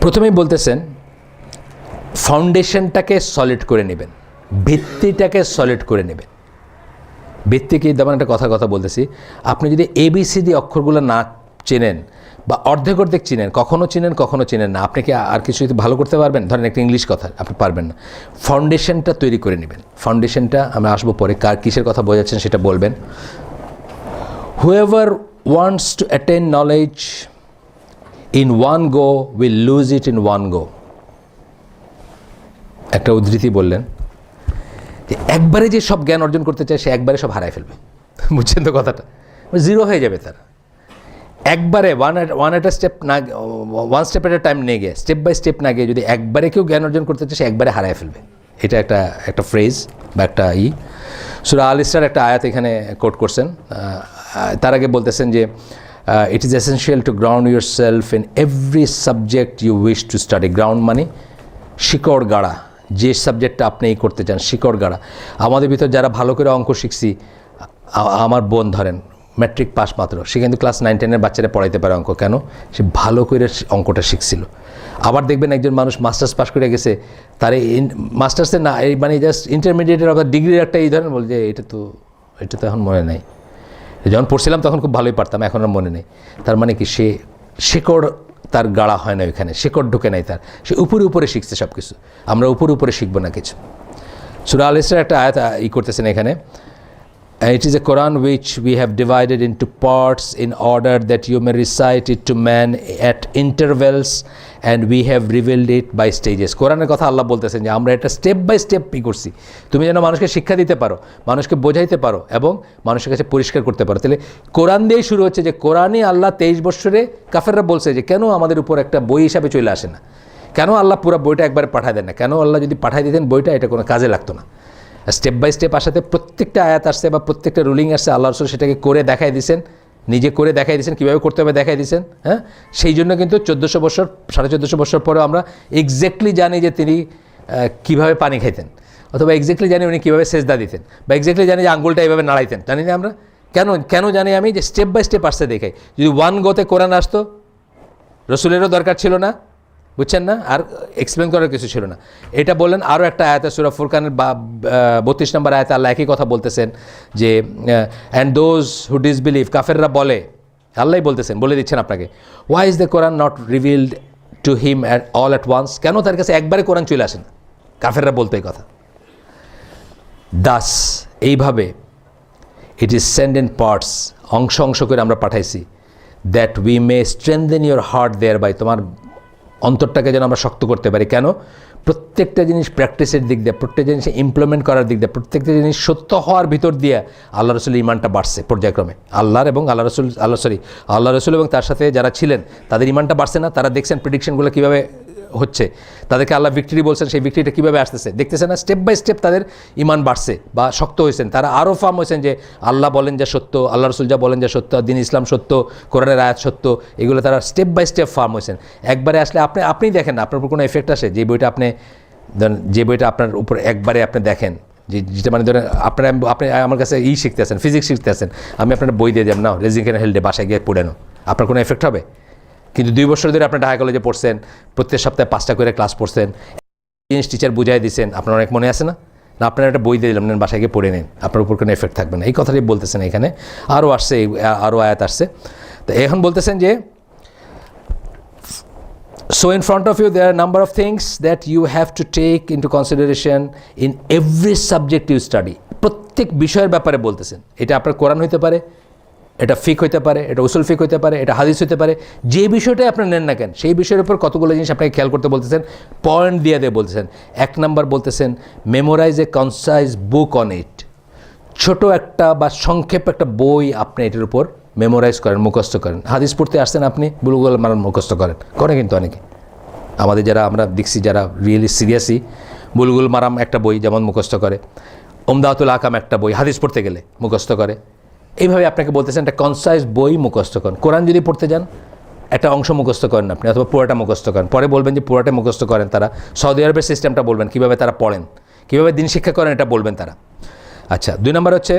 প্রথমেই বলতেছেন ফাউন্ডেশনটাকে সলিড করে নেবেন, ভিত্তিটাকে সলিড করে নেবেন। ভিত্তি কি, যেমন একটা কথা বলতেছি, আপনি যদি ABCD অক্ষরগুলো না চেনেন বা অর্ধেক চিনেন, কখনো চিনেন না, আপনি কি আর কিছু ভালো করতে পারবেন? ধরেন একটা ইংলিশ কথা আপনি পারবেন না। ফাউন্ডেশনটা তৈরি করে নেবেন। ফাউন্ডেশনটা আমরা আসবো পরে, কিসের কথা বোঝাচ্ছেন সেটা বলবেন। Whoever wants to attain knowledge in one go will lose it in one go. একটা উদ্ধৃতি বললেন যে একবারে যে সব জ্ঞান অর্জন করতে চায় সে একবারে সব হারায় ফেলবে। বুঝছেন তো কথাটা? জিরো হয়ে যাবে তার। একবারে ওয়ান স্টেপ এট এ টাইম নিয়ে গিয়ে, স্টেপ বাই স্টেপ না গিয়ে যদি একবারে কেউ জ্ঞান অর্জন করতে চায় সে একবারে হারায় ফেলবে। এটা একটা ফ্রেজ বা একটা সূরা আল ইসরার একটা আয়াত এখানে কোট করছেন। তার আগে বলতেছেন যে it is essential to ground yourself in every subject you wish to study. Ground মানে শিকড় গাড়া, যে সাবজেক্টটা আপনি করতে চান শিকড় গাড়া। আমাদের ভিতর যারা ভালো করে অঙ্ক শিখছি, আমার বোন ধরেন ম্যাট্রিক পাস মাত্র, সে কিন্তু ক্লাস 9-10 বাচ্চারা পড়াইতে পারে অঙ্ক। কেন? সে ভালো করে অঙ্কটা শিখছিল। আবার দেখবেন একজন মানুষ মাস্টার্স পাস করে গেছে, তার মাস্টার্সের না মানে জাস্ট ইন্টারমিডিয়েটের অর্থাৎ ডিগ্রির একটা এই ধরেন বলছে এটা তো এখন মনে নাই, যখন পড়ছিলাম তখন খুব ভালোই পারতাম, এখন আর মনে নেই। তার মানে কি, সে শেকড় তার গাড়া হয় না, ওইখানে শেকড় ঢোকে নাই তার, সে উপরে শিখছে সব কিছু। আমরা উপরে শিখবো না কিছু। সূরা আল ইসরার একটা আয়াত করতেছেন এখানে, it is a Quran which we have divided into parts in order that you may recite it to man at intervals and we have revealed it by stages. কোরআনের কথা আল্লাহ বলতেছেন যে আমরা এটা স্টেপ বাই স্টেপ করছি, তুমি যেন মানুষকে শিক্ষা দিতে পারো, মানুষকে বোঝাইতে পারো এবং মানুষের কাছে পরিষ্কার করতে পারো। তাহলে কোরআন দিয়েই শুরু হচ্ছে যে কোরআনই আল্লাহ 23 বছরে কাফেররা বলছে যে কেন আমাদের উপর একটা বই হিসাবে চলে আসে না, কেন আল্লাহ পুরো বইটা একবারে পাঠায় দেন না, কেন আল্লাহ যদি পাঠায় দিতেন বইটা এটা কোনো কাজে লাগতো না। স্টেপ বাই স্টেপ আসাতে প্রত্যেকটা আয়াত আসছে বা প্রত্যেকটা রুলিং আসছে, আল্লাহ রাসূল সেটাকে করে দেখাই দিয়েছেন, নিজে করে দেখাই দিয়েছেন, কীভাবে করতে হবে দেখাই দিয়েছেন। হ্যাঁ, সেই জন্য কিন্তু 1400 বছর 1450 বছর পরেও আমরা এক্স্যাক্টলি জানি যে তিনি কীভাবে পানি খাইতেন, অথবা এক্স্যাক্টলি জানি উনি কীভাবে সেজদা দিতেন, বা এক্স্যাক্টলি জানি যে আঙ্গুলটা এইভাবে নাড়াইতেন। জানি না আমরা কেন জানি আমি যে স্টেপ বাই স্টেপ আসতে দেখাই। যদি ওয়ান গোতে কোরআন আসতো রসুলেরও দরকার ছিল না, বুঝছেন না, আর এক্সপ্লেন করার কিছু ছিল না। এটা বললেন আরও একটা আয়াতে সূরা ফুরকানের 32 নম্বর আয়াতে আল্লাহ একই কথা বলতেছেন যে অ্যান্ড দোজ হু ডিসবিলিভ, কাফেররা বলে, আল্লাহই বলতেছেন, বলে দিচ্ছেন আপনাকে, why is the Quran not revealed to him all at once, কেন তার কাছে একবারে কোরআন চলে আসেন? কাফেররা বলতো এই কথা। দাস এইভাবে it is sent in parts, অংশ করে আমরা পাঠাইছি, that we may strengthen your heart thereby, তোমার অন্তরটাকে যেন আমরা শক্ত করতে পারি। কেন? প্রত্যেকটা জিনিস প্র্যাকটিসের দিক দিয়ে, প্রত্যেকটা জিনিস ইমপ্লিমেন্ট করার দিক দিয়ে, প্রত্যেকটা জিনিস সত্য হওয়ার ভিতর দিয়ে আল্লাহ রসুলের ইমানটা বাড়ছে পর্যায়ক্রমে। আল্লাহ রসুল এবং তার সাথে যারা ছিলেন তাদের ইমানটা বাড়ছে না? তারা দেখছেন প্রেডিকশনগুলো কীভাবে হচ্ছে, তাদেরকে আল্লাহ ভিক্টরি বলছেন, সেই ভিক্টরিটা কীভাবে আসতেছে দেখতেছে না? স্টেপ বাই স্টেপ তাদের ইমান বাড়ছে বা শক্ত হয়েছেন, তারা আরও ফার্ম হয়েছেন যে আল্লাহ বলেন যা সত্য, আল্লাহ রসুল যা বলেন যা সত্য, দিন ইসলাম সত্য, কোরআনের আয়াত সত্য, এগুলো তারা স্টেপ বাই স্টেপ ফার্ম হয়েছেন। একবারে আসলে আপনি দেখেন না আপনার উপর কোনো এফেক্ট আসে? যে বইটা আপনার উপর একবারে আপনি দেখেন, যেটা মানে ধরেন আপনি আমার কাছে শিখতে আসেন, ফিজিক্স শিখতে আসেন, আমি আপনার বই দিয়ে দেব না, রেজিং ক্যান হেল্ডে বাসায় গিয়ে পড়ে নাও, আপনার কোনো এফেক্ট হবে? কিন্তু 2 বছর ধরে আপনার ঢাকা কলেজে পড়ছেন, প্রত্যেক সপ্তাহে 5টা করে ক্লাস পড়ছেন, জিনিস টিচার বুঝাই দিচ্ছেন, আপনার অনেক মনে আছে না? আপনার একটা বই দিয়ে দিলাম, নেন বাসায় গিয়ে পড়ে নিন, আপনার উপর কোনো এফেক্ট থাকবে না। এই কথাটাই বলতেছেন এখানে। আরও আসছে, আরও আয়াত আসছে। তো এখন বলতেছেন যে so in front of you there are a number of things that you have to take into consideration in every subject you study. প্রত্যেক বিষয়ের ব্যাপারে বলতেছেন। এটা আপনার কোরআন হইতে পারে, এটা ফিক হইতে পারে, এটা উসুল ফিক হইতে পারে, এটা হাদিস হইতে পারে, যে বিষয়টাই আপনার নেন না কেন সেই বিষয়ের উপর কতগুলো জিনিস আপনাকে খেয়াল করতে বলতেছেন, পয়েন্ট দিয়ে বলতেছেন। 1 নম্বর বলতেছেন memorise a concise book on it, ছোট একটা বা সংক্ষেপ একটা বই আপনি এটার উপর মেমোরাইজ করেন, মুখস্থ করেন। হাদিস পড়তে আসছেন আপনি, বুলুগুল মারান মুখস্থ করেন কিন্তু অনেকে আমাদের যারা আমরা দেখছি যারা রিয়েলি সিরিয়াসই, বুলগুল মারাম একটা বই যেমন মুখস্থ করে, উমদাতুল আহকাম একটা বই হাদিস পড়তে গেলে মুখস্থ করে। এইভাবে আপনাকে বলতেছেন একটা কনসাইজ বই মুখস্থ করেন। কোরআন যদি পড়তে যান একটা অংশ মুখস্থ করেন আপনি, অথবা পুরোটা মুখস্থ করেন, পরে বলবেন যে পুরোটা মুখস্থ করেন। তারা সৌদি আরবের সিস্টেমটা বলবেন, কীভাবে তারা পড়েন, কীভাবে দিন শিক্ষা করেন, এটা বলবেন তারা। আচ্ছা, 2 নম্বর হচ্ছে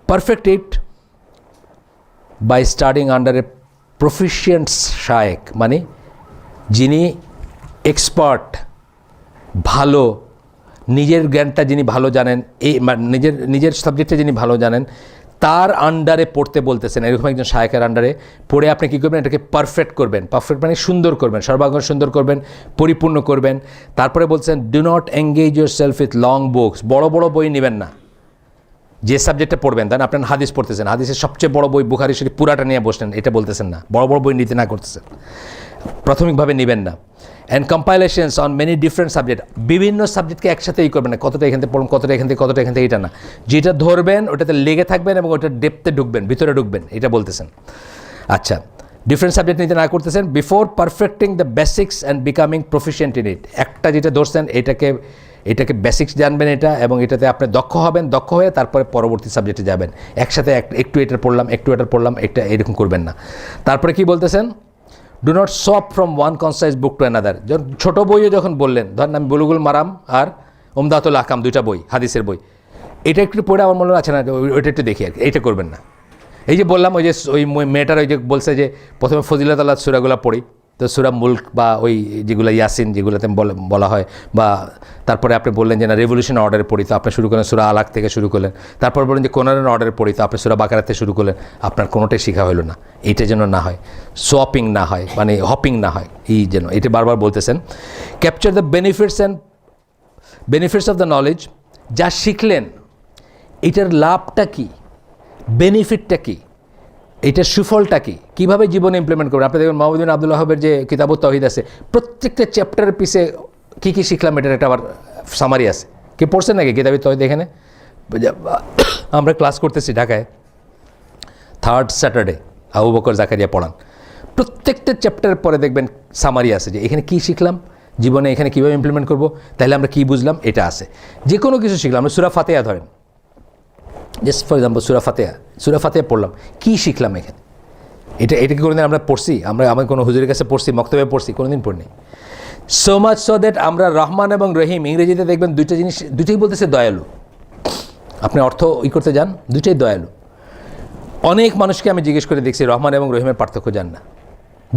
perfect it by studying under a proficient শায়েক, মানে যিনি এক্সপার্ট, ভালো, নিজের জ্ঞানটা যিনি ভালো জানেন, এই নিজের সাবজেক্টে যিনি ভালো জানেন, তার আন্ডারে পড়তে বলতেছেন। এরকম একজন শায়েকের আন্ডারে পড়ে আপনি কী করবেন, এটাকে পারফেক্ট করবেন। পারফেক্ট মানে সুন্দর করবেন, সর্বাঙ্গন সুন্দর করবেন, পরিপূর্ণ করবেন। তারপরে বলছেন do not engage your self with long books, বড় বড় বই নেবেন না। যে সাবজেক্টে পড়বেন, তাই না, আপনার হাদিস পড়তেছেন, হাদিসের সবচেয়ে বড় বই বুখারী শরীফ পুরাটা নিয়ে বসলেন, এটা বলতেছেন না। বড় বড় বই নিতে না করতেছেন, প্রাথমিকভাবে নেবেন না। And compilations on many different subject, বিভিন্ন সাবজেক্টকে একসাথেই করবেন না, কতটা এখান থেকে পড়ুন, কতটা এখান থেকে, কতটা এখান থেকে, এটা না। যেটা ধরবেন ওটাতে লেগে থাকবেন এবং ওটা ডেপথে ঢুকবেন, ভিতরে ঢুকবেন, এটা বলতেছেন। আচ্ছা, ডিফারেন্ট সাবজেক্ট নিতে না করতেছেন। Before perfecting the basics and becoming proficient in it, একটা যেটা ধরছেন এটাকে বেসিক্স জানবেন এটা, এবং এটাতে আপনি দক্ষ হবেন, দক্ষ হয়ে তারপরে পরবর্তী সাবজেক্টে যাবেন। একসাথে একটু এটার পড়লাম, একটু এটার পড়লাম, এটা এরকম করবেন না। তারপরে কি বলতেছেন, do not shop from one concise book to another. যখন ছোটো বইও যখন বললেন, ধরেন আমি বুলুগুল মারাম আর উমদাতুল আহকাম, 2টা বই, হাদিসের বই, এটা একটু পড়ে আমার মনে আছে না, ওইটা একটু দেখি আর কি, এইটা করবেন না। এই যে বললাম, ওই যে ওই মেয়েটার ওই যে বলছে যে প্রথমে ফজিলত আল্লাহ সূরাগুলো পড়ি, তো সূরা মুলক বা ওই যেগুলো ইয়াসিন যেগুলোতে বলা হয়, বা তারপরে আপনি বললেন যে না রেভলিউশন অর্ডারে পড়ি, তো আপনি শুরু করলেন সূরা আলাক থেকে শুরু করলেন। তারপর বললেন যে কোরআনের অর্ডারে পড়ি, তো আপনি সূরা বাকারা থেকে শুরু করলেন। আপনার কোনোটাই শেখা হলো না। এইটা যেন না হয়, সোয়াপিং না হয়, মানে হপিং না হয়, এই যেন এটা বারবার বলতেছেন। Capture the benefits of the knowledge, যা শিখলেন এটার লাভটা কী, বেনিফিটটা কী, এইটার সুফলটা কী, কীভাবে জীবনে ইমপ্লিমেন্ট করবেন। আপনি দেখবেন মাহমুদ বিন আব্দুল ওয়াহাবের যে কিতাবুত তাওহীদ আছে, প্রত্যেকটা চ্যাপ্টারের পিছে কী কী শিখলাম এটার একটা আবার সামারি আছে। কি পড়ছেন নাকি কিতাবুত তাওহীদ? এখানে আমরা ক্লাস করতেছি ঢাকায়, 3rd স্যাটারডে আবু বকর জাকারিয়া পড়ান। প্রত্যেকটা চ্যাপ্টারের পরে দেখবেন সামারি আছে যে এখানে কী শিখলাম, জীবনে এখানে কীভাবে ইমপ্লিমেন্ট করবো, তাহলে আমরা কী বুঝলাম, এটা আছে। যে কোনো কিছু শিখলাম, আমরা সূরা ফাতিহা ধরেন, জাস্ট ফর এক্সাম্পল সূরা ফাতিহা পড়লাম, কী শিখলাম এখানে, এটা কি কোনোদিন আমরা পড়ছি? আমি কোনো হুজুরের কাছে পড়ছি, মক্তবে পড়ছি? কোনোদিন পড়িনি। সো মাচ সো দ্যাট আমরা রহমান এবং রহিম, ইংরেজিতে দেখবেন দুইটা জিনিস, দুটোই বলতেছে দয়ালু। আপনি অর্থ করতে যান, দুটোই দয়ালু। অনেক মানুষকে আমি জিজ্ঞেস করে দেখছি রহমান এবং রহিমের পার্থক্য জান না।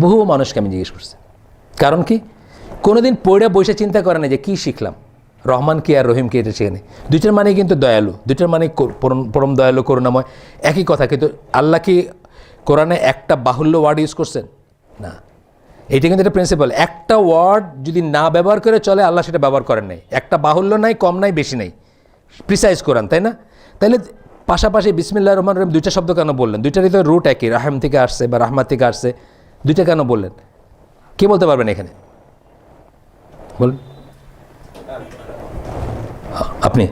বহু মানুষকে আমি জিজ্ঞেস করছি, কারণ কি কোনোদিন পড়ে বসে চিন্তা করে না যে কী শিখলাম, রহমান কি আর রহিম কি, এটা সেখানে দুইটার মানে কিন্তু দয়ালু, দুইটার মানে পরম দয়ালু, করুণাময়, একই কথা। কিন্তু আল্লাহ কি কোরআনে একটা বাহুল্য ওয়ার্ড ইউজ করছেন? না। এইটা কিন্তু একটা প্রিন্সিপাল, একটা ওয়ার্ড যদি না ব্যবহার করে চলে, আল্লাহ সেটা ব্যবহার করেন নাই। একটা বাহুল্য নাই, কম নাই, বেশি নাই, প্রিসাইজ কোরআন, তাই না? তাহলে পাশাপাশি বিসমিল্লাহির রহমানির রহিম দুইটা শব্দ কেন বললেন? দুইটারই তো রুট একই, রাহিম থেকে আসছে বা রাহমাত থেকে আসছে, দুইটা কেন বললেন? কে বলতে পারবেন এখানে? বলুন আপনি,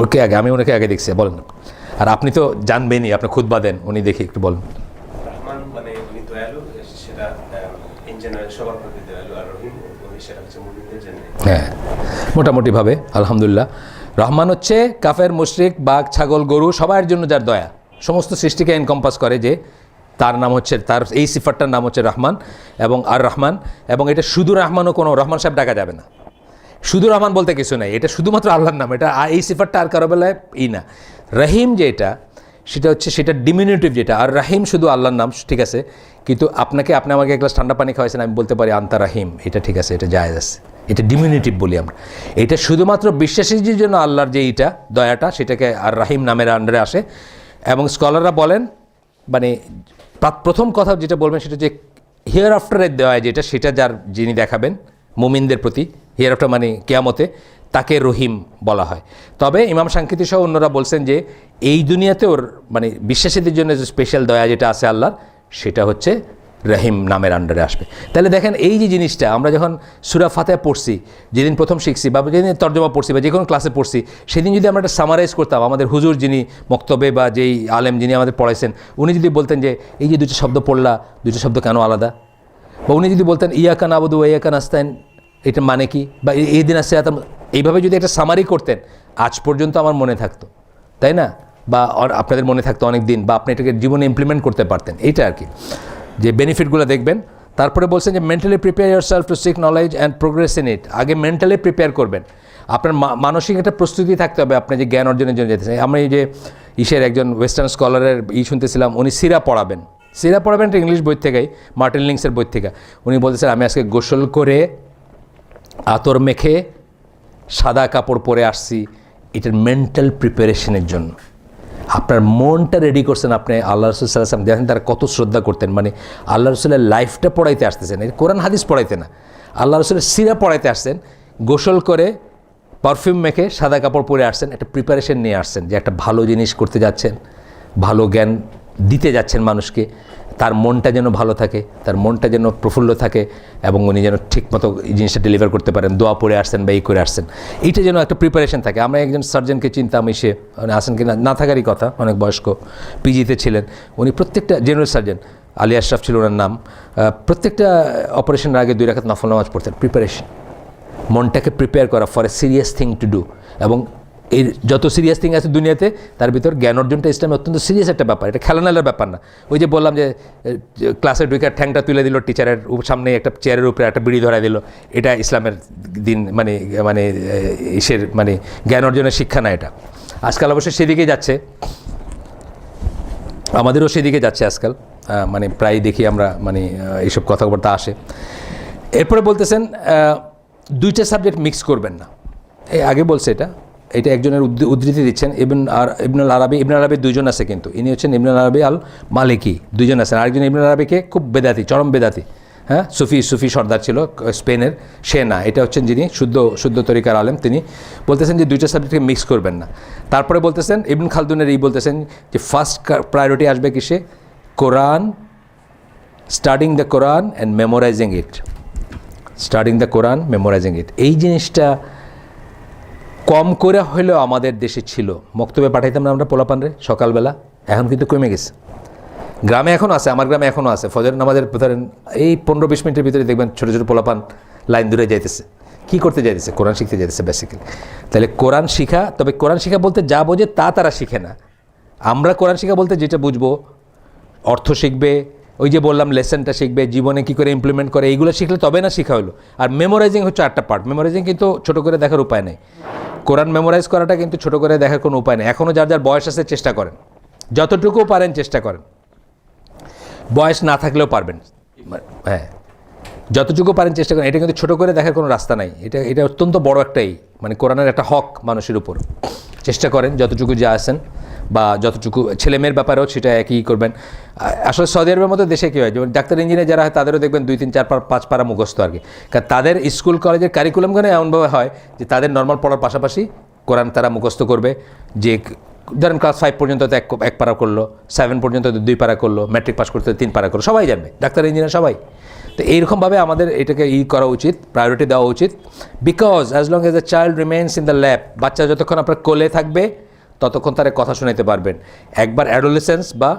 ওকে আগে, আমি ওনাকে আগে দেখছি, বলেন। আর আপনি তো জানবেনই, আপনি খুতবা দেন, উনি দেখি একটু বলেন। রহমান মানে উনি দয়ালু, সেটা ইন জেনারেল সবার প্রতি দয়ালু, আর রহিম উনি সেটা হচ্ছে মুমিনদের জন্য। হ্যাঁ, মোটামুটিভাবে আলহামদুলিল্লাহ। রহমান হচ্ছে কাফের, মুশরিক, বাঘ, ছাগল, গরু সবার জন্য যার দয়া, সমস্ত সৃষ্টিকে এনকম্পাস করে, যে তার নাম হচ্ছে, তার এই সিফাতটার নাম হচ্ছে রহমান এবং আর রহমান। এবং এটা শুধু রহমানও কোনো রহমান সাহেব ডাকা যাবে না, শুধু রহমান বলতে কিছু নাই, এটা শুধুমাত্র আল্লাহর নাম। এটা এই সিফাতটা আর কারো বেলায় না। রহিম যেটা, সেটা হচ্ছে সেটা ডিমিনিটিভ যেটা, আর রাহিম শুধু আল্লাহর নাম, ঠিক আছে। কিন্তু আপনি আমাকে এক গ্লাস ঠান্ডা পানি খাওয়াইছেন, আমি বলতে পারি আন্তা রাহিম, এটা ঠিক আছে, এটা জায়েজ আছে, এটা ডিমিনিটিভ বলি আমরা। এটা শুধুমাত্র বিশ্বাসীদের জন্য আল্লাহর যে এইটা দয়াটা, সেটাকে আর রাহিম নামের আন্ডারে আসে। এবং স্কলাররা বলেন, মানে প্রথম কথা যেটা বলবেন সেটা যে হিয়ার আফটারের দয়া যেটা, সেটা যিনি দেখাবেন মুমিনদের প্রতি, হিয়ার আফটার মানে কিয়ামতে, তাকে রহিম বলা হয়। তবে ইমাম সাংকিতি সহ অন্যরা বলছেন যে এই দুনিয়াতেও মানে বিশ্বাসীদের জন্য যে স্পেশাল দয়া যেটা আছে আল্লাহর, সেটা হচ্ছে রহিম নামের আন্ডারে আসবে। তাহলে দেখেন এই যে জিনিসটা আমরা যখন সূরা ফাতিহা পড়ছি, যেদিন প্রথম শিখছি বা যেদিন তর্জমা পড়ছি বা যে কোনো ক্লাসে পড়ছি, সেদিন যদি আমরা একটা সামারাইজ করতাম, আমাদের হুজুর যিনি মক্তবে বা যেই আলেম যিনি আমাদের পড়াইছেন, উনি যদি বলতেন যে এই যে দুটো শব্দ পড়লা, দুটো শব্দ কেন আলাদা, বা উনি যদি বলতেন ইয়াকা নাবুদু ওয়া ইয়াকা নাস্তাইন, এটার মানে কি, বা এই দিন আসে এইভাবে যদি একটা সামারি করতেন, আজ পর্যন্ত আমার মনে থাকতো, তাই না? বা আপনাদের মনে থাকতো অনেক দিন, বা আপনি এটাকে জীবনে ইমপ্লিমেন্ট করতে পারতেন। এইটা আর কি, যে বেনিফিটগুলো দেখবেন। তারপরে বলছেন যে mentally prepare your self to seek knowledge and progress in it. আগে মেন্টালি প্রিপেয়ার করবেন, আপনার মানসিক একটা প্রস্তুতি থাকতে হবে আপনি যে জ্ঞান অর্জনের জন্য যেতেছেন। আমি যে একজন ওয়েস্টার্ন স্কলারের শুনতেছিলাম, উনি সিরা পড়াবেন একটা ইংলিশ বই থেকেই, মার্টিন লিংসের বই থেকে। উনি বলতেছেন আমি আজকে গোসল করে আতর মেখে সাদা কাপড় পরে আসছি, এটার মেন্টাল প্রিপারেশনের জন্য। আপনার মনটা রেডি করছেন আপনি। আল্লাহ রসুল সাল্লাল্লাহু আলাইহি ওয়াসাল্লাম দেখেন তারা কত শ্রদ্ধা করতেন, মানে আল্লাহ রসুলের লাইফটা পড়াইতে আসতেছেন, কোরআন হাদিস পড়াইতে না, আল্লাহ রসুলের সিরা পড়াইতে আসছেন। গোসল করে পারফিউম মেখে সাদা কাপড় পরে আসছেন, একটা প্রিপারেশন নিয়ে আসছেন যে একটা ভালো জিনিস করতে যাচ্ছেন, ভালো জ্ঞান দিতে যাচ্ছেন মানুষকে, তার মনটা যেন ভালো থাকে, তার মনটা যেন প্রফুল্ল থাকে, এবং উনি যেন ঠিকমতো এই জিনিসটা ডেলিভার করতে পারেন। দোয়া পড়ে আসছেন বা এই করে আসছেন, এইটা যেন একটা প্রিপারেশন থাকে। আমরা একজন সার্জনকে চিনতাম, সে মানে আসেন কি না থাকারই কথা, অনেক বয়স্ক, পিজিতে ছিলেন উনি। প্রত্যেকটা জেনারেল সার্জন আলী আশরাফ ছিল ওনার নাম, প্রত্যেকটা অপারেশনের আগে 2 রাকাত নফল নামাজ পড়তেন। প্রিপারেশন, মনটাকে প্রিপেয়ার করা for a serious thing to do. এবং এই যত সিরিয়াস থিং আছে দুনিয়াতে, তার ভিতর জ্ঞান অর্জনটা ইসলামে অত্যন্ত সিরিয়াস একটা ব্যাপার, এটা খেলানালার ব্যাপার না। ওই যে বললাম যে ক্লাসে ঢুকে ঠ্যাংটা তুলে দিল টিচারের সামনে, একটা চেয়ারের উপরে একটা বিড়ি ধরাই দিল, এটা ইসলামের দিন মানে মানে ইসের মানে জ্ঞান অর্জনের শিক্ষা না এটা। আজকাল অবশ্যই সেদিকেই যাচ্ছে, আমাদেরও সেদিকে যাচ্ছে আজকাল, মানে প্রায় দেখি আমরা মানে এইসব কথাবার্তা আসে। এরপরে বলতেছেন 2টা সাবজেক্ট মিক্স করবেন না। এই আগে বলছে এটা একজনের উদ্ধৃতি দিচ্ছেন, ইবনুল আরাবি 2জন আছে, কিন্তু ইনি হচ্ছেন ইবনুল আরাবি আল মালিকি, 2জন আছেন। আরেকজন ইবনুল আরাবিকে খুব বেদাতি, চরম বেদাতি, হ্যাঁ, সুফি সর্দার ছিল স্পেনের, সে না, এটা হচ্ছেন যিনি শুদ্ধ তরিকার আলেম, তিনি বলতেছেন যে 2টা সাবজেক্টকে মিক্স করবেন না। তারপরে বলতেছেন ইবন খালদুনের বলতেছেন যে ফার্স্ট প্রায়োরিটি আসবে কিসে? Quran, studying the Quran and memorizing it. Studying the Quran, memorizing it, এই জিনিসটা কম করে হলেও আমাদের দেশে ছিল। মক্তবে পাঠাইতাম না আমরা পোলাপানরে সকালবেলা, এখন কিন্তু কমে গেছে। গ্রামে এখনও আছে, আমার গ্রামে এখনও আছে। ফজর নামাজের ধরেন এই 15-20 মিনিটের ভিতরে দেখবেন ছোটো ছোটো পোলাপান লাইন দূরে যাইতেছে। কী করতে যাইতেছে? কোরআন শিখতে যাইতেছে বেসিক্যালি। তাহলে কোরআন শিখা, তবে কোরআন শিখা বলতে যা বোঝে তা তারা শিখে না। আমরা কোরআন শিখা বলতে যেটা বুঝবো, অর্থ শিখবে, ওই যে বললাম লেসনটা শিখবে, জীবনে কী করে ইমপ্লিমেন্ট করে, এইগুলো শিখলে তবে না শিখা হলো। আর মেমোরাইজিং হচ্ছে 8টা পার্ট। মেমোরাইজিং কিন্তু ছোটো করে দেখার উপায় নেই। কোরআন মেমোরাইজ করাটা কিন্তু ছোটো করে দেখার কোনো উপায় নেই। এখনও যার যার বয়স আছে চেষ্টা করেন, যতটুকু পারেন চেষ্টা করেন, বয়স না থাকলেও পারবেন, হ্যাঁ, যতটুকু পারেন চেষ্টা করেন। এটা কিন্তু ছোটো করে দেখার কোনো রাস্তা নাই, এটা অত্যন্ত বড় একটাই মানে কোরআনের একটা হক মানুষের উপর। চেষ্টা করেন যতটুকু যা আসেন, বা যতটুকু ছেলেমেয়ের ব্যাপারেও সেটা একই করবেন। আসলে সৌদি আরবের মতো দেশে কী হয়, যেমন ডাক্তার ইঞ্জিনিয়ার যারা হয় তাদেরও দেখবেন 2, 3, 4, 5 পারা মুখস্থ আর কি। কারণ তাদের স্কুল কলেজের কারিকুলামখানে এমনভাবে হয় যে তাদের নর্মাল পড়ার পাশাপাশি কোরআন তারা মুখস্থ করবে। যে ধরেন ক্লাস 5 পর্যন্ত তো 1 পারা করলো, 7 পর্যন্ত 2 পারা করলো, ম্যাট্রিক পাস করতে 3 পারা করলো, সবাই জানবে, ডাক্তার ইঞ্জিনিয়ার সবাই। তো এইরকমভাবে আমাদের এটাকে করা উচিত, প্রায়োরিটি দেওয়া উচিত। Because as long as the child remains in the lab, বাচ্চা যতক্ষণ আপনার কোলে থাকবে ততক্ষণ তারা কথা শোনাতে পারবেন। একবার অ্যাডোলেসেন্স বা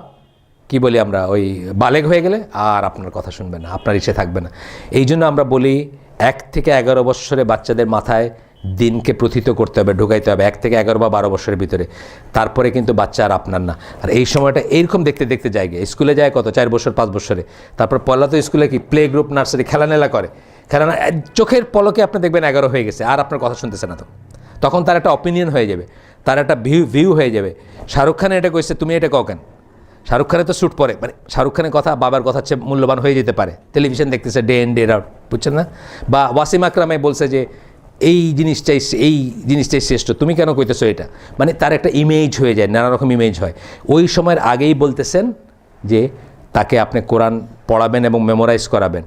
কি বলি আমরা, ওই বালেগ হয়ে গেলে আর আপনার কথা শুনবে না, আপনার ইচ্ছে থাকবে না। এই জন্য আমরা বলি 1 থেকে 11 বৎসরে বাচ্চাদের মাথায় দিনকে প্রথিত করতে হবে, ঢুকাইতে হবে 1 থেকে 11 বা 12 বছরের ভিতরে। তারপরে কিন্তু বাচ্চা আর আপনার না। আর এই সময়টা এইরকম দেখতে দেখতে যায়, স্কুলে যায় কত 4 বছর 5 বছরে, তারপর পয়লা তো স্কুলে কি প্লে গ্রুপ, নার্সারি, খেলানেলা করে, চোখের পলকে আপনি দেখবেন 11 হয়ে গেছে, আর আপনার কথা শুনতেছে না। তখন তার একটা অপিনিয়ন হয়ে যাবে, তার একটা ভিউ হয়ে যাবে। শাহরুখ খানে এটা কইছে, তুমি এটা কও কেন? শাহরুখ খানের তো শ্যুট পরে, মানে শাহরুখ খানের কথা বাবার কথা হচ্ছে মূল্যবান হয়ে যেতে পারে। টেলিভিশন দেখতেছে ডে ইন ডে আউট, বুঝছেন না? বা ওয়াসিম আকরামে বলছে যে এই জিনিসটাই শ্রেষ্ঠ, তুমি কেন কইতেছো এটা? মানে তার একটা ইমেজ হয়ে যায়, নানা রকম ইমেজ হয়। ওই সময়ের আগেই বলতেছেন যে তাকে আপনি কোরআন পড়াবেন এবং মেমোরাইজ করাবেন।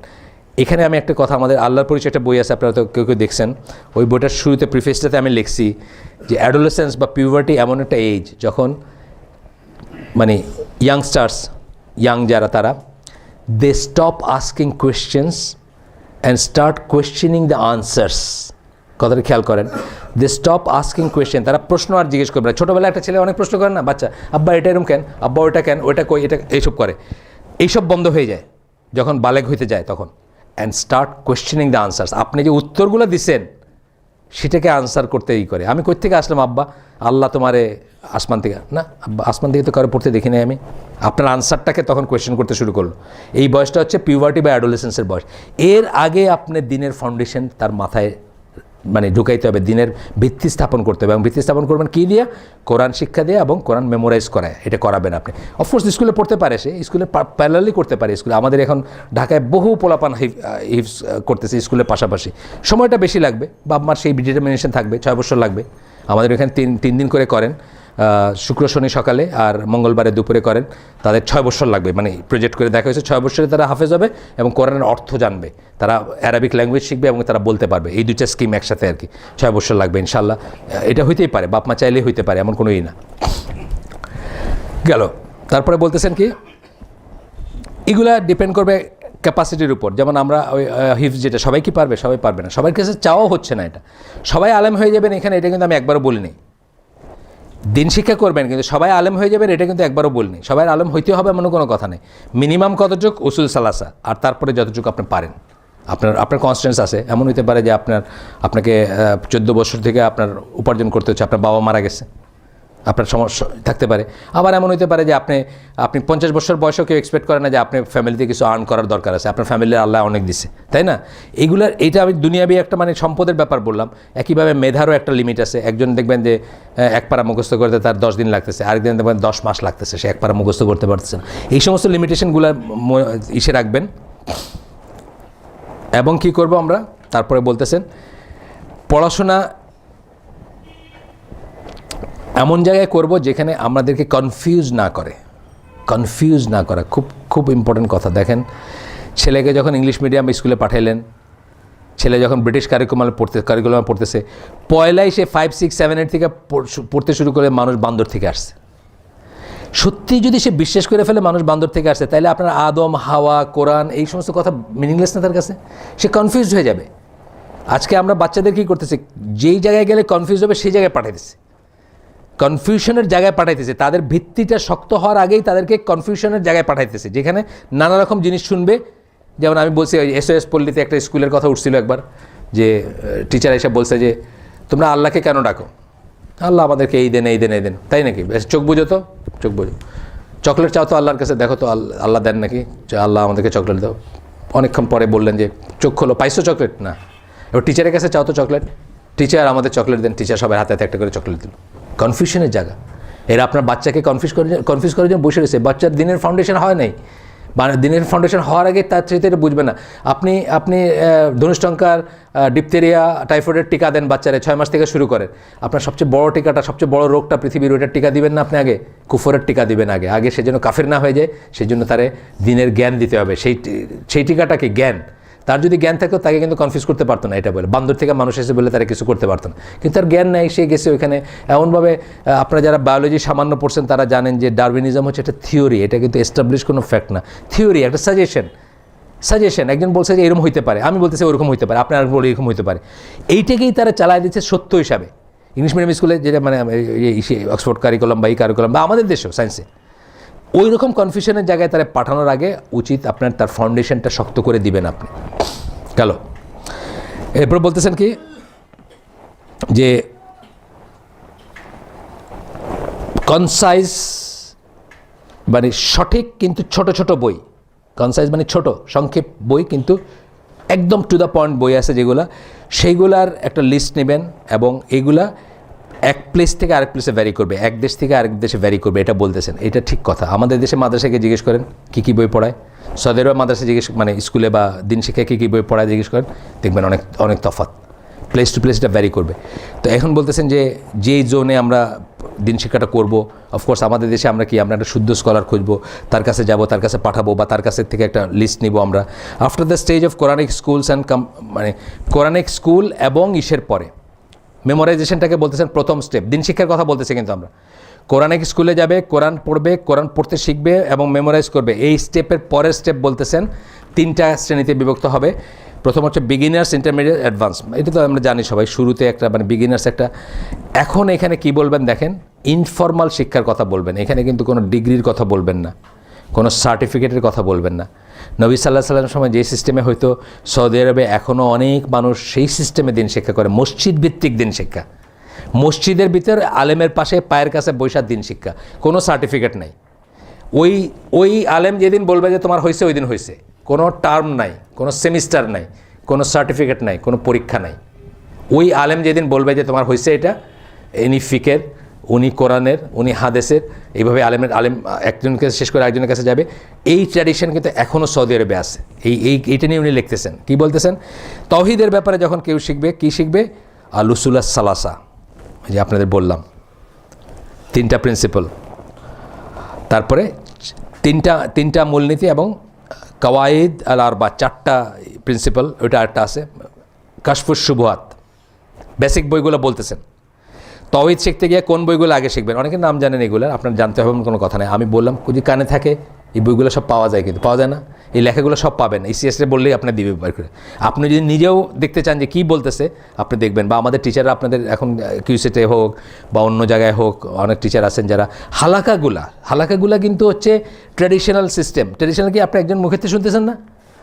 এখানে আমি একটা কথা, আমাদের আল্লাহর পরিচয় একটা বই আছে, আপনারা তো কেউ কেউ দেখছেন, ওই বইটার শুরুতে প্রিফেসটাতে আমি লিখছি যে অ্যাডোলেসেন্স বা পিউবার্টি এমন একটা এজ যখন মানে ইয়াংস্টার্স, যারা তারা they stop asking questions and start questioning the answers. কথাটা খেয়াল করেন, দে স্টপ আস্কিং কোয়েশ্চেন, তারা প্রশ্ন আর জিজ্ঞেস করবে না। ছোটোবেলায় একটা ছেলে অনেক প্রশ্ন করে না, বাচ্চা, আব্বা এটা এরকম কেন, আব্বা ওইটা কেন, ওইটা কই, এটা এইসব করে, এইসব বন্ধ হয়ে যায় যখন বালেগ হইতে যায় তখন। And start questioning the answers. আপনি যে উত্তরগুলো দিচ্ছেন সেটাকে আনসার করতেই করে। আমি কোথা থেকে আসলাম আব্বা? আল্লাহ তোমারে আসমান থেকে, না আব্বা আসমান থেকে তো কারো পড়তে দেখি নাই আমি। আপনার আনসারটাকে তখন কোয়েশ্চেন করতে শুরু করলো। এই বয়সটা হচ্ছে পিউবার্টি বা অ্যাডোলেসেন্সের বয়স। এর আগে আপনি দিনের ফাউন্ডেশন তার মাথায় মানে ঢুকাইতে হবে, দিনের ভিত্তি স্থাপন করতে হবে। এবং ভিত্তি স্থাপন করবেন কী দিয়ে? কোরআন শিক্ষা দিয়ে এবং কোরআন মেমোরাইজ করায়, এটা করাবেন আপনি। অফকোর্স স্কুলে পড়তে পারে, সে স্কুলে প্যারালালি করতে পারে। স্কুলে আমাদের এখন ঢাকায় বহু পোলাপান হিফজ করতেছে স্কুলের পাশাপাশি। সময়টা বেশি লাগবে, বাপ মার সেই ডিটারমিনেশন থাকবে, 6 বছর লাগবে। আমাদের এখানে তিন দিন করে করেন, শুক্র শনি সকালে আর মঙ্গলবারে দুপুরে করেন। তাদের 6 বছর লাগবে, মানে প্রজেক্ট করে দেখা হয়েছে 6 বছরে তারা হাফেজ হবে এবং কোরআনের অর্থ জানবে, তারা অ্যারাবিক ল্যাঙ্গুয়েজ শিখবে এবং তারা বলতে পারবে। এই দুইটা স্কিম একসাথে আর কি 6 বছর লাগবে ইনশাল্লাহ। এটা হইতেই পারে, বাপ মা চাইলেই হইতে পারে, এমন কোনোই না। গেল। তারপরে বলতেছেন কি, এগুলা ডিপেন্ড করবে ক্যাপাসিটির উপর। যেমন আমরা ওই হিফজ যেটা সবাই কি পারবে? সবাই পারবে না। সবার কাছে চাওয়াও হচ্ছে না এটা। সবাই আলেম হয়ে যাবেন এখানে, এটা কিন্তু আমি একবারও বলিনি। দিন শিক্ষা করবেন কিন্তু সবাই আলেম হয়ে যাবেন, এটা কিন্তু একবারও বলিনি। সবাই আলেম হইতে হবে এমন কোনো কথা নেই। মিনিমাম কতটুক? উসুল সালাসা, আর তারপরে যতটুকু আপনি পারেন। আপনার কনস্টেন্স আছে, এমন হতে পারে যে আপনাকে 14 বছর থেকে আপনার উপার্জন করতে হচ্ছে, আপনার বাবা মারা গেছে, আপনার সমস্যা থাকতে পারে। আবার এমন হতে পারে যে আপনি 50 বছর বয়সেও কেউ এক্সপেক্ট করে না যে আপনি ফ্যামিলিতে কিছু আর্ন করার দরকার আছে। আপনার ফ্যামিলির আল্লাহ অনেক দিচ্ছে, তাই না? এইটা আমি দুনিয়াবি একটা মানে সম্পদের ব্যাপার বললাম। একইভাবে মেধারও একটা লিমিট আছে। একজন দেখবেন যে 1 পারা মুখস্থ করতে তার 10 দিন লাগতেছে, আরেকদিন দেখবেন 10 মাস লাগতেছে, সে 1 পারা মুখস্থ করতে পারতেছে না। এই সমস্ত লিমিটেশনগুলো ইসে রাখবেন। এবং কি করব আমরা? তারপরে বলতেছেন পড়াশোনা এমন জায়গায় করব যেখানে আমাদেরকে কনফিউজ না করা। খুব ইম্পর্টেন্ট কথা। দেখেন, ছেলেকে যখন ইংলিশ মিডিয়াম স্কুলে পাঠাইলেন, ছেলে যখন ব্রিটিশ কারিকুলামে পড়তেছে, পয়লাই সে 5, 6, 7, 8 থেকে পড়তে শুরু করে মানুষ বান্দর থেকে আসছে। সত্যি যদি সে বিশ্বাস করে ফেলে মানুষ বান্দর থেকে আসছে, তাহলে আপনার আদম, হাওয়া, কোরআন এই সমস্ত কথা মিনিংলেস না তার কাছে। সে কনফিউজ হয়ে যাবে। আজকে আমরা বাচ্চাদের কী করতেছি? যেই জায়গায় গেলে কনফিউজ হবে সেই জায়গায় পাঠাইতেছি, কনফিউশনের জায়গায় পাঠাইতেছে। তাদের ভিত্তিটা শক্ত হওয়ার আগেই তাদেরকে কনফিউশনের জায়গায় পাঠাইতেছে, যেখানে নানা রকম জিনিস শুনবে। যেমন আমি বলছি, SOS পল্লীতে একটা স্কুলের কথা উঠছিল একবার, যে টিচার এসে বলছে যে তোমরা আল্লাহকে কেন ডাকো? আল্লাহ আমাদেরকে এই দেন, তাই নাকি? চোখ বুঝো তো, চোখ বুঝো। চকলেট চাও তো আল্লাহর কাছে, দেখো তো আল্লাহ দেন নাকি, আল্লাহ আমাদেরকে চকলেট দাও। অনেকক্ষণ পরে বললেন যে চোখ খোলো, পাইছো চকলেট? না। এবার টিচারের কাছে চাও তো চকলেট, টিচার আমাদের চকলেট দেন। টিচার সবাই হাতে হাতে একটা করে চকলেট দিল। কনফিউশনের জায়গা। এরা আপনার বাচ্চাকে কনফিউজ করার জন্য বসে রয়েছে। বাচ্চার দিনের ফাউন্ডেশন হয় নাই, দিনের ফাউন্ডেশন হওয়ার আগে তার চাইতে এটা বুঝবে না। আপনি ধনুষ্টঙ্কার, ডিপথেরিয়া, টাইফয়েডের টিকা দেন বাচ্চারা, 6 মাস থেকে শুরু করেন। আপনার সবচেয়ে বড় টিকাটা, সবচেয়ে বড় রোগটা পৃথিবীর, ওইটার টিকা দিবেন না আপনি? আগে কুফরের টিকা দিবেন আগে সে যেন কাফের না হয়ে যায়, সেই জন্য তারে দিনের জ্ঞান দিতে হবে। সেই টিকাটাকে জ্ঞান। তার যদি জ্ঞান থাকতো তাকে কিন্তু কনফিউজ করতে পারতো না। এটা বলে বান্দর থেকে মানুষ এসে বলে তারা কিছু করতে পারতো না, কিন্তু তার জ্ঞান নেই, সে গেছে ওইখানে। এমনভাবে আপনারা যারা বায়োলজি সামান্য পড়ছেন তারা জানেন যে ডারউইনিজম হচ্ছে একটা থিওরি, এটা কিন্তু এস্টাবলিশ কোনো ফ্যাক্ট না। থিওরি, একটা সাজেশন। একজন বলছে যে এরকম হইতে পারে, আমি বলতেছি ওরকম হইতে পারে, আপনার বলে এরকম হইতে পারে। এইটাকেই তারা চালায় দিচ্ছে সত্য হিসাবে। ইংলিশ মিডিয়াম স্কুলে যেটা মানে অক্সফোর্ড কারিকুলাম বা এই কারিকুলাম বা আমাদের দেশেও সায়েন্সে, ওই রকম কনফিউশনের জায়গায় তারা পাঠানোর আগে উচিত আপনার তার ফাউন্ডেশনটা শক্ত করে দিবেন আপনি। গেল। এরপর বলতেছেন কি যে কনসাইজ মানে সঠিক কিন্তু ছোট বই। কনসাইজ মানে ছোট সংক্ষেপ বই, কিন্তু একদম টু দ্য পয়েন্ট বই আছে যেগুলা, সেইগুলার একটা লিস্ট নেবেন। এবং এইগুলা এক প্লেস থেকে আরেক প্লেসে ভ্যারি করবে, এক দেশ থেকে আরেক দেশে ভ্যারি করবে। এটা বলতেছেন, এটা ঠিক কথা। আমাদের দেশে মাদ্রাসাকে জিজ্ঞেস করেন কী বই পড়ায়, সৌদি আরবে মাদ্রাসা জিজ্ঞেস মানে স্কুলে বা দিন শিক্ষায় কী বই পড়ায় জিজ্ঞেস করেন, দেখবেন অনেক তফাৎ। প্লেস টু প্লেস এটা ভ্যারি করবে। তো এখন বলতেছেন যে যেই জোনে আমরা দিন শিক্ষাটা করবো, অফকোর্স আমাদের দেশে আমরা একটা শুদ্ধ স্কলার খুঁজবো, তার কাছে যাব, তার কাছে পাঠাবো, বা তার কাছে থেকে একটা লিস্ট নিব আমরা। After the stage of Quranic schools and মানে কোরআনিক স্কুল এবং ইসের পরে মেমোরাইজেশনটাকে বলতেছেন প্রথম স্টেপ। দিন শিক্ষার কথা বলতেছি কিন্তু আমরা। কোরআনিক স্কুলে যাবে, কোরআন পড়বে, কোরআন পড়তে শিখবে এবং মেমোরাইজ করবে। এই স্টেপের পরের স্টেপ বলতেছেন 3টা শ্রেণীতে বিভক্ত হবে। প্রথম হচ্ছে বিগিনার্স, ইন্টারমিডিয়েট, অ্যাডভান্স। এটা তো আমরা জানি সবাই, শুরুতে একটা মানে বিগিনার্স একটা। এখন এখানে কি বলবেন দেখেন, ইনফর্মাল শিক্ষার কথা বলবেন। এখানে কিন্তু কোনো ডিগ্রির কথা বলবেন না, কোনো সার্টিফিকেটের কথা বলবেন না। নবী সাল্লাল্লাহু আলাইহি ওয়াসাল্লামের সময় যে সিস্টেমে হয়তো সৌদি আরবে এখনও অনেক মানুষ সেই সিস্টেমে দিন শিক্ষা করে, মসজিদ ভিত্তিক দিন শিক্ষা, মসজিদের ভিতর আলেমের পাশে পায়ের কাছে বৈশাখ দিন শিক্ষা, কোনো সার্টিফিকেট নাই। ওই আলেম যেদিন বলবে যে তোমার হয়েছে ওই দিন হয়েছে, কোনো টার্ম নাই, কোনো সেমিস্টার নাই, কোনো সার্টিফিকেট নাই, কোনো পরীক্ষা নাই। ওই আলেম যেদিন বলবে যে তোমার হয়েছে এটা, ইনি ফিকের, উনি কোরআনের, উনি হাদেসের, এইভাবে আলেম একজনকে শেষ করে একজনের কাছে যাবে। এই ট্র্যাডিশন কিন্তু এখনও সৌদি আরবে আছে। এইটা নিয়ে উনি লিখতেছেন, কি বলতেছেন, তাওহীদের ব্যাপারে যখন কেউ শিখবে, কি শিখবে, আল-উসুলাস সালাসা, যে আপনাদের বললাম 3টা প্রিন্সিপাল, তারপরে তিনটা মূলনীতি এবং কাওয়াইদ আল আরবা 4টা প্রিন্সিপাল, ওইটা একটা আছে, কাশফুস শুবহাত, বেসিক বইগুলো বলতেছেন। তাওহীদ শিখতে গিয়ে কোন বইগুলো আগে শিখবেন, অনেকে নাম জানেন, এগুলো আপনার জানতে হবে কোনো কথা নেই। আমি বললাম যদি কানে থাকে এই বইগুলো সব পাওয়া যায়, কিন্তু পাওয়া যায় না, এই লেখাগুলো সব পাবেন, ইসিএসে বললেই আপনার দিবে বার করে। আপনি যদি নিজেও দেখতে চান যে কী বলতেছে আপনি দেখবেন, বা আমাদের টিচাররা আপনাদের এখন কিউসেটে হোক বা অন্য জায়গায় হোক, অনেক টিচার আছেন যারা হালাকাগুলা কিন্তু হচ্ছে ট্র্যাডিশনাল সিস্টেম। ট্র্যাডিশনাল কি আপনি একজন মুখেতে শুনতেছেন না,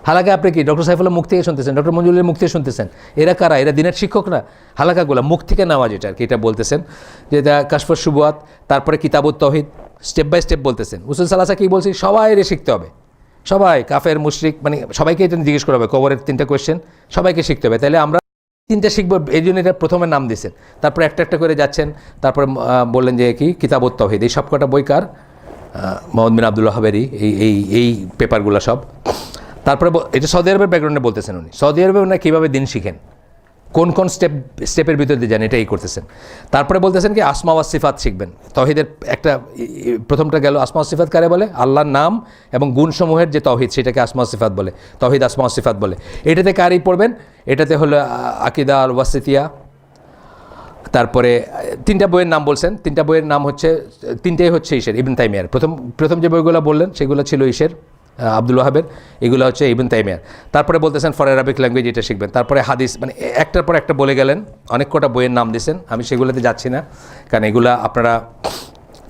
হালাকা আপনি কি ডক্টর সাইফুল্লাহ মুখ থেকে শুনতেছেন, ডক্টর মঞ্জুরের মুখ থেকে শুনতেছেন, এরা কারা, এরা দিনের শিক্ষক না, হালাকাগুলা মুখ থেকে নেওয়া, যেটা আর কি এটা বলতেছেন যে কাশফুস শুবহাত, তারপরে কিতাবুত তাওহীদ, স্টেপ বাই স্টেপ বলতেছেন। উসুল সালাসা কী বলছি, সবাই শিখতে হবে, সবাই কাফের মুশরিক মানে সবাইকে এটা জিজ্ঞেস করা হবে, কবরের 3টা কোয়েশ্চেন সবাইকে শিখতে হবে। তাহলে আমরা 3টা শিখবো, এই জন্য এটা প্রথমে নাম দিয়েছেন, তারপরে একটা করে যাচ্ছেন, তারপরে বললেন যে কি কিতাবুত তাওহীদ, এই সব কটা বই কার, মোহাম্মদ বিন আব্দুল ওয়াহাবেরই, এই পেপারগুলো সব। তারপরে এটা সৌদি আরবের ব্যাকগ্রাউন্ডে বলতেছেন উনি, সৌদি আরবে ওনারা কীভাবে দিন শিখেন, কোন স্টেপের ভিতর দিয়ে যান, এটাই করতেছেন। তারপরে বলতেছেন কি আসমা ওয়াস সিফাত শিখবেন। তাওহীদের একটা প্রথমটা গেল, আসমা ওয়াস সিফাত কারে বলে, আল্লাহর নাম এবং গুণসমূহের যে তাওহীদ সেটাকে আসমা ওয়াস সিফাত বলে, তাওহীদ আসমা ওয়াস সিফাত বলে। এটাতে কারই পড়বেন, এটাতে হলো আকিদা আল ওয়াসিতিয়া। তারপরে 3টা বইয়ের নাম বলছেন, 3টা বইয়ের নাম হচ্ছে, 3টাই হচ্ছে ইসের ইবনে তাইমিয়ার। প্রথম যে বইগুলো বললেন সেগুলো ছিল ইসের আব্দুল ওয়াহাবের, এগুলো হচ্ছে ইবনে তাইমিয়ার। তারপরে বলতেছেন ফর অ্যারাবিক ল্যাঙ্গুয়েজ, এটা শিখবেন। তারপরে হাদিস, মানে একটার পর একটা বলে গেলেন, অনেক কটা বইয়ের নাম দিয়েছেন, আমি সেগুলোতে যাচ্ছি না, কারণ এগুলা আপনারা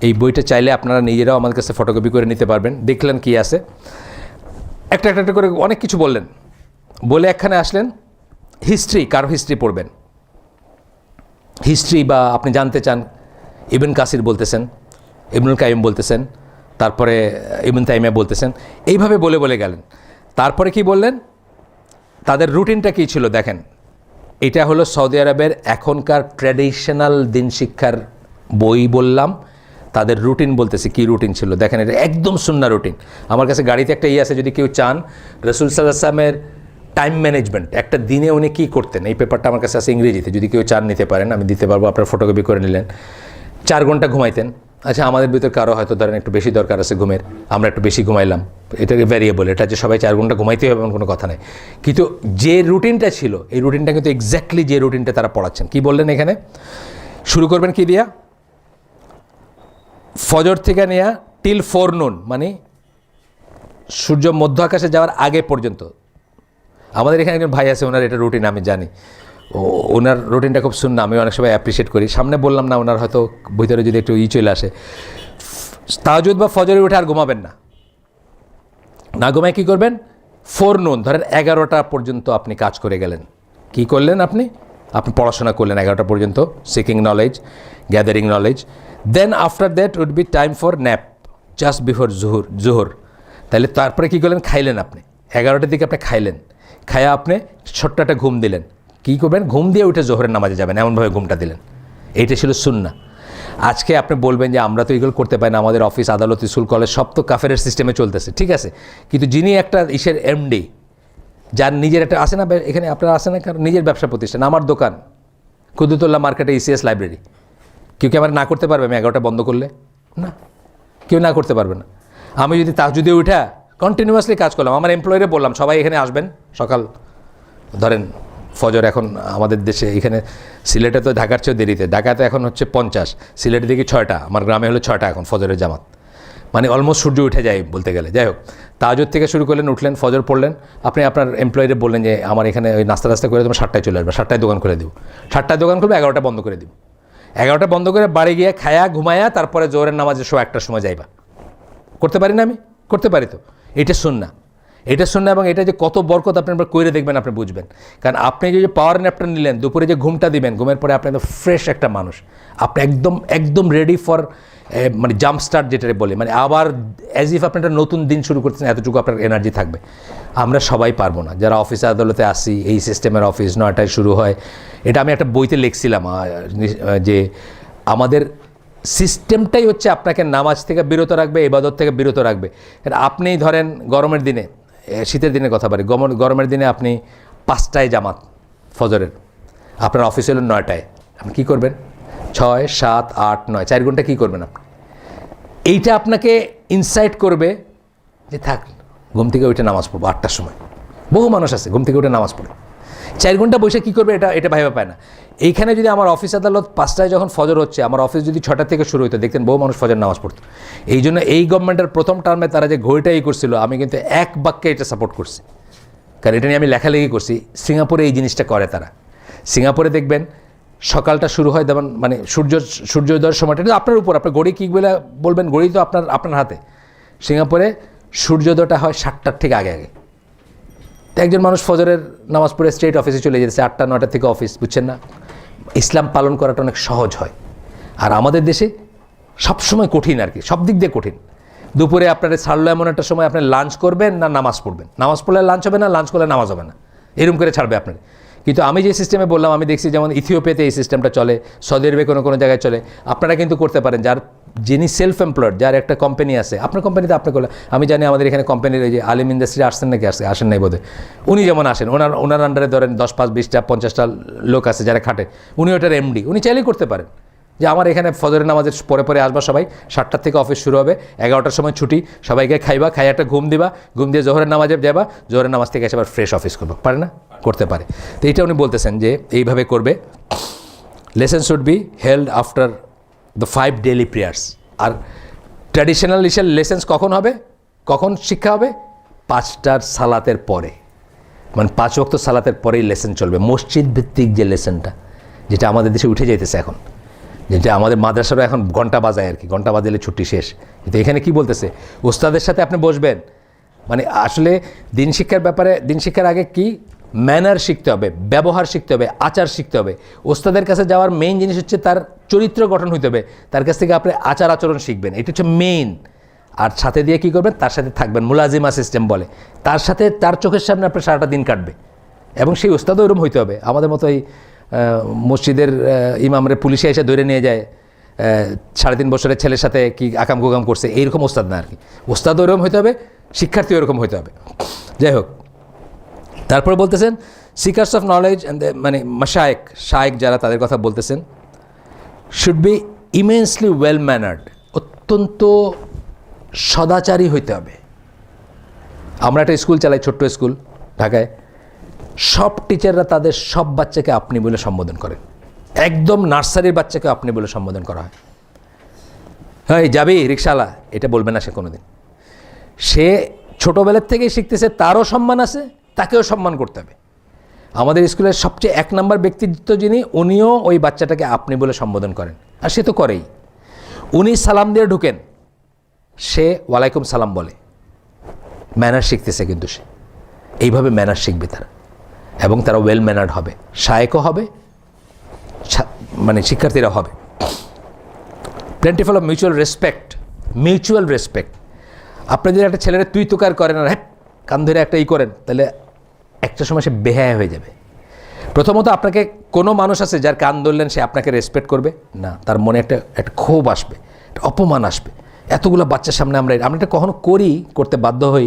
এই বইটা চাইলে আপনারা নিজেরাও আমাদের কাছে ফটোকপি করে নিতে পারবেন। দেখলেন কি আছে, একটা করে অনেক কিছু বললেন, বলে একখানে আসলেন হিস্ট্রি, কারো হিস্ট্রি পড়বেন, হিস্ট্রি বা আপনি জানতে চান, ইবন কাসির বলতেছেন, ইবনুল কাইয়িম বলতেছেন, তারপরে ইবনে তাইমিয়া বলতেছেন, এইভাবে বলে গেলেন। তারপরে কি বললেন, তাদের রুটিনটা কী ছিল দেখেন। এটা হলো সৌদি আরবের এখনকার ট্র্যাডিশনাল দিন শিক্ষার বই বললাম, তাদের রুটিন বলতেছি কী রুটিন ছিল দেখেন, এটা একদম সুন্নাহ রুটিন। আমার কাছে গাড়িতে একটা আছে, যদি কেউ চান রাসূল সাল্লাল্লাহু আলাইহি ওয়াসাল্লামের টাইম ম্যানেজমেন্ট, একটা দিনে উনি কী করতেন, এই পেপারটা আমার কাছে আছে ইংরেজিতে, যদি কেউ চান নিতে পারেন, আমি দিতে পারবো, আপনার ফটোকপি করে নিলেন। 4 ঘন্টা ঘুমাইতেন, আচ্ছা আমাদের ভিতর কারো হয়তো ধরেন একটু বেশি দরকার আছে ঘুমের, আমরা একটু বেশি ঘুমাইলাম, এটাকে ভ্যারিয়েবল, এটা যে সবাই 4 ঘন্টা ঘুমাইতে হবে এমন কোনো কথা নেই। কিন্তু যে রুটিনটা ছিল, এই রুটিনটা কিন্তু এক্স্যাক্টলি যে রুটিনটা তারা পড়াচ্ছেন। কি বললেন এখানে, শুরু করবেন কি দিয়া, ফজর থেকে নেয়া টিল ফোরনুন, মানে সূর্য মধ্য আকাশে যাওয়ার আগে পর্যন্ত। আমাদের এখানে একজন ভাই আছে, ওনার এটা রুটিন আমি জানি, ওনার রুটিনটা খুব সুন্নাহ, আমি অনেক সময় অ্যাপ্রিসিয়েট করি। সামনে বললাম না, ওনার হয়তো ভিতরে যদি একটু চলে আসে, তাহাজ্জুদ বা ফজরে উঠে আর ঘুমাবেন না ঘুমায় কী করবেন, ফোরনুন ধরেন 11টা পর্যন্ত আপনি কাজ করে গেলেন। কি করলেন আপনি পড়াশোনা করলেন 11টা পর্যন্ত, seeking knowledge, gathering knowledge. Then after that would be time for nap just before জোহর। তাহলে তারপরে কী করলেন, খাইলেন আপনি 11টার দিকে, আপনি খাইলেন, খায়া আপনি ছোট্ট একটা ঘুম দিলেন। কী করবেন, ঘুম দিয়ে উঠে জোহরের নামাজে যাবেন, এমনভাবে ঘুমটা দিলেন। এইটা ছিল সুন্নাহ। আজকে আপনি বলবেন যে আমরা তো এগুলো করতে পারি না, আমাদের অফিস আদালত স্কুল কলেজ সব তো কাফেরের সিস্টেমে চলতেছে, ঠিক আছে, কিন্তু যিনি একটা ইসের এমডি, যার নিজের একটা আসে না, এখানে আপনারা আসে না, কারণ নিজের ব্যবসা প্রতিষ্ঠান, আমার দোকান কুদরতুল্লাহ মার্কেটে ইসিএস লাইব্রেরি, কেউ কি আমার না করতে পারবে আমি 11টা বন্ধ করলে? না, কেউ না করতে পারবে না। আমি যদি তাহাজ্জুদে উঠা কন্টিনিউয়াসলি কাজ করলাম, আমার এমপ্লয়িরে বললাম সবাই এখানে আসবেন সকাল, ধরেন ফজর এখন আমাদের দেশে এখানে সিলেটে তো ঢাকার চেয়েও দেরিতে, ঢাকাতে এখন হচ্ছে 50, সিলেটে দেখি 6টা, আমার গ্রামে হলো 6টা এখন ফজরের জামাত, মানে অলমোস্ট সূর্য উঠে যায় বলতে গেলে। যাই হোক, তাহাজ্জুদ থেকে শুরু করলেন, উঠলেন, ফজর পড়লেন, আপনি আপনার এমপ্লয়িরে বললেন যে আমার এখানে ওই নাস্তা করে তোমার 7টায় চলে আসবে, 7টায় দোকান খুলে দেবো, 7টায় দোকান খুলবে, 11টা বন্ধ করে দিব, 11টা বন্ধ করে বাড়ি গিয়ে খায়া ঘুমায়া তারপরে জোহরের নামাজের 1টার সময় যাইবা। করতে পারি না আমি? করতে পারি তো, এটা সুন্নাহ, এটা সুন্নাহ। এবং এটা যে কত বরকত আপনি একবার কইরে দেখবেন, আপনি বুঝবেন। কারণ আপনি যে পাওয়ার ন্যাপটা নিলেন, দুপুরে যে ঘুমটা দিবেন, ঘুমের পরে আপনি একদম ফ্রেশ একটা মানুষ, আপনি একদম একদম রেডি ফর মানে জাম্প স্টার্ট যেটা বলি, মানে আবার অ্যাজ ইফ আপনি একটা নতুন দিন শুরু করতেছেন, এতটুকু আপনার এনার্জি থাকবে। আমরা সবাই পারবো না, যারা অফিসে আদালতে আসি, এই সিস্টেমের অফিস 9টায় শুরু হয়। এটা আমি একটা বইতে লিখছিলাম যে আমাদের সিস্টেমটাই হচ্ছে আপনাকে নামাজ থেকে বিরত রাখবে, ইবাদত থেকে বিরত রাখবে। কারণ আপনি ধরেন গরমের দিনে, শীতের দিনের কথা বলি, গরমের দিনে আপনি 5টায় জামাত ফজরের, আপনার অফিস হলো 9টায়, আপনি কী করবেন? 6, 7, 8, 9, 4 ঘন্টা কী করবেন আপনি? এইটা আপনাকে ইনসাইট করবে যে থাক, ঘুম থেকে উঠে নামাজ পড়বো 8টার সময়। বহু মানুষ আছে ঘুম থেকে উঠে নামাজ পড়ে, 4 ঘন্টা বসে কী করবে এটা ভাইবা পায় না। এইখানে যদি আমার অফিস আদালত 5টায় যখন ফজর হচ্ছে, আমার অফিস যদি 6টা থেকে শুরু হতো, দেখতেন বহু মানুষ ফজর নামাজ পড়তো। এই জন্য এই গভর্নমেন্টের প্রথম টার্মে তারা যে ঘড়িটাই করছিল, আমি কিন্তু এক বাক্যে এটা সাপোর্ট করছি, কারণ এটা নিয়ে আমি লেখালেখি করছি। সিঙ্গাপুরে এই জিনিসটা করে তারা। সিঙ্গাপুরে দেখবেন সকালটা শুরু হয় যেমন মানে সূর্যোদয়ের সময়টা, এটা আপনার উপর, আপনার ঘড়ি কী বলবেন, ঘড়ি তো আপনার হাতে। সিঙ্গাপুরে সূর্যোদয়টা হয় 7টার ঠিক আগে আগে। তো একজন মানুষ ফজরের নামাজ পড়ে স্ট্রেট অফিসে চলে যেতেছে, 8টা 9টা থেকে অফিস, বুঝছেন না? ইসলাম পালন করাটা অনেক সহজ হয়। আর আমাদের দেশে সবসময় কঠিন আর কি, সব দিক দিয়ে কঠিন। দুপুরে আপনার ছাড়লো এমন একটা সময়, আপনি লাঞ্চ করবেন না নামাজ পড়বেন, নামাজ পড়লে লাঞ্চ হবে না, লাঞ্চ করলে নামাজ হবে না, এরকম করে ছাড়বে আপনার। কিন্তু আমি যে সিস্টেমে বললাম, আমি দেখছি যেমন ইথিওপিয়াতে এই সিস্টেমটা চলে, সৌদি আরবে কোনো জায়গায় চলে। আপনারা কিন্তু করতে পারেন, যিনি সেলফ এমপ্লয়েড, যার একটা কোম্পানি আছে, আপনার কোম্পানিতে আপনি করলে, আমি জানি আমাদের এখানে কোম্পানির এই যে আলিম ইন্ডাস্ট্রি আসছেন নাকি, আসেন নাই বোধহয়, উনি যেমন আসেন, ওনার আন্ডারে ধরেন 10, 5, 20টা 50টা লোক আছে যারা খাটে, উনি ওটার এমডি, উনি চাইলেই করতে পারেন যে আমার এখানে ফজরের নামাজের পরে আসবা সবাই, 7টার থেকে অফিস শুরু হবে, 11টার সময় ছুটি, সবাইকে খাইবা, খাই একটা ঘুম দিবা, ঘুম দিয়ে জোহরের নামাজে যাবা, জোহরের নামাজ থেকে এসে আবার ফ্রেশ অফিস করবো, পারে না? করতে পারে। তো এইটা উনি বলতেছেন যে এইভাবে করবে। Lesson should be held after the 5 daily prayers. আর ট্র্যাডিশনাল লেসেন্স কখন হবে, কখন শিক্ষা হবে? 5টার সালাতের পরে, মানে 5 ওয়াক্ত সালাতের পরেই লেসেন চলবে। মসজিদ ভিত্তিক যে লেসেনটা, যেটা আমাদের দেশে উঠে যাইতেছে এখন, যেটা আমাদের মাদ্রাসারও এখন ঘন্টা বাজায় আর কি, ঘন্টা বাজালে ছুটি শেষ। কিন্তু এখানে কি বলতেছে, ওস্তাদের সাথে আপনি বসবেন, মানে আসলে দিন শিক্ষার আগে কি ম্যানার শিখতে হবে, ব্যবহার শিখতে হবে, আচার শিখতে হবে। ওস্তাদের কাছে যাওয়ার মেইন জিনিস হচ্ছে তার চরিত্র গঠন হইতে হবে, তার কাছ থেকে আপনি আচার আচরণ শিখবেন, এটা হচ্ছে মেইন। আর সাথে দিয়ে কী করবেন, তার সাথে থাকবেন, মুলাজিমা সিস্টেম বলে, তার সাথে তার চোখের সামনে আপনার সারাটা দিন কাটবে। এবং সেই ওস্তাদও এরকম হইতে হবে। আমাদের মতো এই মসজিদের ইমামরে পুলিশে এসে ধরে নিয়ে যায় 3.5 বছরের ছেলের সাথে কি আকাম কুকাম করছে, এইরকম ওস্তাদ না আর কি। ওস্তাদও এরকম হইতে হবে, শিক্ষার্থীও এরকম হইতে হবে। যাই হোক, তারপরে বলতেছেন সিকার্স অফ নলেজ অ্যান্ড মানে শায়েক যারা, তাদের কথা বলতেছেন, শুড বি ইমেন্সলি ওয়েল ম্যানার্ড, অত্যন্ত সদাচারী হইতে হবে। আমরা একটা স্কুল চালাই, ছোট্ট স্কুল ঢাকায়, সব টিচাররা তাদের সব বাচ্চাকে আপনি বলে সম্বোধন করেন, একদম নার্সারির বাচ্চাকে আপনি বলে সম্বোধন করা হয়। হ্যাঁ যাবি রিক্সাওয়ালা, এটা বলবে না সে কোনোদিন। সে ছোটোবেলার থেকেই শিখতেছে, তারও সম্মান আছে, তাকেও সম্মান করতে হবে। আমাদের স্কুলের সবচেয়ে 1 নম্বর ব্যক্তিত্ব যিনি, উনিও ওই বাচ্চাটাকে আপনি বলে সম্বোধন করেন, আর সে তো করেই। উনি সালাম দিয়ে ঢুকেন, সে ওয়ালাইকুম সালাম বলে, ম্যানার শিখতেছে। কিন্তু সে এইভাবে ম্যানার শিখবে তারা, এবং তারা ওয়েল ম্যানার্ড হবে, শায়েকও হবে, মানে শিক্ষার্থীরা হবে। Plentiful of mutual respect. আপনি যদি একটা ছেলেরা তুই তোকার করেন আর হ্যাঁ কান ধরে একটা করেন, তাহলে একটা সময় সে বেহায়া হয়ে যাবে। প্রথমত আপনাকে কোনো মানুষ আছে যার কান ধরলেন সে আপনাকে রেসপেক্ট করবে না, তার মনে একটা ক্ষোভ আসবে, একটা অপমান আসবে। এতগুলো বাচ্চার সামনে আমরা এটা কখনো করতে বাধ্য হই,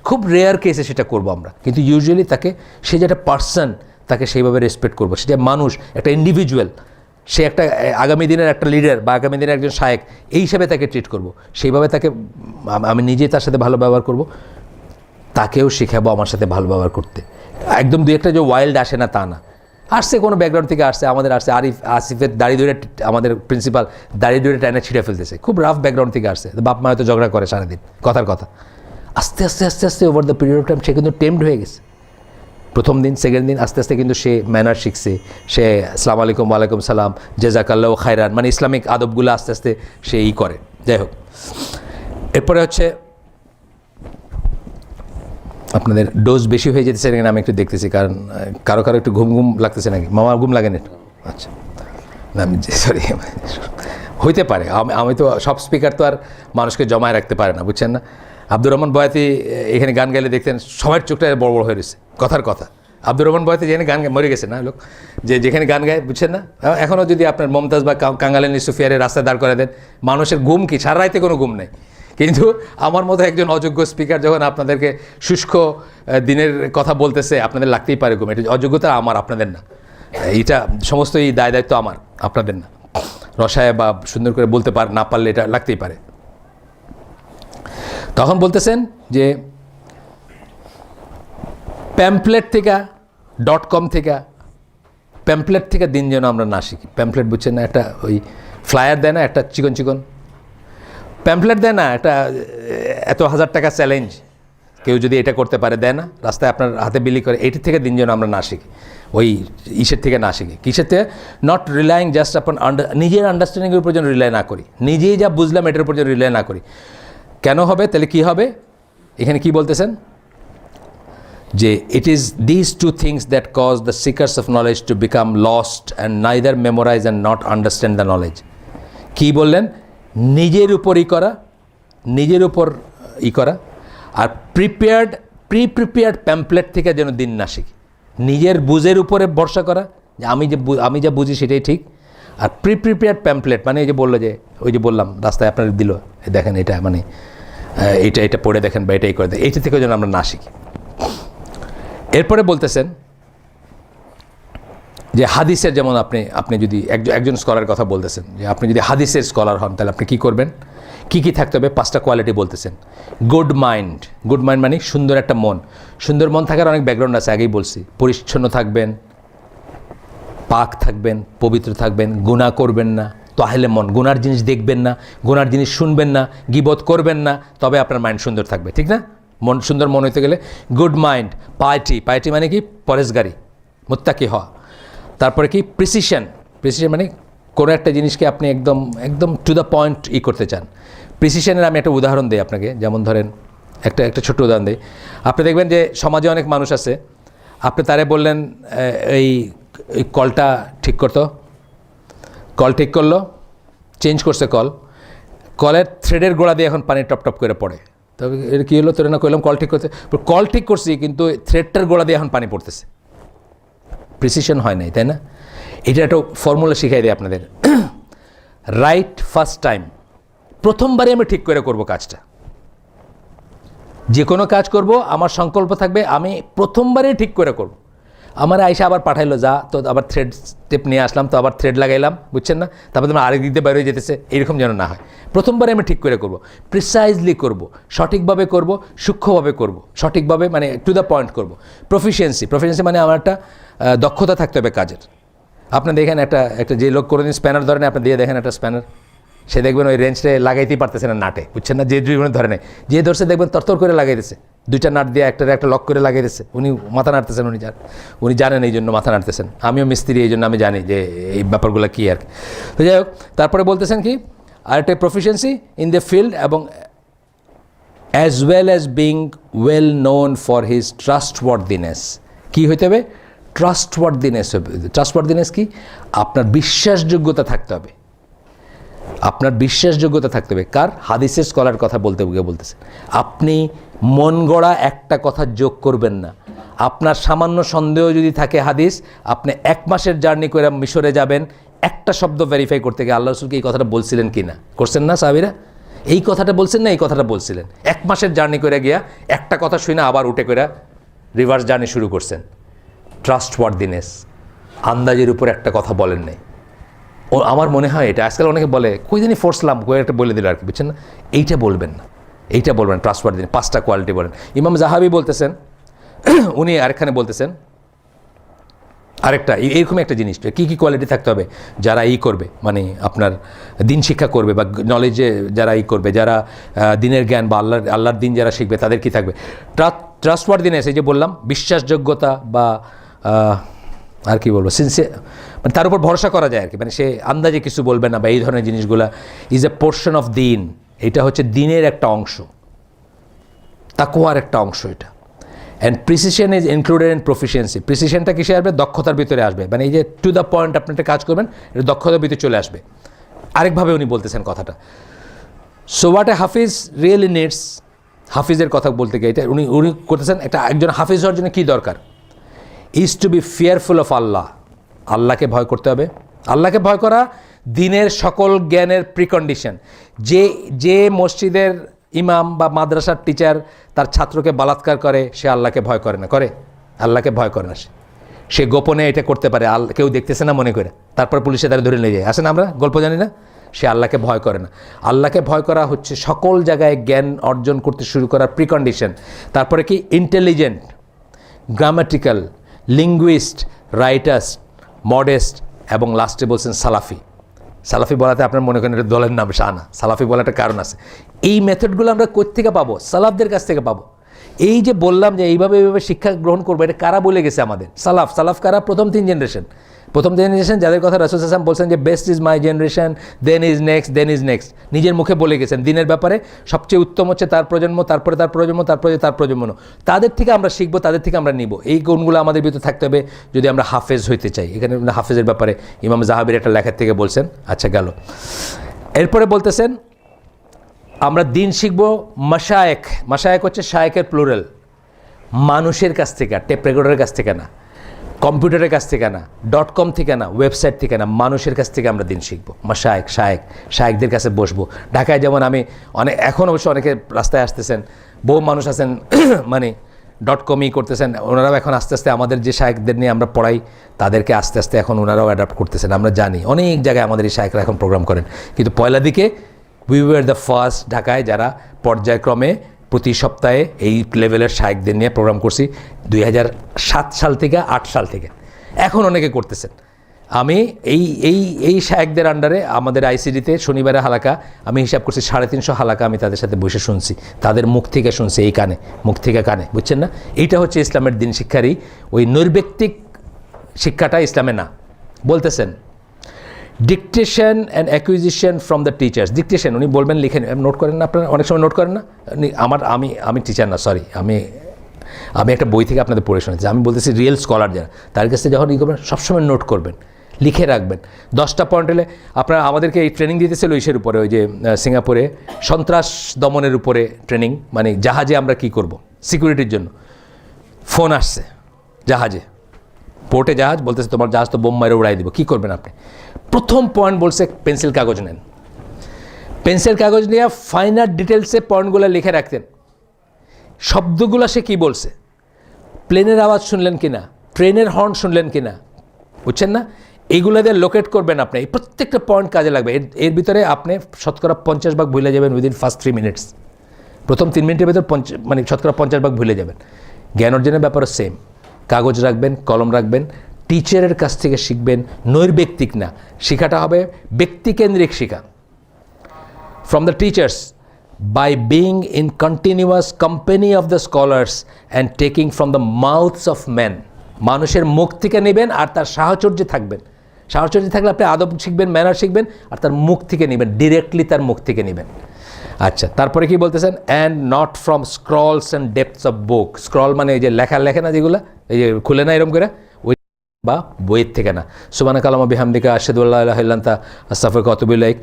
খুব রেয়ার কেসে সেটা করবো আমরা, কিন্তু ইউজুয়ালি সে যে একটা পার্সন, তাকে সেইভাবে রেসপেক্ট করবো। সে যে মানুষ, একটা ইন্ডিভিজুয়াল, সে একটা আগামী দিনের একটা লিডার বা আগামী দিনের একজন শায়েক, এই হিসাবে তাকে ট্রিট করব। সেইভাবে তাকে আমি নিজেই তার সাথে ভালো ব্যবহার করব, তাকেও শেখাবো আমার সাথে ভালো ব্যবহার করতে। একদম 2-1টা যে ওয়াইল্ড আসে না তা না, আসছে কোনো ব্যাকগ্রাউন্ড থেকে আসছে, আমাদের আসছে আসিফের দাড়ি ধরে, আমাদের প্রিন্সিপাল দাড়ি ধরে টাইনে ছিঁড়ে ফেলতেছে, খুব রাফ ব্যাকগ্রাউন্ড থেকে আসছে, বাপ মা হয়তো ঝগড়া করে সারাদিন কথার কথা। আস্তে আস্তে over the period of time সে কিন্তু টেমড হয়ে গেছে। প্রথম দিন, সেকেন্ড দিন, আস্তে আস্তে কিন্তু সে ম্যানার শিখছে, সে আসসালামু আলাইকুম, ওয়ালাইকুম সালাম, জাযাকাল্লাহ খায়রান, মানে ইসলামিক আদবগুলো আস্তে আস্তে সে করে। যাই হোক, এরপরে হচ্ছে আপনাদের ডোজ বেশি হয়ে যেতেছে নাকি আমি একটু দেখতেছি, কারণ কারো কারো একটু ঘুম ঘুম লাগতেছে নাকি? মামা ঘুম লাগে না একটু? আচ্ছা, না আমি সরি, হইতে পারে। আমি তো সব স্পিকার তো আর মানুষকে জমায় রাখতে পারে না, বুঝছেন না? আব্দুর রহমান বয়াতি এখানে গান গাইলে দেখতেন সবার চোখটা বড় বড় হয়ে রয়েছে, কথার কথা। আব্দুর রহমান বয়াতি যেখানে গান মরে গেছে না লোক, যেখানে গান গায়, বুঝছেন না? এখনও যদি আপনার মমতাজ বা কাঙ্গালিনী সুফিয়ারের রাস্তায় দাঁড় করে দেন, মানুষের ঘুম কি? সারা রাইতে কোনো ঘুম নেই। কিন্তু আমার মতো একজন অযোগ্য স্পিকার যখন আপনাদেরকে শুষ্ক দিনের কথা বলতেছে, আপনাদের লাগতেই পারে ঘুম। এটা অযোগ্যতা আমার, আপনাদের না। এটা সমস্ত এই দায় দায়িত্ব আমার, আপনাদের না। রসায় বা সুন্দর করে বলতে না পারলে এটা লাগতেই পারে। তখন বলতেছেন যে প্যাম্পলেট থেকে .com থেকে, প্যাম্পলেট থেকে দিন যেন আমরা না শিখি। প্যাম্পলেট বুঝছেন না? একটা ওই ফ্লায়ার দেয় না, একটা চিকন চিকন প্যাম্পলেট দেয় না, একটা এত 1000 টাকা চ্যালেঞ্জ, কেউ যদি এটা করতে পারে দেয় না, রাস্তায় আপনার হাতে বিলি করে। এইটির থেকে দিন যেন আমরা না শিখি, ওই ইসের থেকে না শিখি। কিসের থেকে? নট রিলাইং জাস্ট আপন নিজের আন্ডারস্ট্যান্ডিংয়ের উপর যেন রিলাই না করি, নিজেই যা বুঝলাম এটার উপর যেন রিলাই না করি। কেন হবে? তাহলে কী হবে? এখানে কি বলতেছেন যে it is this two things that cause the seekers of knowledge to become lost and neither memorize and not understand the knowledge. কী বললেন? নিজের উপর করা, নিজের উপর করা, আর প্রিপ্রিপেয়ার্ড প্যাম্পলেট থেকে যেন দিন না শিখি। নিজের বুঝের উপরে ভরসা করা, যে আমি যা বুঝি সেটাই ঠিক। আর প্রিপ্রিপেয়ার্ড প্যাম্পলেট মানে এই যে বললো যে, ওই যে বললাম রাস্তায় আপনার দিল, দেখেন এটা মানে এটা পড়ে দেখেন বা এটাই করে দেয়, এইটা থেকে যেন আমরা না শিখি। এরপরে বলতেছেন যে হাদিসের, যেমন আপনি যদি একজন স্কলার কথা বলতেছেন যে আপনি যদি হাদিসের স্কলার হন তাহলে আপনি কী করবেন, কী থাকতে হবে? 5টা কোয়ালিটি বলতেছেন। গুড মাইন্ড মানে সুন্দর একটা মন। সুন্দর মন থাকার অনেক ব্যাকগ্রাউন্ড আছে, আগেই বলছি। পরিচ্ছন্ন থাকবেন, পাক থাকবেন, পবিত্র থাকবেন, গুনাহ করবেন না, তাহলে মন। গুনার জিনিস দেখবেন না, গুনার জিনিস শুনবেন না, গীবত করবেন না, তবে আপনার মাইন্ড সুন্দর থাকবে, ঠিক না? সুন্দর মন হইতে গেলে গুড মাইন্ড। পাইটি মানে কি? পরেশগারি, মুত্তাকি হওয়া। তারপরে কি? প্রিসিশন মানে কোনো একটা জিনিসকে আপনি একদম টু দ্য পয়েন্ট করতে চান। প্রিসিশনের আমি একটা উদাহরণ দিই আপনাকে। যেমন ধরেন একটা ছোট্ট উদাহরণ দিই। আপনি দেখবেন যে সমাজে অনেক মানুষ আছে, আপনি তারে বললেন এই কলটা ঠিক করতো, কল ঠিক করলো, চেঞ্জ করছে কলের থ্রেডের গোড়া দিয়ে এখন পানি টপ করে পড়ে। তবে এর কী হলো? তোর না কইলাম কল ঠিক করতে, কল ঠিক করছি কিন্তু থ্রেডটার গোড়া দিয়ে এখন পানি পড়তেছে। প্রিসিশন হয় নাই, তাই না? এটা একটা ফর্মুলা শিখাই দেয় আপনাদের। রাইট ফার্স্ট টাইম, প্রথমবারে আমি ঠিক করে করব কাজটা। যে কোনো কাজ করব, আমার সংকল্প থাকবে আমি প্রথমবারে ঠিক করে করব। আমার আইসা আবার পাঠাইলো, যা তো আবার থ্রেড স্টেপ নিয়ে আসলাম, তো আবার থ্রেড লাগাইলাম, বুঝছেন না? তারপর তোমার আরেক দিক দিয়ে বাইরে যেতেছে, এরকম যেন না হয়। প্রথমবারে আমি ঠিক করে করব, প্রিসাইজলি করব, সঠিকভাবে করব, সূক্ষ্মভাবে করব, সঠিকভাবে মানে টু দ্য পয়েন্ট করব। প্রফিসিয়েন্সি মানে আমার একটা দক্ষতা থাকতে হবে কাজের। আপনি দেখেন একটা যে লোক কোনোদিন স্প্যানার ধরে না, আপনি দিয়ে দেখেন একটা স্প্যানার, সে দেখবেন ওই রেঞ্জটা লাগাইতেই পারতেছে না নাটে, বুঝছেন না? যে জীবনে ধরে নেই, যে ধরছে দেখবেন তরতর করে লাগাইতেছে, 2টা নাট দিয়ে একটা লক করে লাগাইতেছে। উনি মাথা নাড়তেছেন, উনি জানেন এই জন্য মাথা নাড়তেছেন। আমিও মিস্ত্রি, এই জন্য আমি জানি যে এই ব্যাপারগুলো কী আর কি। তো যাই হোক, তারপরে বলতেছেন কি আরেকটা প্রফিসিয়েন্সি ইন দ্য ফিল্ড, এবং as well as being well known for his trustworthiness. কী হইতে হবে? ট্রাস্টওয়ার্দিনেস কি? আপনার বিশ্বাসযোগ্যতা থাকতে হবে। আপনার বিশ্বাসযোগ্যতা থাকতে হবে। কার? হাদিসের স্কলার কথা বলতেছে। আপনি মন গড়া একটা কথা যোগ করবেন না। আপনার সামান্য সন্দেহ যদি থাকে হাদিস, আপনি 1 মাসের জার্নি করে মিশরে যাবেন, একটা শব্দ ভেরিফাই করতে গিয়ে আল্লাহ রাসূল কি এই কথাটা বলছিলেন কি না? করছেন না সাহাবীরা? এই কথাটা বলছেন না, এই কথাটা বলছিলেন। 1 মাসের জার্নি করে গিয়া একটা কথা শুনে আবার উঠে করে রিভার্স জার্নি শুরু করছেন। ট্রাস্টওয়ার্দিনেস, আন্দাজের উপর একটা কথা বলেন নাই। আমার মনে হয় এটা আজকাল অনেকে বলে, কই জানি ফোর্সলাম, কই একটা বলে দিল আর কি, বুঝছেন না? এইটা বলবেন না, এইটা বলবেন। ট্রাস্টওয়ার্দিনেস 5টা কোয়ালিটি বলেন। ইমাম জাহাবি বলতেছেন, উনি আরেকখানে বলতেছেন আরেকটা এরকম একটা জিনিস, কী কোয়ালিটি থাকতে হবে যারা করবে, মানে আপনার দিন শিক্ষা করবে বা নলেজে যারা করবে, যারা দিনের জ্ঞান বা আল্লাহর দিন যারা শিখবে, তাদের কি থাকবে? ট্রাস্টওয়ার্দিনেস, এই যে বললাম, বিশ্বাসযোগ্যতা বা আর কি বলবো, সিনসিয়ার, মানে তার উপর ভরসা করা যায় আর কি, মানে সে আন্দাজে কিছু বলবে না বা এই ধরনের জিনিসগুলা ইজ এ পোর্শন অফ দিন। এটা হচ্ছে দিনের একটা অংশ, তাকওয়ার একটা অংশ এটা। And precision is included in proficiency. প্রিসিশনটা কিসে আসবে? দক্ষতার ভিতরে আসবে, মানে এই যে টু দ্য পয়েন্ট আপনি একটা কাজ করবেন, এটা দক্ষতার ভিতরে চলে আসবে। আরেকভাবে উনি বলতেছেন কথাটা, so what a hafiz really needs, হাফিজের কথা বলতে গিয়ে এটা উনি করতেছেন, একজন হাফিজ হওয়ার জন্য কী দরকার? Is to be fearful of Allah, আল্লাহকে ভয় করতে হবে। আল্লাহকে ভয় করা দিনের সকল জ্ঞানের প্রিকন্ডিশন। যে মসজিদের ইমাম বা মাদ্রাসার টিচার তার ছাত্রকে বলাৎকার করে, সে আল্লাহকে ভয় করে না, করে? আল্লাহকে ভয় করে না। সে গোপনে এটা করতে পারে, কেউ দেখতেছে না মনে করে, তারপর পুলিশে তারা ধরে নিয়ে যায়। আসেন আমরা গল্প জানি না? সে আল্লাহকে ভয় করে না। আল্লাহকে ভয় করা হচ্ছে সকল জায়গায় জ্ঞান অর্জন করতে শুরু করার প্রিকন্ডিশন। তারপরে কি? Intelligent, grammatical, linguist, writers, modest, এবং লাস্টে বলছেন সালাফি। সালাফি বলাতে আপনার মনে করেন এটা দলের নাম, শাহ না। সালাফি বলার একটা কারণ আছে। এই মেথডগুলো আমরা কোত্থেকে পাবো? সালাফদের কাছ থেকে পাবো। এই যে বললাম যে এইভাবে শিক্ষা গ্রহণ করবো, এটা কারা বলে গেছে আমাদের? সালাফ কারা? প্রথম তিন জেনারেশন, যাদের কথা রাসূল সাল্লাল্লাহু আলাইহি ওয়াসাল্লাম বলছেন যে best is my generation, then is next, নিজের মুখে বলে গেছেন দিনের ব্যাপারে সবচেয়ে উত্তম হচ্ছে তার প্রজন্ম, তারপরে তার প্রজন্ম, তারপরে তার প্রজন্ম। তাদের থেকে আমরা শিখবো, তাদের থেকে আমরা নিব। এই গুণগুলো আমাদের ভিতরে থাকতে হবে যদি আমরা হাফেজ হইতে চাই। এখানে হাফেজের ব্যাপারে ইমাম যাহাবির একটা লেখার থেকে বলছেন। আচ্ছা, গেল। এরপরে বলতেছেন আমরা দিন শিখবো মাশায়েখ হচ্ছে শায়েখের প্লুরাল, মানুষের কাছ থেকে, টেপ রেকর্ডারের কাছ থেকে না, কম্পিউটারের কাছ থেকে না, .com থেকে না, ওয়েবসাইট থেকে না, মানুষের কাছ থেকে আমরা দিন শিখবো। শায়েখদের কাছে বসবো। ঢাকায় যেমন আমি এখন অবশ্য অনেকে রাস্তায় আসতেছেন, বহু মানুষ আছেন মানে .com-ই করতেছেন, ওনারাও এখন আস্তে আস্তে আমাদের যে শায়েখদের নিয়ে আমরা পড়াই তাদেরকে আস্তে আস্তে এখন ওনারাও অ্যাডাপ্ট করতেছেন। আমরা জানি অনেক জায়গায় আমাদের এই শায়েখরা এখন প্রোগ্রাম করেন, কিন্তু পয়লা দিকে উই ওয়ার দ্য ফার্স্ট ঢাকায় যারা পর্যায়ক্রমে প্রতি সপ্তাহে এই লেভেলের শায়েখদের নিয়ে প্রোগ্রাম করছি 2007 সাল থেকে 8 সাল থেকে। এখন অনেকে করতেছেন। আমি এই শায়েখদের আন্ডারে আমাদের আইসিডিতে শনিবারে হালাকা আমি হিসাব করছি 350 হালাকা আমি তাদের সাথে বসে শুনছি, তাদের মুখ থেকে শুনছি, এই কানে, মুখ থেকে কানে, বুঝছেন না? এইটা হচ্ছে ইসলামের দিন শিক্ষারই ওই নৈর্ব্যক্তিক শিক্ষাটা ইসলামে না। বলতেছেন dictation and acquisition from the teachers. Dictation উনি বলবেন, লিখে নোট করেন না? আপনারা অনেক সময় নোট করেন না? আমি টিচার না, সরি, আমি একটা বই থেকে আপনাদের পড়ে শুনেছি। আমি বলতেছি রিয়েল স্কলার যারা, তার কাছে যখন করবেন সবসময় নোট করবেন, লিখে রাখবেন। 10টা পয়েন্ট হলে আপনারা আমাদেরকে এই ট্রেনিং দিতেছিল ইসের উপরে, ওই যে সিঙ্গাপুরে সন্ত্রাস দমনের উপরে ট্রেনিং, মানে জাহাজে আমরা কি করব সিকিউরিটির জন্য। ফোন আসছে জাহাজে, পোর্টে জাহাজ, বলতেছে তোমার জাহাজ তো বোম মারে উড়াই দিব, কী করবেন আপনি? প্রথম পয়েন্ট বলছে পেন্সিল কাগজ নেন। পেন্সিল কাগজ নিয়ে ফাইনাল ডিটেলসে পয়েন্টগুলো লিখে রাখতেন। শব্দগুলো সে কী বলছে, প্লেনের আওয়াজ শুনলেন কি না, ট্রেনের হর্ন শুনলেন কি না, বুঝছেন না? এইগুলো দিয়ে লোকেট করবেন আপনি। এই প্রত্যেকটা পয়েন্ট কাজে লাগবে। এর ভিতরে আপনি শতকরা 50 ভাগ ভুলে যাবেন উইদিন ফার্স্ট 3 মিনিটস। প্রথম 3 মিনিটের ভিতরে মানে শতকরা 50 ভাগ ভুলে যাবেন। জ্ঞান অর্জনের ব্যাপারও সেম। কাগজ রাখবেন, কলম রাখবেন, টিচারের কাছ থেকে শিখবেন, নৈর্ব্যক্তিক না। শিখাটা হবে ব্যক্তিকেন্দ্রিক শিখা। From the teachers, by being in continuous company of the scholars and taking from the mouths of men. মানুষের মুখ থেকে নেবেন আর তার সাহচর্যে থাকবেন। সাহচর্যে থাকলে আপনি আদব শিখবেন, ম্যানার শিখবেন, আর তার মুখ থেকে নেবেন, ডিরেক্টলি তার মুখ থেকে নেবেন। আচ্ছা, তারপরে কি বলতেছেন? And not from scrolls and depths of book. Scroll মানে এই যে লেখে না, যেগুলো এই যে খুলে না এরকম করে, ওই বা বইয়ের থেকে না। সুবহানাকা আল্লাহুম্মা বিহামদিকা আশহাদু আল্লা ইলাহা ইল্লা আনতা আস্তাগফিরুকা ওয়া আতুবু ইলাইক।